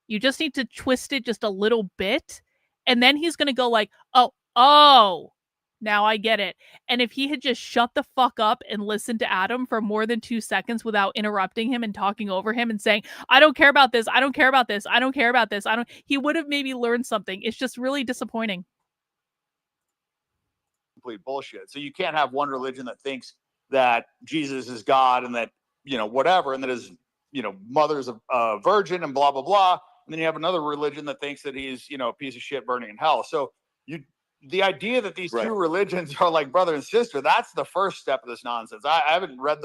you just need to twist it just a little bit. And then he's going to go like, oh, now I get it. And if he had just shut the fuck up and listened to Adam for more than 2 seconds without interrupting him and talking over him and saying, I don't care about this. I don't care about this. I don't care about this. He would have maybe learned something. It's just really disappointing. Complete bullshit. So you can't have one religion that thinks that Jesus is God and that, you know, whatever, and that his, you know, mother's a virgin and blah, blah, blah. And then you have another religion that thinks that he's, you know, a piece of shit burning in hell. So The idea that these two religions are like brother and sister, that's the first step of this nonsense. I haven't read the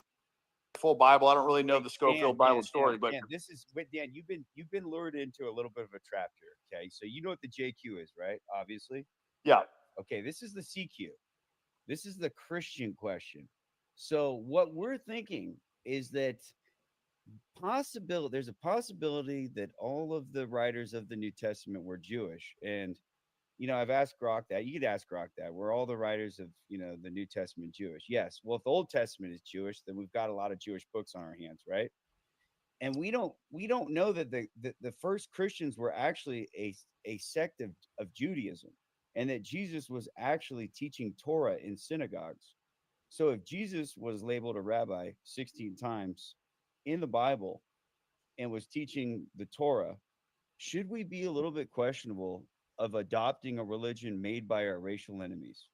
full Bible. I don't really know the Schofield Bible story, but this is Dan, you've been lured into a little bit of a trap here. Okay, so you know what the JQ is, right? Obviously. Yeah. Okay, this is the CQ. This is the Christian question. So what we're thinking is that there's a possibility that all of the writers of the New Testament were Jewish. And I've asked Grok that. You could ask Grok that. Were all the writers of the New Testament Jewish? Yes. Well, if the Old Testament is Jewish, then we've got a lot of Jewish books on our hands, right? And we don't know that the first Christians were actually a sect of Judaism, and that Jesus was actually teaching Torah in synagogues. So if Jesus was labeled a rabbi 16 times in the Bible and was teaching the Torah, should we be a little bit questionable of adopting a religion made by our racial enemies?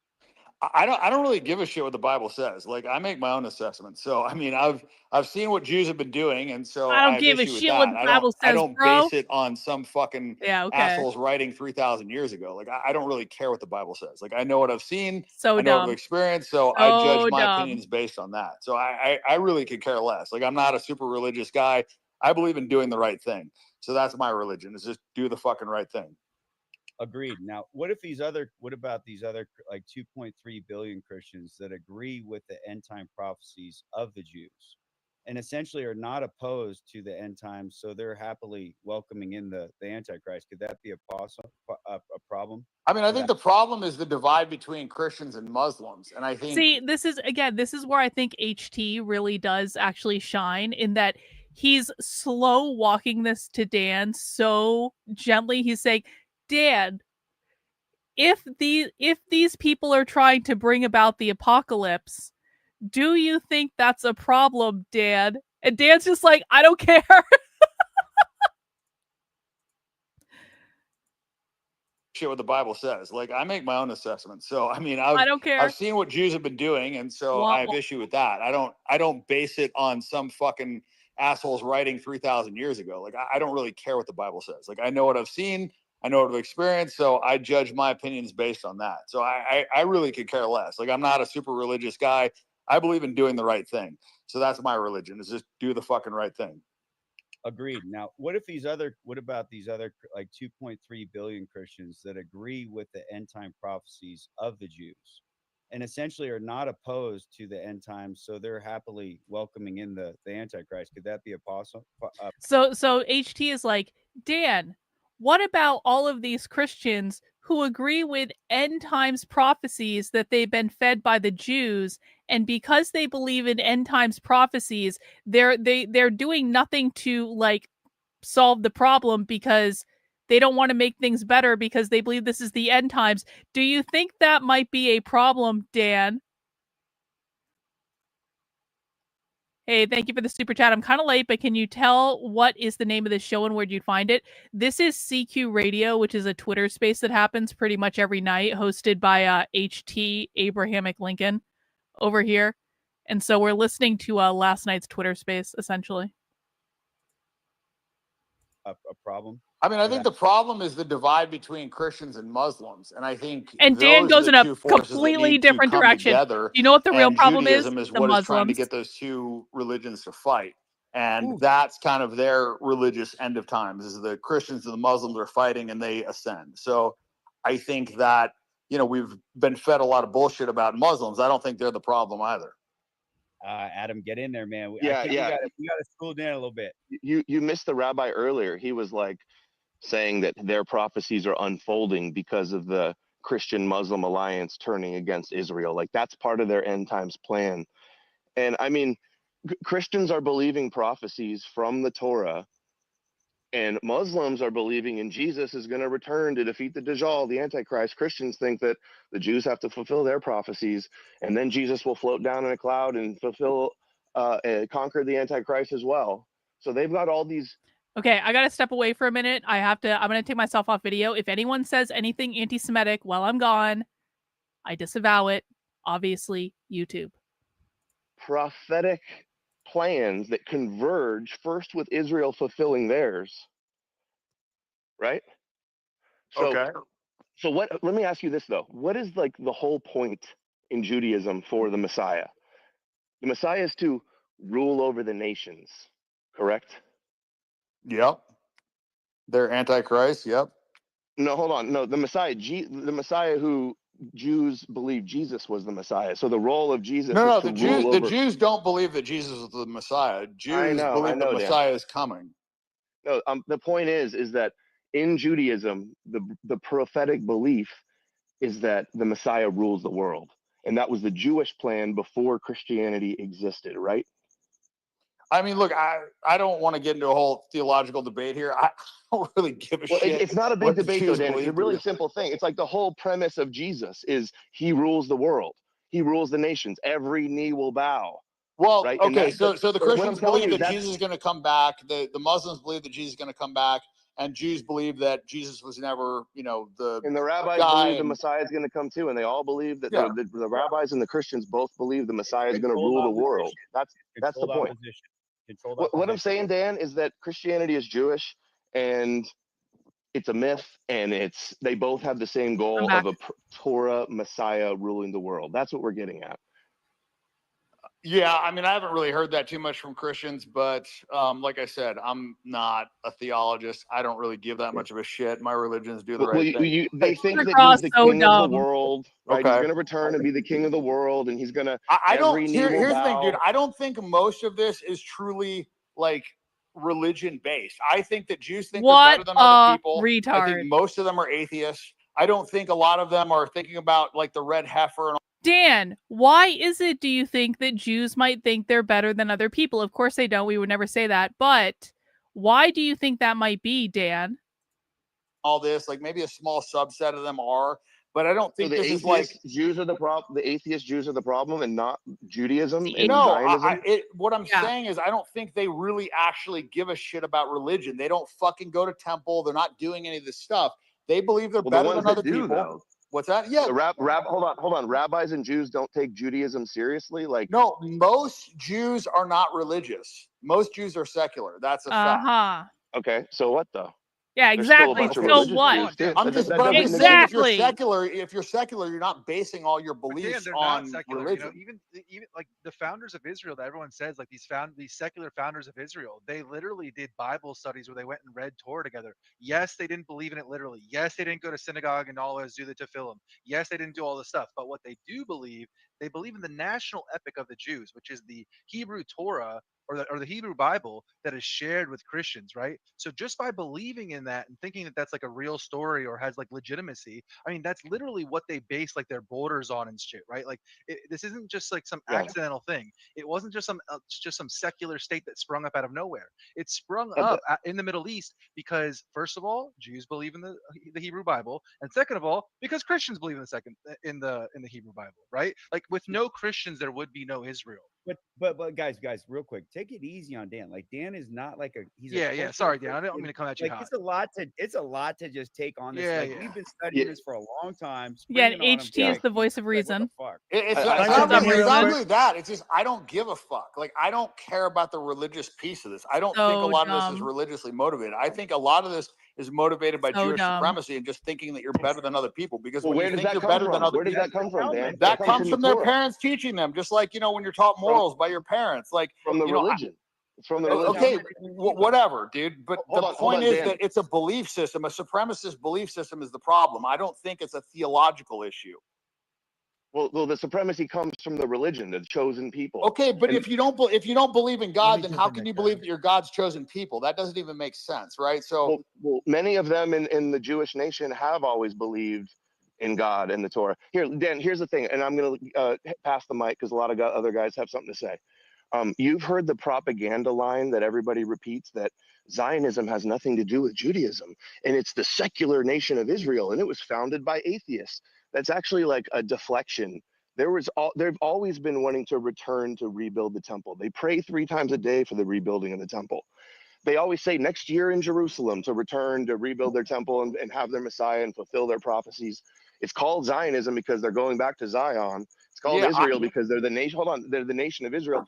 I don't really give a shit what the Bible says. Like, I make my own assessment. So I mean, I've seen what Jews have been doing, and so I don't have give a issue with shit what that. the Bible says, I don't bro. base it on some fucking assholes writing 3,000 years ago. Like, I don't really care what the Bible says. Like, I know what I've seen, So I know what dumb. I've experienced, so I judge my opinions based on that. So I really could care less. Like, I'm not a super religious guy. I believe in doing the right thing. So that's my religion, is just do the fucking right thing. Agreed. Now, what about these other like 2.3 billion Christians that agree with the end time prophecies of the Jews and essentially are not opposed to the end times, so they're happily welcoming in the Antichrist? Could that be a problem? I mean, I think the problem is the divide between Christians and Muslims. And I think this is where I think HT really does actually shine, in that he's slow walking this to Dan so gently. He's saying, Dan, if these people are trying to bring about the apocalypse, do you think that's a problem, Dan? And Dan's just like, I don't care. shit what the Bible says. Like, I make my own assessment. So I mean, I don't care. I've seen what Jews have been doing, and so I have issue with that. I don't base it on some fucking assholes writing 3,000 years ago. Like, I don't really care what the Bible says. Like, I know what I've seen, I know what I've experienced, so I judge my opinions based on that. So I really could care less. Like, I'm not a super religious guy. I believe in doing the right thing. So that's my religion, is just do the fucking right thing. Agreed. Now, what about these other like 2.3 billion Christians that agree with the end time prophecies of the Jews and essentially are not opposed to the end times, so they're happily welcoming in the Antichrist? Could that be a possible? So HT is like, Dan, what about all of these Christians who agree with end times prophecies that they've been fed by the Jews, and because they believe in end times prophecies, they're doing nothing to like solve the problem because they don't want to make things better because they believe this is the end times. Do you think that might be a problem, Dan? Hey, thank you for the super chat. I'm kind of late, but can you tell what is the name of the show and where you'd find it? This is CQ Radio, which is a Twitter space that happens pretty much every night, hosted by HT Abrahamic Lincoln over here. And so we're listening to last night's Twitter space, essentially. A problem? I mean, I think the problem is the divide between Christians and Muslims, and I think and Dan goes in a completely different direction. Together. You know what the real problem Judaism is? The what is trying to get those two religions to fight, and that's kind of their religious end of times. Is the Christians and the Muslims are fighting, and they ascend. So, I think that we've been fed a lot of bullshit about Muslims. I don't think they're the problem either. Adam, get in there, man. Yeah. We got to school down a little bit. You missed the rabbi earlier. He was like saying that their prophecies are unfolding because of the Christian-Muslim alliance turning against Israel. Like, that's part of their end times plan. And I mean, Christians are believing prophecies from the Torah, and Muslims are believing in Jesus is going to return to defeat the Dajjal, the Antichrist. Christians think that the Jews have to fulfill their prophecies, and then Jesus will float down in a cloud and conquer the Antichrist as well. So they've got all these. Okay, I gotta step away for a minute. I'm gonna take myself off video. If anyone says anything anti-Semitic while I'm gone, I disavow it. Obviously, YouTube. Prophetic plans that converge first with Israel fulfilling theirs. Right? So, okay. So what? Let me ask you this though: what is like the whole point in Judaism for the Messiah? The Messiah is to rule over the nations, correct? Yep. They're Antichrist. Yep. No, hold on. No, the Messiah, the Messiah who Jews believe Jesus was the Messiah. So the role of Jesus No, is no, to the rule Jews, the over. Jews don't believe that Jesus is the Messiah. Jews I believe the know, Dan. Messiah is coming. No, the point is that in Judaism, the prophetic belief is that the Messiah rules the world, and that was the Jewish plan before Christianity existed, right? I mean, look, I don't want to get into a whole theological debate here. I don't really give a Well, shit. it's not a big what the debate though, Jews Dan. It's a believe, really dude. simple thing. It's like the whole premise of Jesus is he rules the world. He rules the nations. Every knee will bow. Well, Right. And okay, that, so the but what I'm Christians telling believe you, that Jesus is going to come back. The Muslims believe that Jesus is going to come back, and Jews believe that Jesus was never, the and the rabbis guy. believe the And Messiah is going to come too, and they all believe that yeah, the rabbis and the Christians both believe the Messiah is going to Controlled rule the opposition. world. That's the Controlled point. opposition. Controlled What I'm opposition. saying, Dan, is that Christianity is Jewish, and it's a myth, and they both have the same goal of a Torah Messiah ruling the world. That's what we're getting at. yeah. I mean, I haven't really heard that too much from Christians, but like I said, I'm not a theologist. I don't really give that much of a shit. My religions do the right thing. They think that Across he's the so king of the dumb. world, right? Okay. He's going to return and be the king of the world, and he's going to. I don't. Every knee will Here's the thing, dude. bow. I don't think most of this is truly like religion based. I think that Jews think they're What better than a other people. I retard. think most of them are atheists. I don't think a lot of them are thinking about like the red heifer and all. Dan, why is it, do you think, that Jews might think they're better than other people? Of course they don't. We would never say that. But why do you think that might be, Dan? All this, like maybe a small subset of them are, but I don't So think the this is like. Jews are the problem. The atheist Jews are the problem, and not Judaism and No, Zionism. what I'm saying is I don't think they really actually give a shit about religion. They don't fucking go to temple. They're not doing any of this stuff. They believe they're better than other people. Though. What's that? Yeah. Hold on. Rabbis and Jews don't take Judaism seriously. Like no, most Jews are not religious. Most Jews are secular. That's a fact. Okay, so what though? Yeah, exactly. So what? I'm just saying if you're secular, you're not basing all your beliefs they're on not secular. religion. Even like the founders of Israel that everyone says, like these secular founders of Israel, they literally did Bible studies where they went and read Torah together. Yes, they didn't believe in it literally. Yes, they didn't go to synagogue and always do the tefillin. Yes, they didn't do all this stuff. But what they do believe, they believe in the national epic of the Jews, which is the Hebrew Torah or the Hebrew Bible that is shared with Christians, right? So just by believing in that and thinking that that's like a real story or has like legitimacy, I mean, that's literally what they base like their borders on and shit, right? Like this isn't just like some accidental thing. It wasn't just some secular state that sprung up out of nowhere. It sprung up in the Middle East because first of all, Jews believe in the Hebrew Bible, and second of all, because Christians believe in the Hebrew Bible, right? Like with no Christians, there would be no Israel. But guys, real quick, take it easy on Dan. Like Dan is not like he's yeah. Sorry, Dan. I don't mean to come at you like hot. It's a lot to just take on this. Yeah, we've been studying this for a long time. Yeah, and HT is the voice of reason. It's not really that. It's just I don't give a fuck. Like I don't care about the religious piece of this. I don't think a lot of this is religiously motivated. I think a lot of this is motivated by Jewish supremacy and just thinking that you're better than other people. Because when you think you're better than other people, where does that come from, Dan? That comes from their parents teaching them. Just like when you're taught morals by your parents, like from the religion. It's from the religion. Okay, whatever, dude. But the point is that it's a belief system. A supremacist belief system is the problem. I don't think it's a theological issue. Well, the supremacy comes from the religion, the chosen people. Okay, but if you don't believe in God, then how can you believe that you're God's chosen people? That doesn't even make sense, right? So, well many of them in the Jewish nation have always believed in God and the Torah. Here, Dan, here's the thing, and I'm going to pass the mic because a lot of other guys have something to say. You've heard the propaganda line that everybody repeats that Zionism has nothing to do with Judaism, and it's the secular nation of Israel, and it was founded by atheists. That's actually like a deflection. They've always been wanting to return to rebuild the temple. They pray 3 times a day for the rebuilding of the temple. They always say next year in Jerusalem to return to rebuild their temple and have their Messiah and fulfill their prophecies. It's called Zionism because they're going back to Zion. It's called Israel because they're the nation. Hold on, they're the nation of Israel.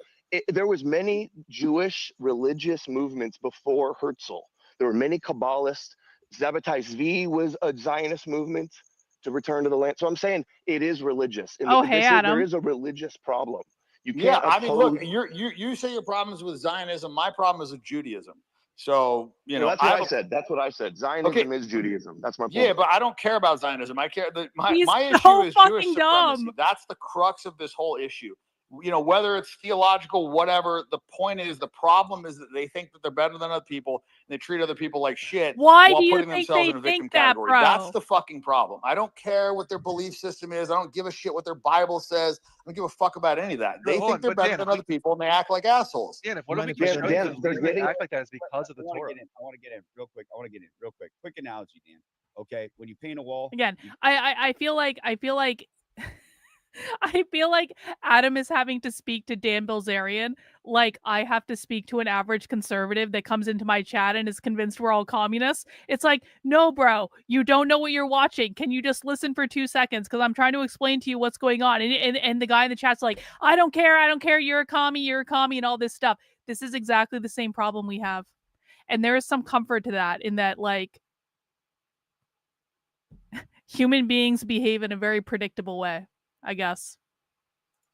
There was many Jewish religious movements before Herzl. There were many Kabbalists. Zabbatai Zvi was a Zionist movement. to return to the land. So I'm saying it is religious. And Oh, hey, there Adam. is a religious problem. You Yeah, can't I mean, look, oppose. you say your problem is with Zionism. My problem is with Judaism. So, you Well, know, that's what I said. That's what I said. Zionism is Judaism. That's my yeah, point. but I don't care about Zionism. I care that He's my issue so is Jewish fucking supremacy. dumb. That's the crux of this whole issue. You know, whether it's theological, whatever, the point is, the problem is that they think that they're better than other people and they treat other people like shit Why while do you putting think themselves they in a think victim that, category. That's bro? the fucking problem. I don't care what their belief system is. I don't give a shit what their Bible says. I don't give a fuck about any of that. They think they're better than other people and they act like assholes. Dan, if what if we keep showing you the reason they act like that is because of the Torah? I want to get in real quick. Quick analogy, Dan. Okay, when you paint a wall. Again, I feel like I feel like Adam is having to speak to Dan Bilzerian like I have to speak to an average conservative that comes into my chat and is convinced we're all communists. It's like, no, bro, you don't know what you're watching. Can you just listen for 2 seconds? Because I'm trying to explain to you what's going on. And the guy in the chat's like, I don't care. You're a commie, and all this stuff. This is exactly the same problem we have. And there is some comfort to that, in that, like, human beings behave in a very predictable way, I guess.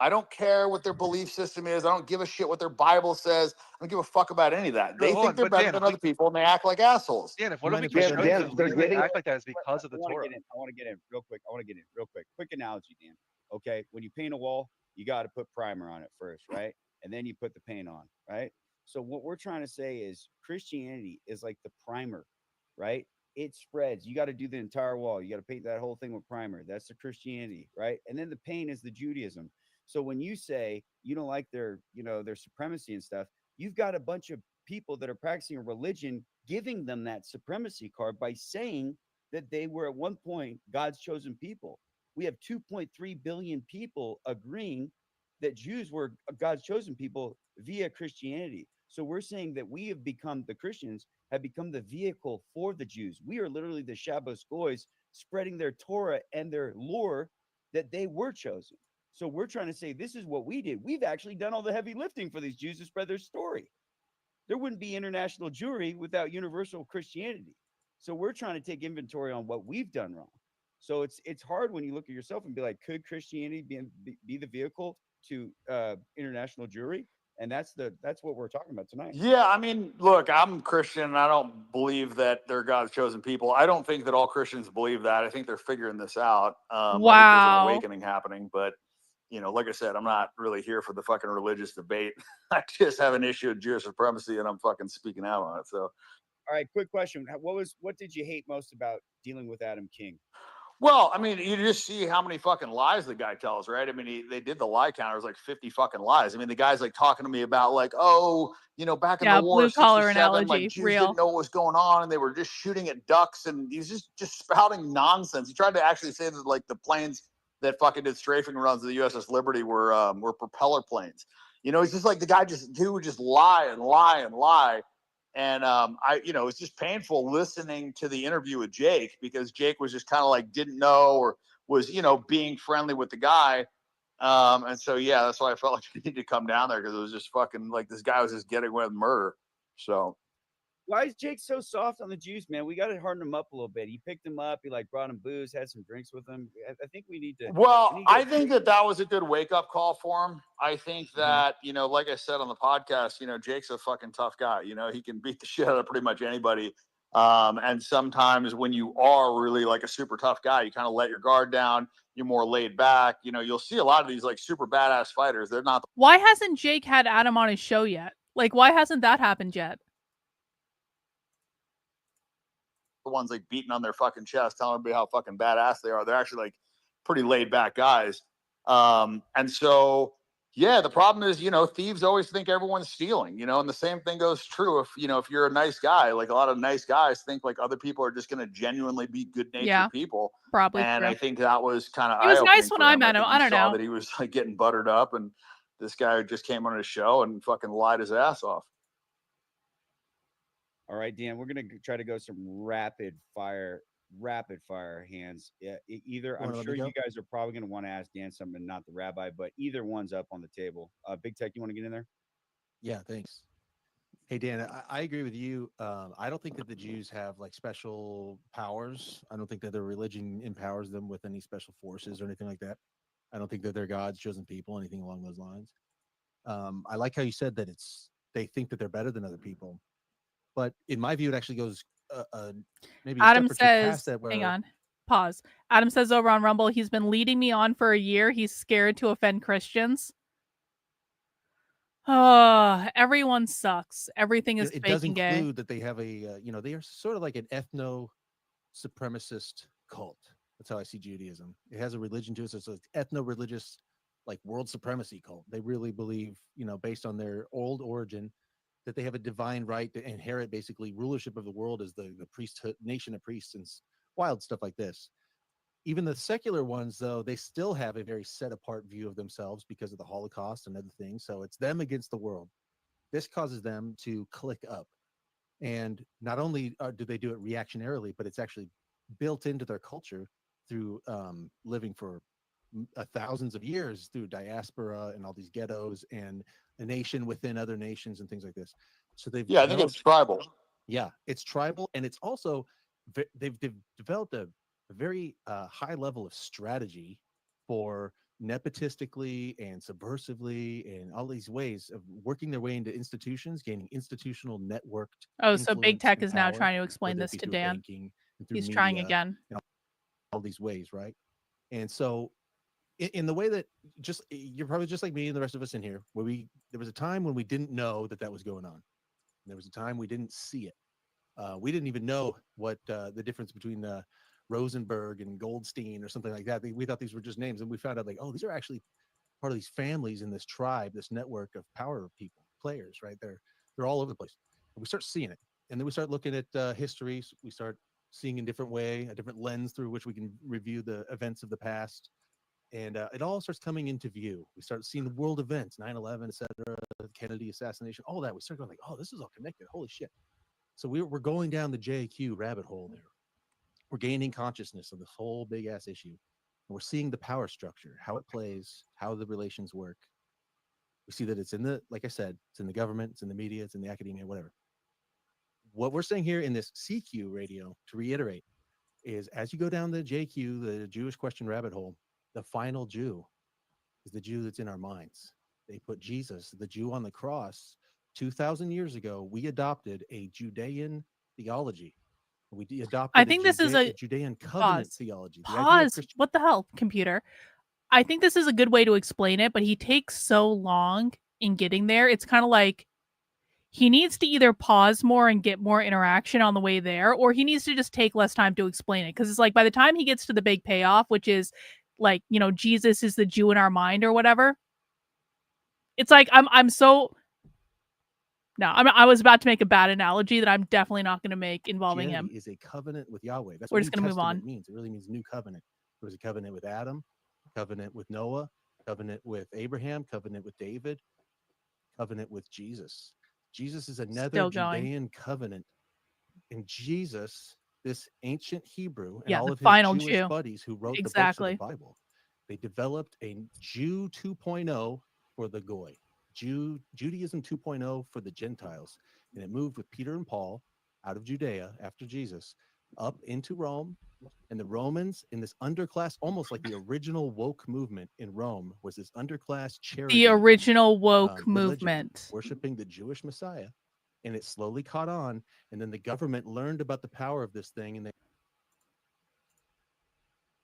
I don't care what their belief system is. I don't give a shit what their Bible says. I don't give a fuck about any of that. They think they're better than other people and they act like assholes. Dan, if what if we keep showing you the reason they act like that is because of the Torah? I want to get in real quick. Quick analogy, Dan. Okay, when you paint a wall, you got to put primer on it first, right? And then you put the paint on, right? So what we're trying to say is Christianity is like the primer, right? It spreads. You got to do the entire wall. You got to paint that whole thing with primer. That's the Christianity, right? And then the paint is the Judaism. So when you say you don't like their supremacy and stuff, you've got a bunch of people that are practicing a religion giving them that supremacy card by saying that they were at one point God's chosen people. We have 2.3 billion people agreeing that Jews were God's chosen people via Christianity. So we're saying that the Christians have become the vehicle for the Jews. We are literally the Shabbos Goys spreading their Torah and their lore that they were chosen. So we're trying to say this is what we did. We've actually done all the heavy lifting for these Jews to spread their story. There wouldn't be international Jewry without universal Christianity. So we're trying to take inventory on what we've done wrong. So it's hard when you look at yourself and be like, could Christianity be the vehicle to international Jewry? And that's what we're talking about tonight. Yeah, I mean, look, I'm Christian and I don't believe that they're God's chosen people. I don't think that all Christians believe that. I think they're figuring this out. I think there's an awakening happening, but like I said, I'm not really here for the fucking religious debate. I just have an issue with Jewish supremacy and I'm fucking speaking out on it. So, all right, quick question. What did you hate most about dealing with Adam King? Well, I mean, you just see how many fucking lies the guy tells, right? I mean, they did the lie counter. It was like 50 fucking lies. I mean, the guy's like talking to me about like, back in the war, blue collar 67, analogy, like Jews real. didn't know what was going on and they were just shooting at ducks and he's just spouting nonsense. He tried to actually say that like the planes that fucking did strafing runs of the USS Liberty were propeller planes. It's just like he would just lie and lie and lie. And it's just painful listening to the interview with Jake because Jake was just kind of like didn't know or was being friendly with the guy. And so yeah, that's why I felt like I needed to come down there because it was just fucking like this guy was just getting away with murder. So why is Jake so soft on the Jews, man? We got to harden him up a little bit. He picked him up. He brought him booze, had some drinks with him. I think we need to. Well, I think that was a good wake up call for him. I think that, like I said on the podcast, Jake's a fucking tough guy. He can beat the shit out of pretty much anybody. And sometimes when you are really like a super tough guy, you kind of let your guard down. You're more laid back. You'll see a lot of these like super badass fighters. They're not. Why hasn't Jake had Adam on his show yet? Like, why hasn't that happened yet? The ones like beating on their fucking chest, telling everybody how fucking badass they are. They're actually like pretty laid back guys. And so, yeah, the problem is, thieves always think everyone's stealing, and the same thing goes true if you're a nice guy. Like a lot of nice guys think like other people are just going to genuinely be good-natured people. Probably. And true. I think that was kind of He was nice when I met him. I don't know that he was like getting buttered up, and this guy just came on his show and fucking lied his ass off. All right, Dan, we're going to try to go some rapid fire hands. Yeah, I'm sure you guys are probably going to want to ask Dan something, not the rabbi, but either one's up on the table. Big Tech, you want to get in there? Yeah, thanks. Hey Dan, I agree with you. I don't think that the Jews have like special powers. I don't think that their religion empowers them with any special forces or anything like that. I don't think that they're God's chosen people, anything along those lines. I like how you said that they think that they're better than other people, but in my view, it actually goes maybe a Adam step or two past says, that. Where, hang on, pause. Adam says over on Rumble, he's been leading me on for a year. He's scared to offend Christians. Oh, everyone sucks. Everything is it fake does and gay. include that they have a they are sort of like an ethno-supremacist cult. That's how I see Judaism. It has a religion to it, so it's an ethno-religious, like world supremacy cult. They really believe, based on their old origin, that they have a divine right to inherit basically rulership of the world as the priesthood, nation of priests, and wild stuff like this. Even the secular ones, though, they still have a very set apart view of themselves because of the Holocaust and other things. So it's them against the world. This causes them to click up. And not only do they do it reactionarily, but it's actually built into their culture through living for thousands of years through diaspora and all these ghettos and a nation within other nations and things like this. So they've I think it's tribal. Yeah, it's tribal, and it's also they've developed a very high level of strategy for nepotistically and subversively and all these ways of working their way into institutions, gaining institutional networked. Oh, so big tech is now trying to explain this to Dan. He's trying again. All these ways, right? And so in the way that you're probably just like me and the rest of us in here, where there was a time when we didn't know that was going on. There was a time we didn't see it. We didn't even know what the difference between Rosenberg and Goldstein or something like that. We thought these were just names, and we found out like, oh, these are actually part of these families in this tribe, this network of power people, players, right? They're all over the place. And we start seeing it, and then we start looking at history. We start seeing in a different way, a different lens through which we can review the events of the past. And it all starts coming into view. We start seeing the world events, 9/11, et cetera, Kennedy assassination, all that. We start going like, oh, this is all connected. Holy shit. So we're going down the JQ rabbit hole there. We're gaining consciousness of this whole big ass issue. And we're seeing the power structure, how it plays, how the relations work. We see that it's like I said, it's in the government, it's in the media, it's in the academia, whatever. What we're saying here in this CQ radio, to reiterate, is as you go down the JQ, the Jewish question rabbit hole, the final Jew is the Jew that's in our minds. They put Jesus, the Jew on the cross. 2,000 years ago, we adopted a Judean theology. We adopted I think this is a Judean covenant theology. Pause. What the hell, computer? I think this is a good way to explain it, but he takes so long in getting there. It's kind of like he needs to either pause more and get more interaction on the way there, or he needs to just take less time to explain it. Because it's like by the time he gets to the big payoff, which is like, Jesus is the Jew in our mind or whatever. It's like I'm so. No, I was about to make a bad analogy that I'm definitely not going to make involving him. Is a covenant with Yahweh. That's We're what just going to move on. It means. It really means new covenant. There was a covenant with Adam, covenant with Noah, covenant with Abraham, covenant with David, covenant with Jesus. Jesus is another Judean covenant. And Jesus, this ancient Hebrew, and all of his final Jewish Jew. buddies who wrote the books of the Bible, they developed a Jew 2.0 for the Goy. Judaism 2.0 for the Gentiles, and it moved with Peter and Paul out of Judea after Jesus up into Rome, and the Romans in this underclass, almost like the original woke movement in Rome, was this underclass charity. The original woke movement, worshiping the Jewish Messiah, and it slowly caught on, and then the government learned about the power of this thing, and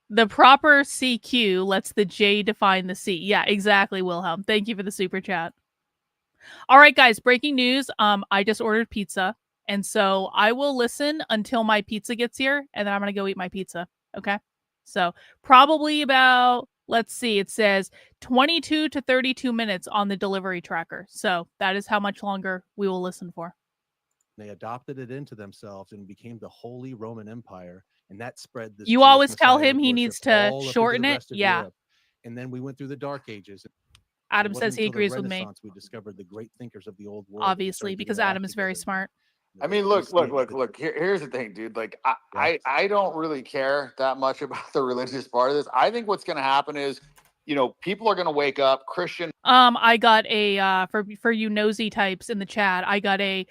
the proper CQ lets the J define the C. Yeah, exactly, Wilhelm. Thank you for the super chat. All right, guys, breaking news. I just ordered pizza, and so I will listen until my pizza gets here, and then I'm going to go eat my pizza. Okay? So probably about, let's see, it says 22 to 32 minutes on the delivery tracker. So that is how much longer we will listen for. They adopted it into themselves and became the Holy Roman Empire, and that spread this. You always tell him he needs to shorten it. Yeah. Europe. And then we went through the Dark Ages. Adam says he agrees with me. We discovered the great thinkers of the old world. Obviously, because Adam is very smart. I mean, look. Here's the thing, dude. Like, I don't really care that much about the religious part of this. I think what's going to happen is, people are going to wake up. Christian. I got a for you nosy types in the chat, I got a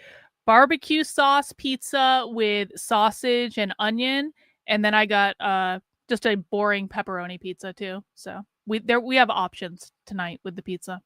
barbecue sauce pizza with sausage and onion, and then I got just a boring pepperoni pizza too. So we have options tonight with the pizza.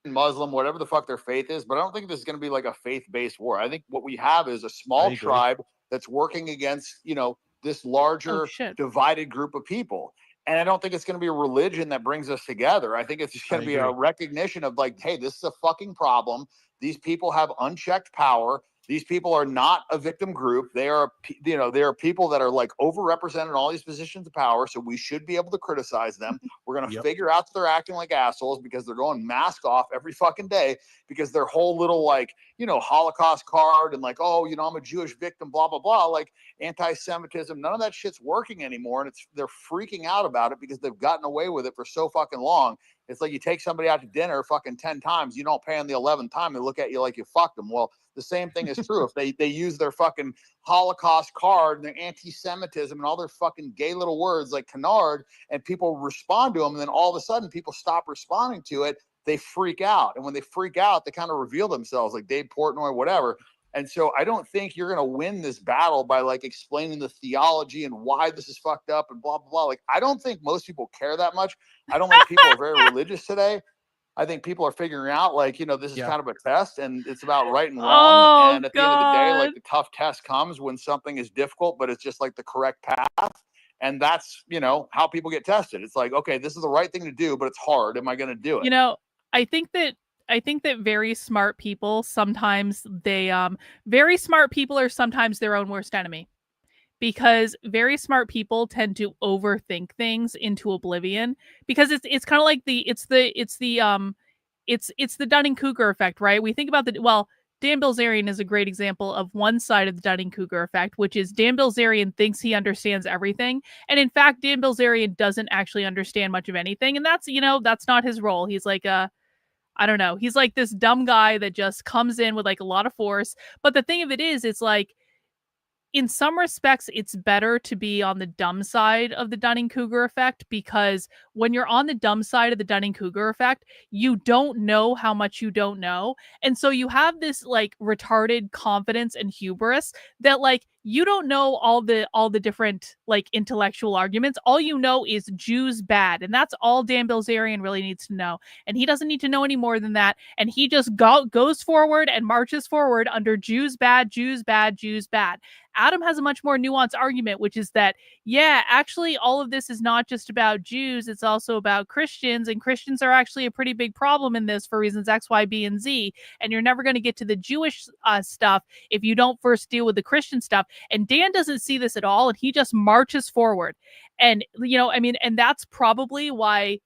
Muslim, whatever the fuck their faith is, but I don't think this is going to be like a faith-based war. I think what we have is a small tribe that's working against, you know, this larger divided group of people. And I don't think it's going to be a religion that brings us together. I think it's just going to be a recognition of like, hey, this is a fucking problem. These people have unchecked power. These people are not a victim group. They are, you know, they are people that are like overrepresented in all these positions of power. So we should be able to criticize them. We're going to figure out that they're acting like assholes because they're going mask off every fucking day because their whole little like, you know, Holocaust card and like, oh, you know, I'm a Jewish victim, blah, blah, blah, like anti-Semitism. None of that shit's working anymore. And they're freaking out about it because they've gotten away with it for so fucking long. It's like you take somebody out to dinner fucking 10 times, you don't pay on the 11th time, they look at you like you fucked them. Well, the same thing is true. If they use their fucking Holocaust card and their anti-Semitism and all their fucking gay little words like canard, and people respond to them, and then all of a sudden people stop responding to it, they freak out. And when they freak out, they kind of reveal themselves like Dave Portnoy, whatever. And so I don't think you're going to win this battle by like explaining the theology and why this is fucked up and blah, blah, blah. Like, I don't think most people care that much. I don't think people are very religious today. I think people are figuring out like, you know, this is kind of a test and it's about right and wrong. And at the end of the day, like the tough test comes when something is difficult, but it's just like the correct path. And that's, you know, how people get tested. It's like, okay, this is the right thing to do, but it's hard. Am I going to do it? You know, I think that very smart people sometimes very smart people are sometimes their own worst enemy, because very smart people tend to overthink things into oblivion, because it's kind of like it's the Dunning-Kruger effect, right? We think about Dan Bilzerian is a great example of one side of the Dunning-Kruger effect, which is Dan Bilzerian thinks he understands everything. And in fact, Dan Bilzerian doesn't actually understand much of anything. And that's, you know, that's not his role. He's like I don't know. He's like this dumb guy that just comes in with like a lot of force. But the thing of it is, it's like, in some respects, it's better to be on the dumb side of the Dunning-Kruger effect, because when you're on the dumb side of the Dunning-Kruger effect, you don't know how much you don't know. And so you have this like retarded confidence and hubris that like you don't know all the different like intellectual arguments. All you know is Jews bad. And that's all Dan Bilzerian really needs to know. And he doesn't need to know any more than that. And he just goes forward and marches forward under Jews bad, Jews bad, Jews bad. Adam has a much more nuanced argument, which is that, yeah, actually all of this is not just about Jews, it's also about Christians, and Christians are actually a pretty big problem in this for reasons X, Y, B, and Z, and you're never going to get to the Jewish stuff if you don't first deal with the Christian stuff. And Dan doesn't see this at all, and he just marches forward. And, you know, I mean, and that's probably why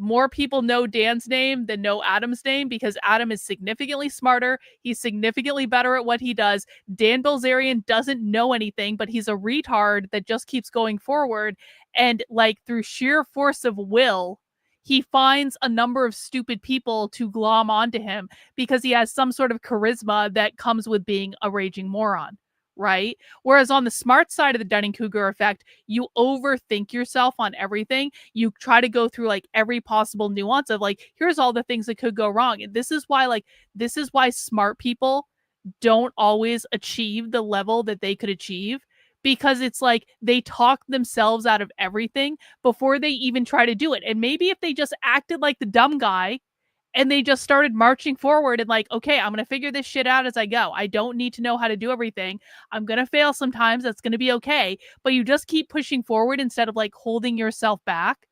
more people know Dan's name than know Adam's name, because Adam is significantly smarter. He's significantly better at what he does. Dan Bilzerian doesn't know anything, but he's a retard that just keeps going forward. And like through sheer force of will, he finds a number of stupid people to glom onto him because he has some sort of charisma that comes with being a raging moron. Right? Whereas on the smart side of the Dunning-Kruger effect, you overthink yourself on everything. You try to go through like every possible nuance of like, here's all the things that could go wrong. And this is why smart people don't always achieve the level that they could achieve, because it's like they talk themselves out of everything before they even try to do it. And maybe if they just acted like the dumb guy, and they just started marching forward and like, okay, I'm going to figure this shit out as I go. I don't need to know how to do everything. I'm going to fail sometimes. That's going to be okay. But you just keep pushing forward instead of like holding yourself back.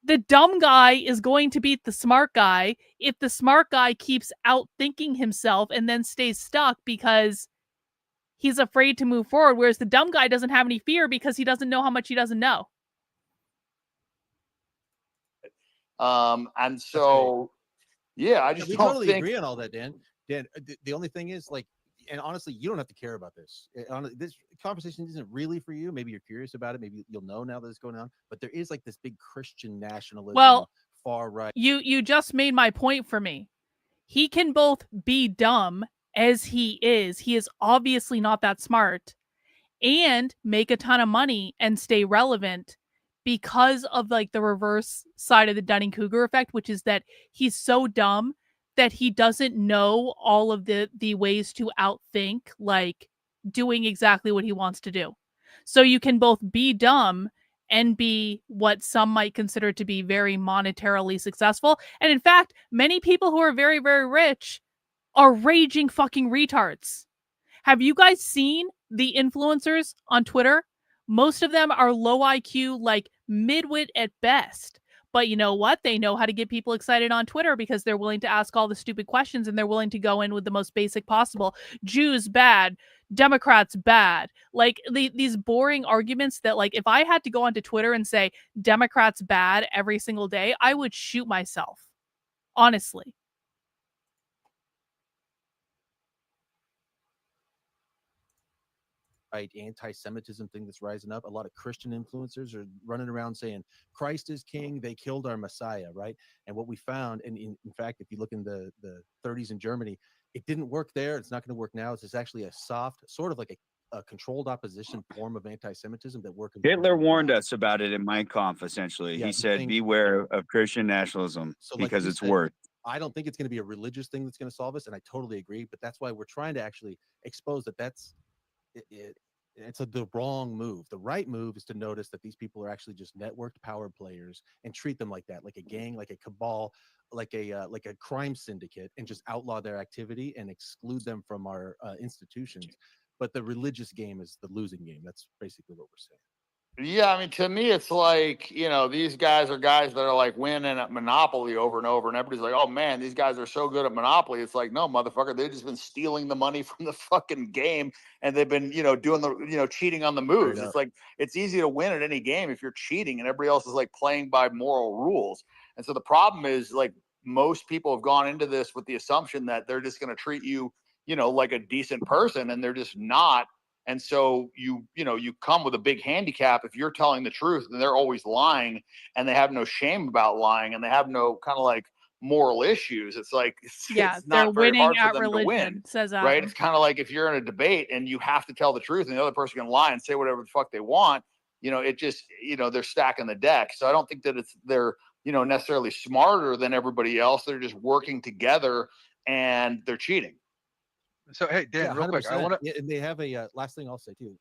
The dumb guy is going to beat the smart guy if the smart guy keeps outthinking himself and then stays stuck because he's afraid to move forward. Whereas the dumb guy doesn't have any fear because he doesn't know how much he doesn't know. And so, yeah, I just we don't totally agree on all that, Dan. Dan, the only thing is like, and honestly, you don't have to care about this. This conversation isn't really for you. Maybe you're curious about it. Maybe you'll know now that it's going on. But there is like this big Christian nationalism, far right. You just made my point for me. He can both be dumb as he is. He is obviously not that smart, and make a ton of money and stay relevant because of like the reverse side of the Dunning-Kruger effect, which is that he's so dumb that he doesn't know all of the ways to outthink, like doing exactly what he wants to do. So you can both be dumb and be what some might consider to be very monetarily successful. And in fact, many people who are very, very rich are raging fucking retards. Have you guys seen the influencers on Twitter? Most of them are low IQ, like midwit at best. But you know what? They know how to get people excited on Twitter because they're willing to ask all the stupid questions and they're willing to go in with the most basic possible. Jews bad, Democrats bad. Like these boring arguments that, like, if I had to go onto Twitter and say Democrats bad every single day, I would shoot myself. Honestly. Right, anti-Semitism thing that's rising up. A lot of Christian influencers are running around saying Christ is king. They killed our Messiah, right? And what we found, and in fact, if you look in the 30s in Germany, it didn't work there. It's not going to work now. It's actually a soft, sort of like a controlled opposition form of anti-Semitism that worked. Hitler warned us about it in Mein Kampf. Essentially, Yeah, he said, "Beware of Christian nationalism because it's worse." I don't think it's going to be a religious thing that's going to solve us, and I totally agree. But that's why we're trying to actually expose that it's the wrong move. The right move is to notice that these people are actually just networked power players and treat them like that, like a gang, like a cabal, like a crime syndicate, and just outlaw their activity and exclude them from our institutions. But the religious game is the losing game. That's basically what we're saying. Yeah, I mean, to me, it's like, these guys are guys that are like winning at Monopoly over and over, and everybody's like, oh man, these guys are so good at Monopoly. It's like, no, motherfucker, they've just been stealing the money from the fucking game, and they've been, doing the, cheating on the moves. It's like, it's easy to win at any game if you're cheating, and everybody else is like playing by moral rules. And so the problem is, like, most people have gone into this with the assumption that they're just going to treat you, like a decent person, and they're just not. And so you come with a big handicap if you're telling the truth and they're always lying, and they have no shame about lying, and they have no kind of like moral issues. It's like, it's not very hard for them to win, says right? Adam. It's kind of like if you're in a debate and you have to tell the truth and the other person can lie and say whatever the fuck they want, it just, they're stacking the deck. So I don't think that they're necessarily smarter than everybody else. They're just working together and they're cheating. So hey, Dan, real quick, I want to. And they have a last thing I'll say too.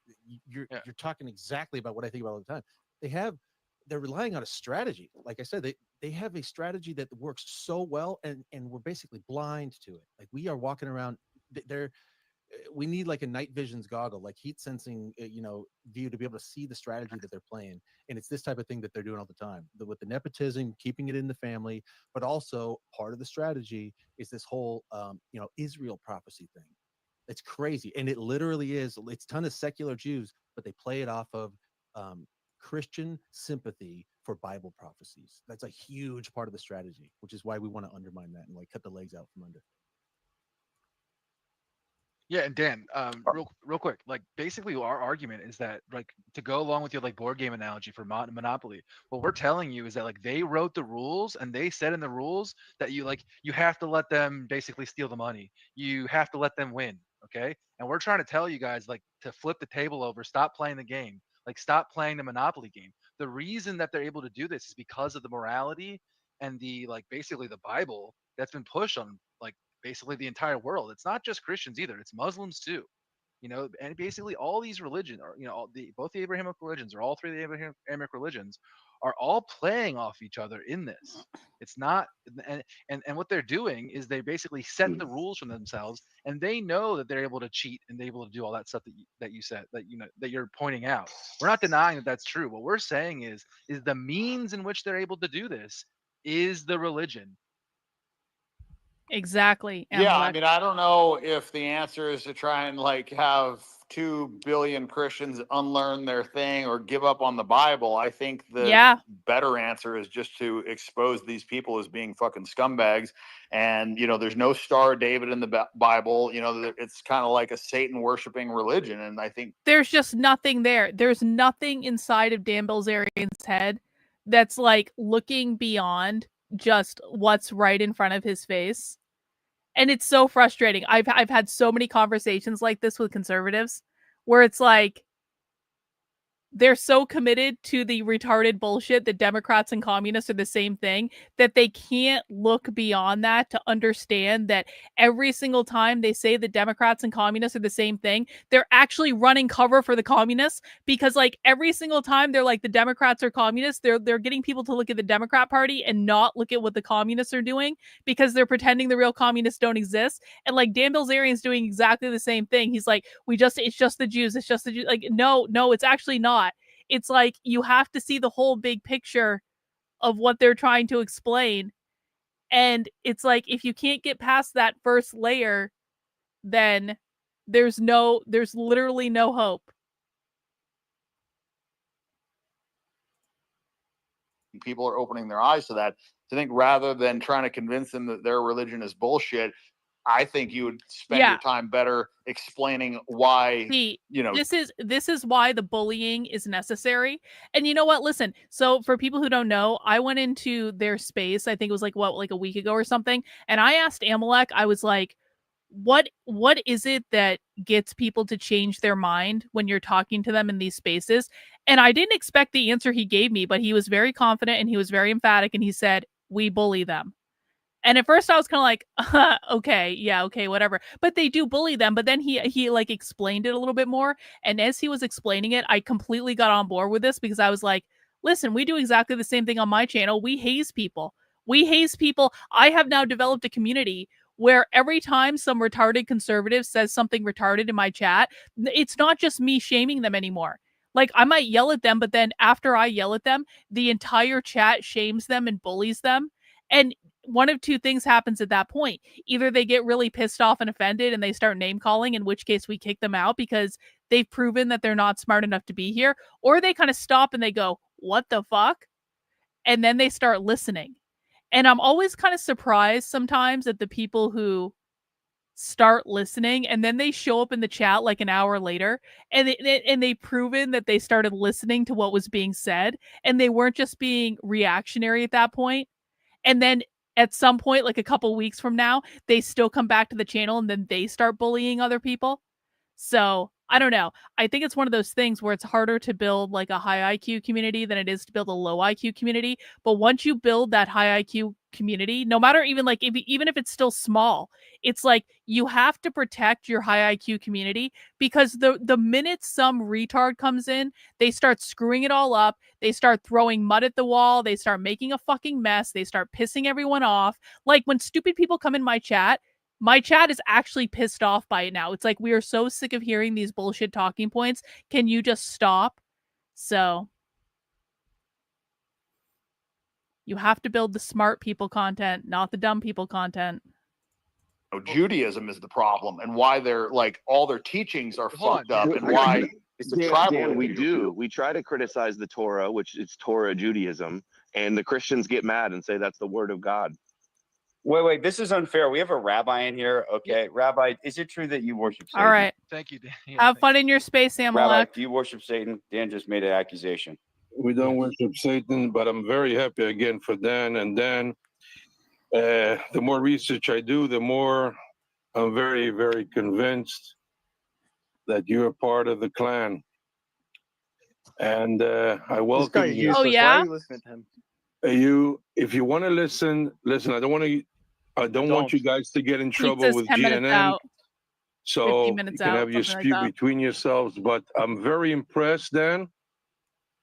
You're talking exactly about what I think about all the time. They're relying on a strategy. Like I said, they have a strategy that works so well, and we're basically blind to it. Like, we are walking around. We need like a night vision's goggle, like heat sensing, view to be able to see the strategy that they're playing. And it's this type of thing that they're doing all the time. With the nepotism, keeping it in the family, but also part of the strategy is this whole, Israel prophecy thing. It's crazy. And it literally is. It's a ton of secular Jews, but they play it off of Christian sympathy for Bible prophecies. That's a huge part of the strategy, which is why we want to undermine that and like cut the legs out from under. Yeah, and Dan, real quick, like basically our argument is that, like, to go along with your like board game analogy for Monopoly, what we're telling you is that like they wrote the rules and they said in the rules that you have to let them basically steal the money. You have to let them win, okay? And we're trying to tell you guys like to flip the table over, stop playing the game, like stop playing the Monopoly game. The reason that they're able to do this is because of the morality and the like basically the Bible that's been pushed on like basically the entire world. It's not just Christians either, it's Muslims too, and basically all these religions are, both the Abrahamic religions, or all three of the Abrahamic religions, are all playing off each other in this. It's not, and what they're doing is they basically set the rules for themselves, and they know that they're able to cheat and they're able to do all that stuff that you said, that you're pointing out. We're not denying that that's true. What we're saying is the means in which they're able to do this is the religion. Exactly. Yeah, I mean, I don't know if the answer is to try and like have 2 billion Christians unlearn their thing or give up on the Bible. I think the better answer is just to expose these people as being fucking scumbags. And, there's no Star of David in the Bible. It's kind of like a Satan worshiping religion. And I think there's just nothing there. There's nothing inside of Dan Bilzerian's head that's like looking beyond just what's right in front of his face. And it's so frustrating. I've had so many conversations like this with conservatives where it's like, they're so committed to the retarded bullshit that Democrats and communists are the same thing that they can't look beyond that to understand that every single time they say that Democrats and communists are the same thing, they're actually running cover for the communists, because like every single time they're like the Democrats are communists, they're getting people to look at the Democrat Party and not look at what the communists are doing, because they're pretending the real communists don't exist. And like Dan Bilzerian's doing exactly the same thing. He's like, it's just the Jews, it's just the Jews. Like, no, it's actually not. It's like you have to see the whole big picture of what they're trying to explain. And it's like if you can't get past that first layer, then there's literally no hope. People are opening their eyes to that. To think rather than trying to convince them that their religion is bullshit, I think you would spend your time better explaining why. This is why the bullying is necessary. And you know what? Listen, so for people who don't know, I went into their space, I think it was like a week ago or something, and I asked Amalek, I was like, what is it that gets people to change their mind when you're talking to them in these spaces? And I didn't expect the answer he gave me, but he was very confident and he was very emphatic, and he said, we bully them. And at first I was kind of like, okay, yeah, okay, whatever. But they do bully them. But then he like explained it a little bit more. And as he was explaining it, I completely got on board with this, because I was like, listen, we do exactly the same thing on my channel. We haze people. I have now developed a community where every time some retarded conservative says something retarded in my chat, it's not just me shaming them anymore. Like, I might yell at them, but then after I yell at them, the entire chat shames them and bullies them. And one of two things happens at that point. Either they get really pissed off and offended and they start name calling, in which case we kick them out because they've proven that they're not smart enough to be here, or they kind of stop and they go, what the fuck? And then they start listening. And I'm always kind of surprised sometimes at the people who start listening and then they show up in the chat like an hour later, and they've proven that they started listening to what was being said and they weren't just being reactionary at that point. And then at some point, like a couple weeks from now, they still come back to the channel and then they start bullying other people. So I don't know. I think it's one of those things where it's harder to build like a high IQ community than it is to build a low IQ community. But once you build that high IQ community, no matter even like even if it's still small, it's like you have to protect your high IQ community, because the minute some retard comes in, they start screwing it all up. They start throwing mud at the wall. They start making a fucking mess. They start pissing everyone off. Like when stupid people come in my chat is actually pissed off by it now. It's like, we are so sick of hearing these bullshit talking points. Can you just stop? So you have to build the smart people content, not the dumb people content. Judaism is the problem, and why they're like all their teachings are fucked up, and why it's a tribal. Dan, we try to criticize the Torah, which is Torah Judaism, and the Christians get mad and say that's the word of God. Wait, this is unfair. We have a rabbi in here. Okay, yeah. Rabbi, is it true that you worship Satan? All right. Thank you, Dan. Yeah, have fun in your space, Amalek. Rabbi, do you worship Satan? Dan just made an accusation. We don't worship Satan, but I'm very happy again for Dan. And Dan, the more research I do, the more I'm very, very convinced that you're a part of the clan. And I welcome you. Oh, yeah? Why are you listening to him? If you want to listen. I don't want you guys to get in trouble with GNN. So you can have your dispute between yourselves. But I'm very impressed, Dan,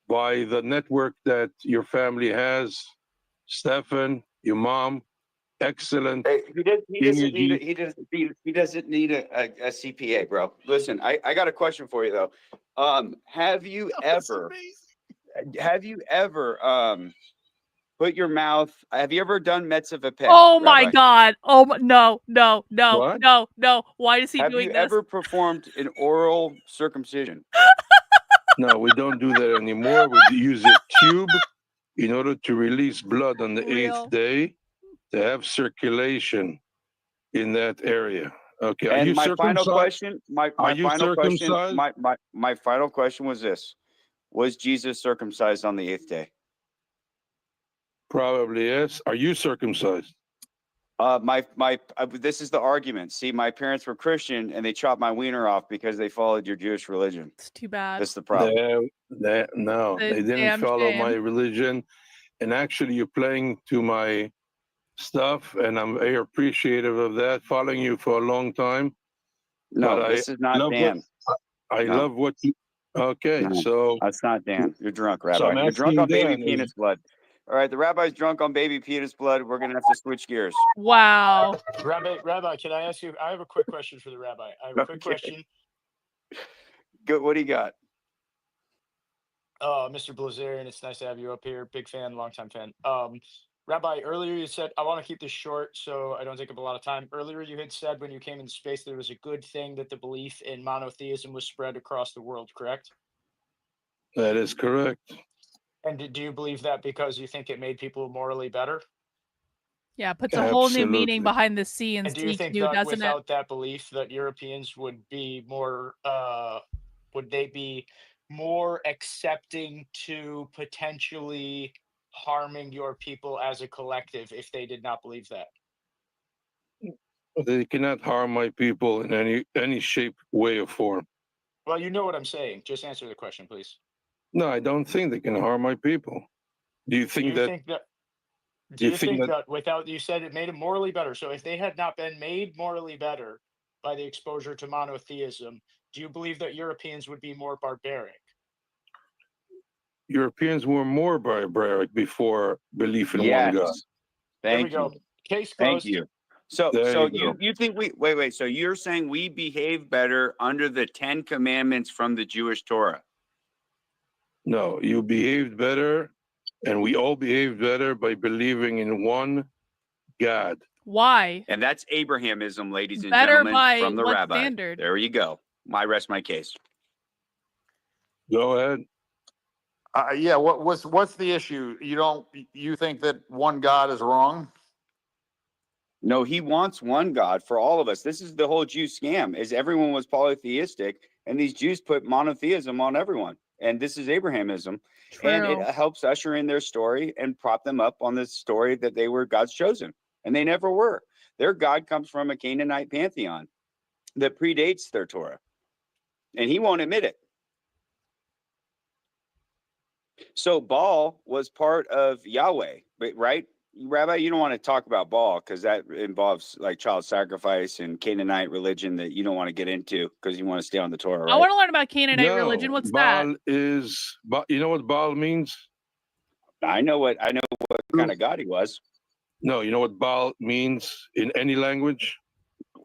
by the network that your family has. Stefan, your mom, excellent. Hey, he doesn't need a CPA, bro. Listen, I got a question for you though. Have you ever put your mouth? Have you ever done Metzva Peh? Oh my God! Oh no! Why is he doing this? Have you ever performed an oral circumcision? No, we don't do that anymore. We use a tube in order to release blood on the 8th day to have circulation in that area. Okay. And my final question, my final question was this: was Jesus circumcised on the 8th day? Probably yes. Are you circumcised? This is the argument. See, my parents were Christian and they chopped my wiener off because they followed your Jewish religion. It's too bad. That's the problem. No, It's they a didn't damn follow shame. my religion. And actually, you're playing to my stuff, and I'm very appreciative of that. Following you for a long time. No, but this is not Dan. I No. love what you. Okay, No, so that's not Dan. You're drunk, Rabbi. So I'm You're drunk asking on baby Dan, penis blood. All right, the rabbi's drunk on baby penis blood. We're gonna have to switch gears. Wow. Rabbi, can I ask you? I have a quick question for the rabbi. I have a quick question. Good. What do you got? Mr. Blazarian, it's nice to have you up here. Big fan, longtime fan. Rabbi, earlier you said, I want to keep this short so I don't take up a lot of time. Earlier you had said when you came into space there was a good thing that the belief in monotheism was spread across the world, correct? that is correct. And do you believe that because you think it made people morally better? Yeah, it puts a whole new meaning Absolutely. behind the scenes, And do you think DQ, that doesn't it? without that belief that Europeans would be more, would they be more accepting to potentially harming your people as a collective if they did not believe that? They cannot harm my people in any shape, way, or form. Well, you know what I'm saying. Just answer the question, please. No, I don't think they can harm my people. Do you think that? Do you think that without, you said it made them morally better. So if they had not been made morally better by the exposure to monotheism, do you believe that Europeans would be more barbaric? Europeans were more barbaric before belief in one God. Thank There we you. go. Case Thank closed. you. So There you go. you think we wait. So you're saying we behave better under the 10 commandments from the Jewish Torah? No, you behaved better, and we all behaved better by believing in one God. Why? And that's Abrahamism, ladies and Better gentlemen, by from the what rabbi. standard? There you go. I rest my case. Go ahead. Yeah. What's the issue? You think that one God is wrong? No, he wants one God for all of us. This is the whole Jew scam, is everyone was polytheistic, and these Jews put monotheism on everyone. And this is Abrahamism. And it helps usher in their story and prop them up on this story that they were God's chosen. And they never were. Their God comes from a Canaanite pantheon that predates their Torah. And he won't admit it. So Baal was part of Yahweh, right? Rabbi, you don't want to talk about Baal because that involves like child sacrifice and Canaanite religion that you don't want to get into because you want to stay on the Torah, right? I want to learn about Canaanite religion. What's Baal that? is, you know what Baal means? I know what kind of God he was. No, you know what Baal means in any language?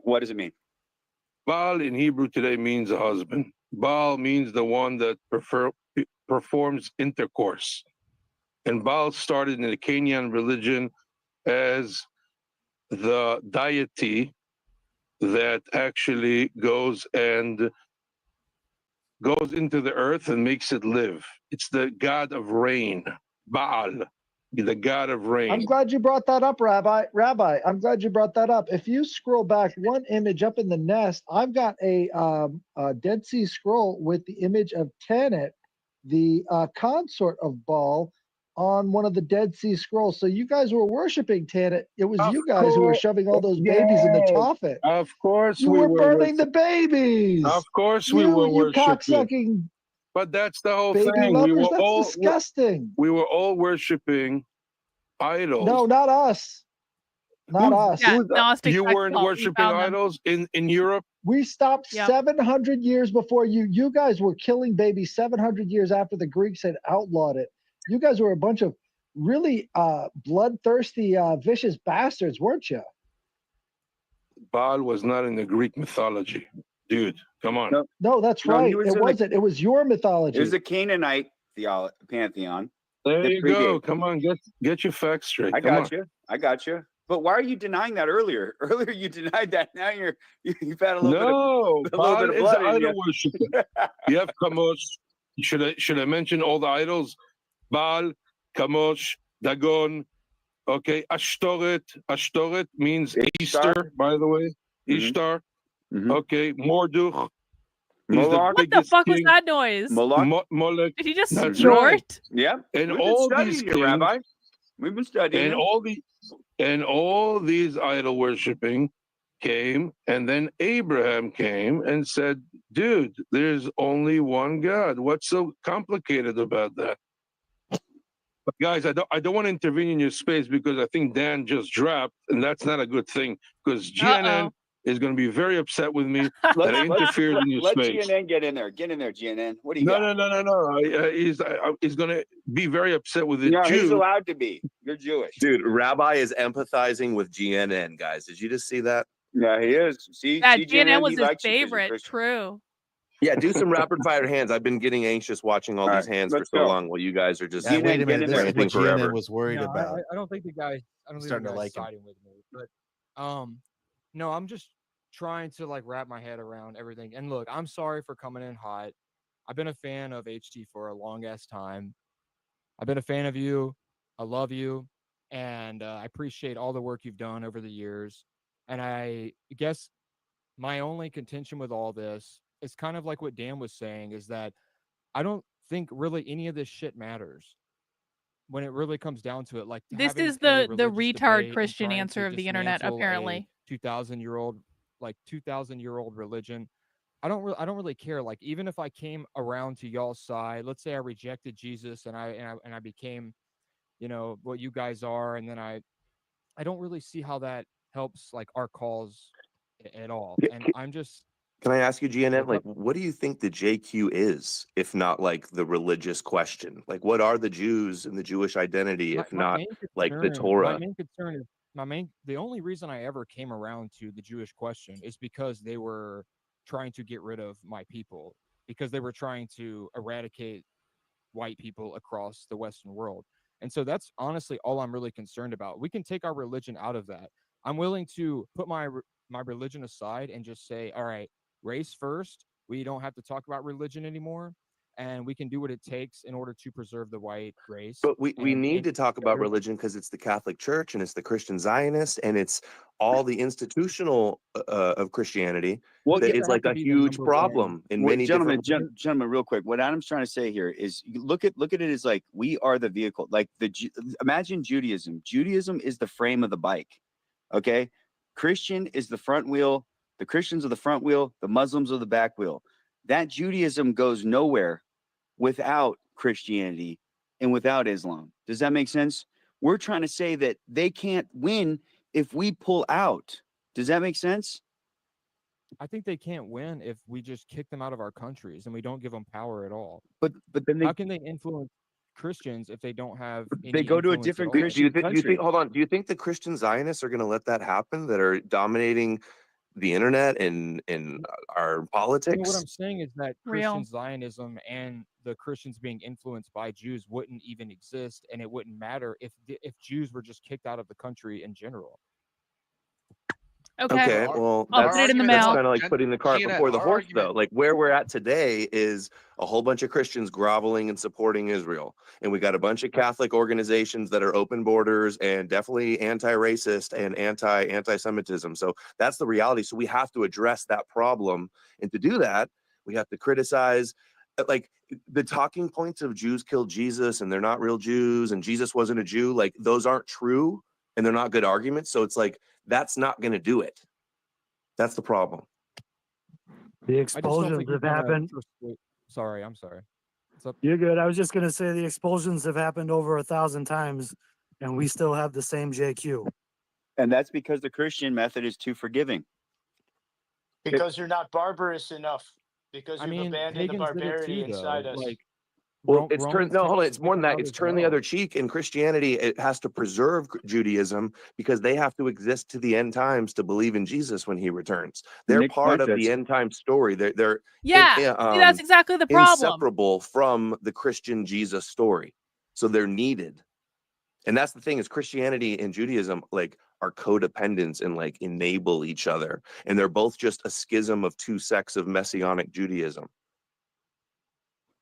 What does it mean? Baal in Hebrew today means a husband. Baal means the one that performs intercourse. And Baal started in the Canaan religion as the deity that actually goes into the earth and makes it live. It's the god of rain, Baal, the god of rain. I'm glad you brought that up, Rabbi. I'm glad you brought that up. If you scroll back one image up in the nest, I've got a Dead Sea Scroll with the image of Tanit, the consort of Baal, on one of the Dead Sea Scrolls. So you guys were worshiping Tanit. It was you guys who were shoving all those babies in the Tophet. Of course you we were were burning the babies. Of course we were You worshiping. cocksucking But that's the whole baby thing. lovers. That's disgusting. We were all worshiping idols. No, not us. Not us. Yeah, Gnostic You weren't cult. We worshiping found them. idols in Europe? We stopped Yep. 700 years before you. You guys were killing babies 700 years after the Greeks had outlawed it. You guys were a bunch of really bloodthirsty, vicious bastards, weren't you? Baal was not in the Greek mythology. Dude, come on. No, that's No, right. he was It in the- wasn't. It was your mythology. It was the Canaanite pantheon. There that you go. predates. Come on, get your facts straight. I Come got on. you. I got you. But why are you denying that earlier? Earlier you denied that. Now you've had a little No, bit of Baal blood is in idol you. worshiper. You have Kamosh. Should I mention all the idols? Baal, Kamosh, Dagon. Okay, Ashtoret. Ashtoret means Easter, by the way. Ishtar. Okay, Morduk. Moloch. What the fuck was that noise? Moloch. Molech. Did he just That's snort? right. Yeah. And We've been all studying these you, kings, Rabbi. We've been studying And them. all these idol worshiping came, and then Abraham came and said, dude, there's only one God. What's so complicated about that? But guys, I don't want to intervene in your space because I think Dan just dropped, and that's not a good thing because GNN is going to be very upset with me that I interfered in your let space. GNN get in there. Get in there, GNN. What do you got? No. He's going to be very upset with the No, Jew. he's allowed to be. You're Jewish. Dude, Rabbi is empathizing with GNN, guys. Did you just see that? Yeah, he is. See, Yeah, see GNN GNN, was he his likes you 'cause you're favorite. Christian. True. Yeah, do some rapid fire hands. I've been getting anxious watching all these hands for let's so go. long while you guys are just Yeah, wait a minute. This is ranting what forever. GNN was worried No, about. I don't think the guy. I don't think the Starting to guy's like him. siding with me, but no, I'm just trying to like wrap my head around everything. And look, I'm sorry for coming in hot. I've been a fan of HT for a long ass time. I've been a fan of you. I love you, and I appreciate all the work you've done over the years. And I guess my only contention with all this is kind of like what Dan was saying, is that I don't think really any of this shit matters when it really comes down to it. Like This having is a the religious retard debate and Christian trying answer to of the internet, dismantle apparently. a 2,000-year-old religion. I don't really care. Like, even if I came around to y'all's side, let's say I rejected Jesus and I became, what you guys are, and then I don't really see how that helps like our cause at all. And I'm just Can I ask you, GNN, what's like, up? what do you think the JQ is, if not like the religious question? Like, what are the Jews and the Jewish identity, if My not main like the concern, my Torah? main concern is the only reason I ever came around to the Jewish question is because they were trying to get rid of my people, because they were trying to eradicate white people across the Western world. And so that's honestly all I'm really concerned about. We can take our religion out of that. I'm willing to put my religion aside and just say, all right, race first. We don't have to talk about religion anymore, and we can do what it takes in order to preserve the white race. But we need to talk about religion because it's the Catholic Church and it's the Christian Zionist and it's all the institutional of Christianity that is like a huge problem in many gentlemen, different. Gentlemen, real quick, what Adam's trying to say here is look at it as like we are the vehicle. Like imagine Judaism. Judaism is the frame of the bike. Okay, Christian is the front wheel. The Christians are the front wheel. The Muslims are the back wheel. That Judaism goes nowhere without Christianity and without Islam. Does that make sense? We're trying to say that they can't win if we pull out. Does that make sense? I think they can't win if we just kick them out of our countries and we don't give them power at all. But then how can they influence Christians if they don't have they go to a different Christian country? Do you think? Hold on. Do you think the Christian Zionists are going to let that happen? That are dominating the internet and our politics? What I'm saying is that Christian Zionism and the Christians being influenced by Jews wouldn't even exist, and it wouldn't matter if Jews were just kicked out of the country in general. Okay, well, I'll put it in the mail. That's kind of like putting the cart before the horse, though. Like where we're at today is a whole bunch of Christians groveling and supporting Israel, and we got a bunch of Catholic organizations that are open borders and definitely anti-racist and anti-Semitism. So that's the reality. So we have to address that problem, and to do that, we have to criticize. Like the talking points of Jews killed Jesus and they're not real Jews and Jesus wasn't a Jew. Like those aren't true and they're not good arguments. So it's like that's not going to do it. That's the problem. The expulsions have happened. Sorry, I'm sorry. You're good. I was just going to say the expulsions have happened over 1,000 times and we still have the same JQ. And that's because the Christian method is too forgiving. Because you're not barbarous enough. Because you've abandoned the barbarity inside us. Well, it's turned hold on. It's more than that. It's turned the other cheek. In Christianity, it has to preserve Judaism because they have to exist to the end times to believe in Jesus when he returns. They're part of the end time story. They're See, that's exactly the problem. Inseparable from the Christian Jesus story. So they're needed. And that's the thing is Christianity and Judaism like are codependents and like enable each other. And they're both just a schism of two sects of Messianic Judaism.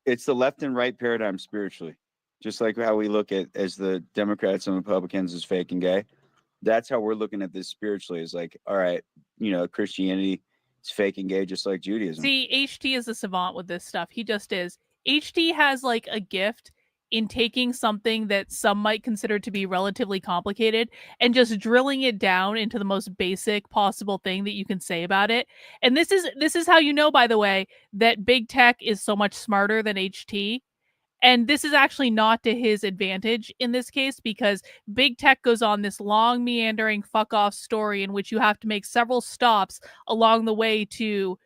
It's the left and right paradigm spiritually, just like how we look at as the Democrats and Republicans as fake and gay. That's how we're looking at this spiritually. Is like, all right, Christianity is fake and gay, just like Judaism. See, HT is a savant with this stuff. He just is. HT has like a gift in taking something that some might consider to be relatively complicated and just drilling it down into the most basic possible thing that you can say about it. And this is how you know, by the way, that big tech is so much smarter than HT. And this is actually not to his advantage in this case, because big tech goes on this long, meandering fuck off story in which you have to make several stops along the way to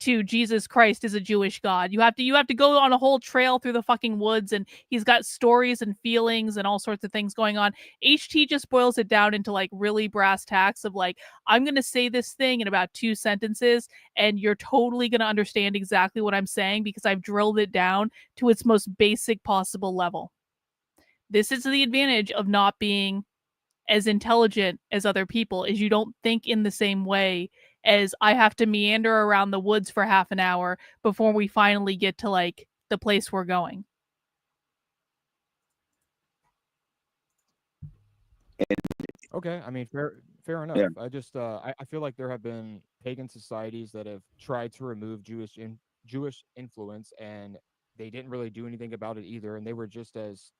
Jesus Christ is a Jewish God. You have to go on a whole trail through the fucking woods, and he's got stories and feelings and all sorts of things going on. HT just boils it down into like really brass tacks of like, I'm going to say this thing in about 2 sentences and you're totally going to understand exactly what I'm saying because I've drilled it down to its most basic possible level. This is the advantage of not being as intelligent as other people, is you don't think in the same way as I have to meander around the woods for half an hour before we finally get to like the place we're going. Okay, I mean, fair enough. Yeah. I just I feel like there have been pagan societies that have tried to remove Jewish influence, and they didn't really do anything about it either, and they were just as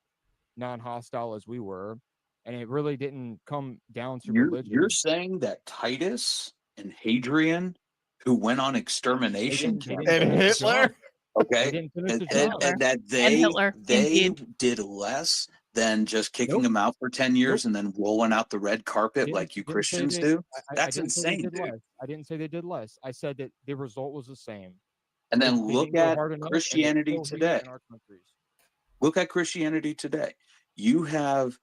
non-hostile as we were, and it really didn't come down to religion. You're saying that Titus and Hadrian, who went on extermination They camps, didn't finish the job. okay, They didn't finish and, the and, job. and that And Hitler, they indeed. did less than just kicking Nope. them out for 10 years and then rolling out the red carpet like you Didn't say Christians they- do. I That's didn't say they insane, did dude. less. I didn't say they did less. I said that the result was the same. And then They look didn't go at hard enough, and they're Christianity still here today. in our countries. Look at Christianity today. You have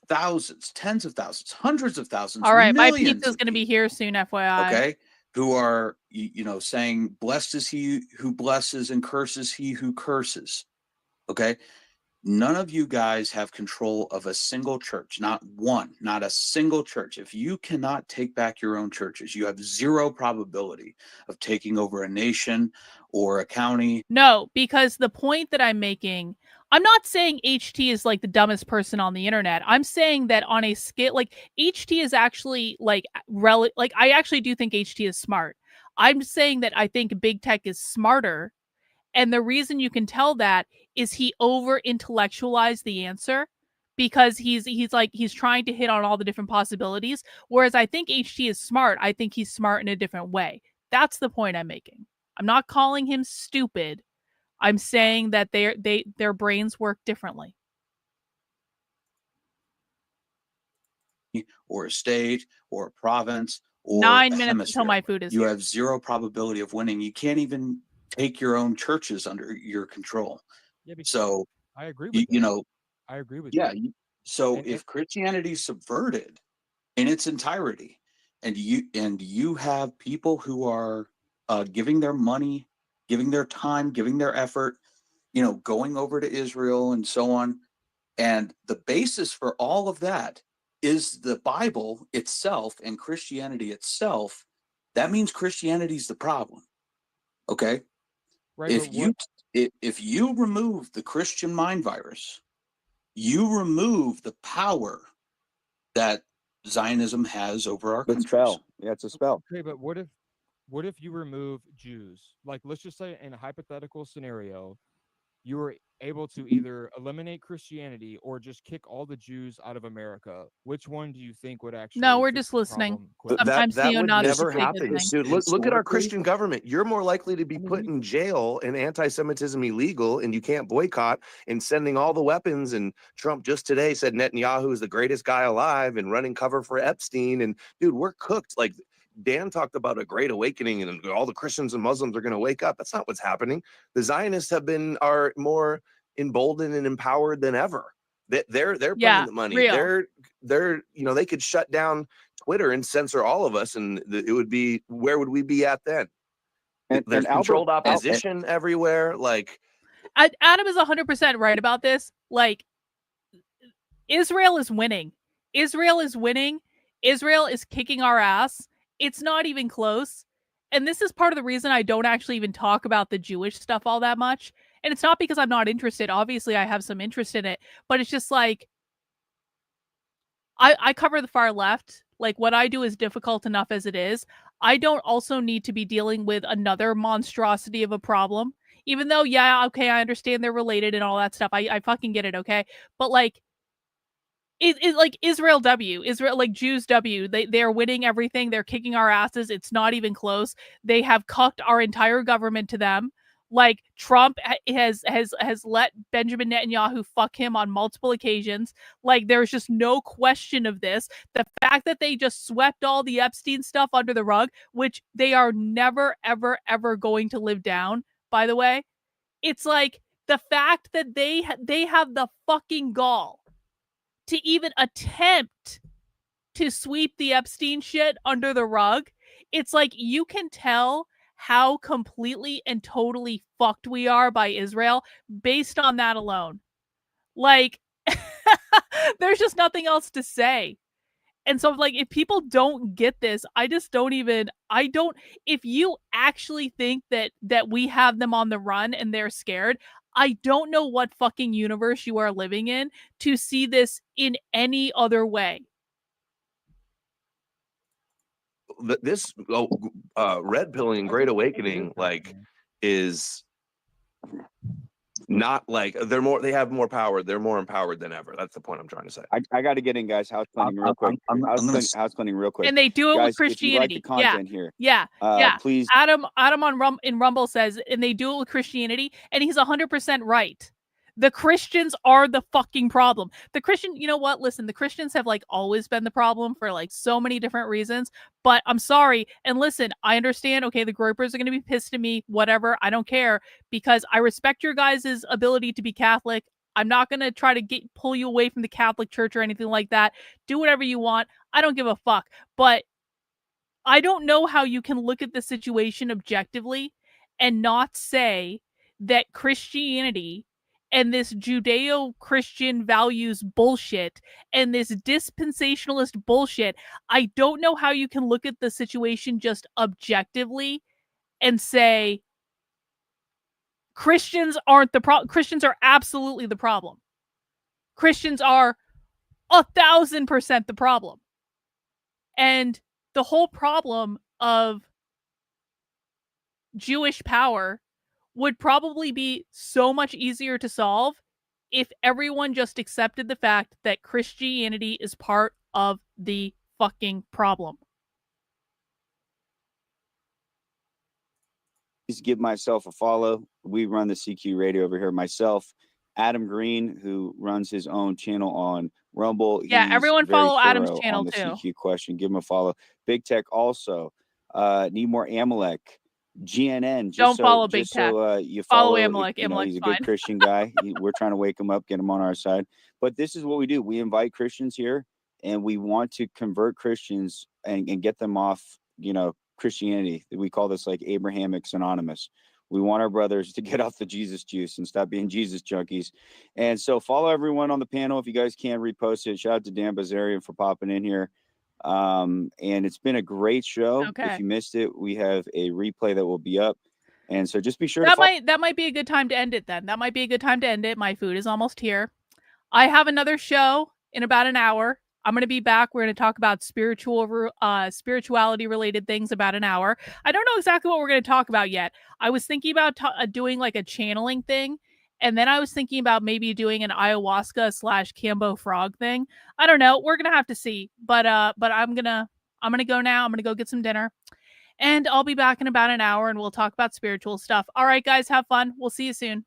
thousands, tens of thousands, hundreds of thousands, All right, my millions pizza's of going to be here soon, FYI. okay, who are saying, blessed is he who blesses and curses he who curses. Okay, none of you guys have control of a single church, not one, not a single church. If you cannot take back your own churches, you have zero probability of taking over a nation or a county. No, because the point that I'm making, I'm not saying HT is like the dumbest person on the internet. I'm saying that on a scale, like HT is actually like I actually do think HT is smart. I'm saying that I think big tech is smarter. And the reason you can tell that is he over intellectualized the answer because he's trying to hit on all the different possibilities. Whereas I think HT is smart. I think he's smart in a different way. That's the point I'm making. I'm not calling him stupid. I'm saying that their brains work differently. Or a state or a province or 9 a minutes hemisphere. until my food is you here. have zero probability of winning. You can't even take your own churches under your control. Yeah, So I agree with I agree with you. So if Christianity is subverted in its entirety, and you have people who are giving their money, giving their time, giving their effort, going over to Israel and so on, and the basis for all of that is the Bible itself and Christianity itself, that means Christianity is the problem. Okay? Right, If you remove the Christian mind virus, you remove the power that Zionism has over our countries. Spell. Yeah, it's a spell. Okay, but what if you remove Jews? Like, let's just say in a hypothetical scenario, you were able to either eliminate Christianity or just kick all the Jews out of America. Which one do you think would actually? No, we're fix just the listening. problem quicker? Sometimes That would neo-Nazis never say good happen, things. dude. Look at our Historically- Christian government. You're more likely to be put in jail and anti-Semitism illegal, and you can't boycott and sending all the weapons. And Trump just today said Netanyahu is the greatest guy alive and running cover for Epstein. And dude, we're cooked. Like Dan talked about a great awakening and all the Christians and Muslims are going to wake up. That's not what's happening. The Zionists are more emboldened and empowered than ever. They're printing the money. real. They're they could shut down Twitter and censor all of us, and it would be, where would we be at then? There's controlled opposition everywhere. Like Adam is 100% right about this. Like, Israel is winning. Israel is winning. Israel is kicking our ass. It's not even close. And this is part of the reason I don't actually even talk about the Jewish stuff all that much. And it's not because I'm not interested. Obviously, I have some interest in it. But it's just like, I cover the far left. Like, what I do is difficult enough as it is. I don't also need to be dealing with another monstrosity of a problem. Even though, yeah, okay, I understand they're related and all that stuff. I fucking get it, okay? But like, like Israel W, Israel, like Jews W, they're winning everything. They're kicking our asses. It's not even close. They have cucked our entire government to them. Like Trump has let Benjamin Netanyahu fuck him on multiple occasions. Like there's just no question of this. The fact that they just swept all the Epstein stuff under the rug, which they are never, ever, ever going to live down, by the way. It's like the fact that they have the fucking gall to even attempt to sweep the Epstein shit under the rug. It's like you can tell how completely and totally fucked we are by Israel based on that alone. Like, there's just nothing else to say. And so, like, if people don't get this, if you actually think that we have them on the run and they're scared, I don't know what fucking universe you are living in to see this in any other way. This red pilling Great Awakening like is not like they have more power. They're more empowered than ever. That's the point I'm trying to say. I got to get in, guys. House cleaning real quick. House cleaning real quick. And they do it guys, with Christianity. If you like the content here, yeah. please. Adam in Rumble says, and they do it with Christianity, and he's 100% right. The Christians are the fucking problem. You know what? Listen, the Christians have like always been the problem for like so many different reasons, but I'm sorry. And listen, I understand. Okay, the gropers are going to be pissed at me, whatever. I don't care because I respect your guys' ability to be Catholic. I'm not going to try to pull you away from the Catholic Church or anything like that. Do whatever you want. I don't give a fuck. But I don't know how you can look at the situation objectively and not say that Christianity and this Judeo-Christian values bullshit and this dispensationalist bullshit, I don't know how you can look at the situation just objectively and say Christians aren't the problem. Christians are absolutely the problem. Christians are 1,000% the problem. And the whole problem of Jewish power would probably be so much easier to solve if everyone just accepted the fact that Christianity is part of the fucking problem. Please give myself a follow. We run the CQ radio over here. Myself, Adam Green, who runs his own channel on Rumble. Yeah, He's everyone very follow Adam's thorough channel on the too. CQ question. Give him a follow. Big Tech also. Need more Amalek. GNN. Don't follow Big Tech. You follow follow Amalek. He's a good Christian guy. We're trying to wake him up, get him on our side. But this is what we do. We invite Christians here, and we want to convert Christians and get them off, Christianity. We call this like Abrahamic Anonymous. We want our brothers to get off the Jesus juice and stop being Jesus junkies. And so follow everyone on the panel. If you guys can, repost it. Shout out to Dan Bazarian for popping in here. And it's been a great show. Okay. If you missed it, we have a replay that will be up. And so just be sure that might be a good time to end it then. That might be a good time to end it. My food is almost here. I have another show in about an hour. I'm going to be back. We're going to talk about spirituality related things about an hour. I don't know exactly what we're going to talk about yet. I was thinking about doing like a channeling thing. And then I was thinking about maybe doing an ayahuasca / Cambo frog thing. I don't know. We're going to have to see. But I'm going to go now. I'm going to go get some dinner. And I'll be back in about an hour and we'll talk about spiritual stuff. All right, guys, have fun. We'll see you soon.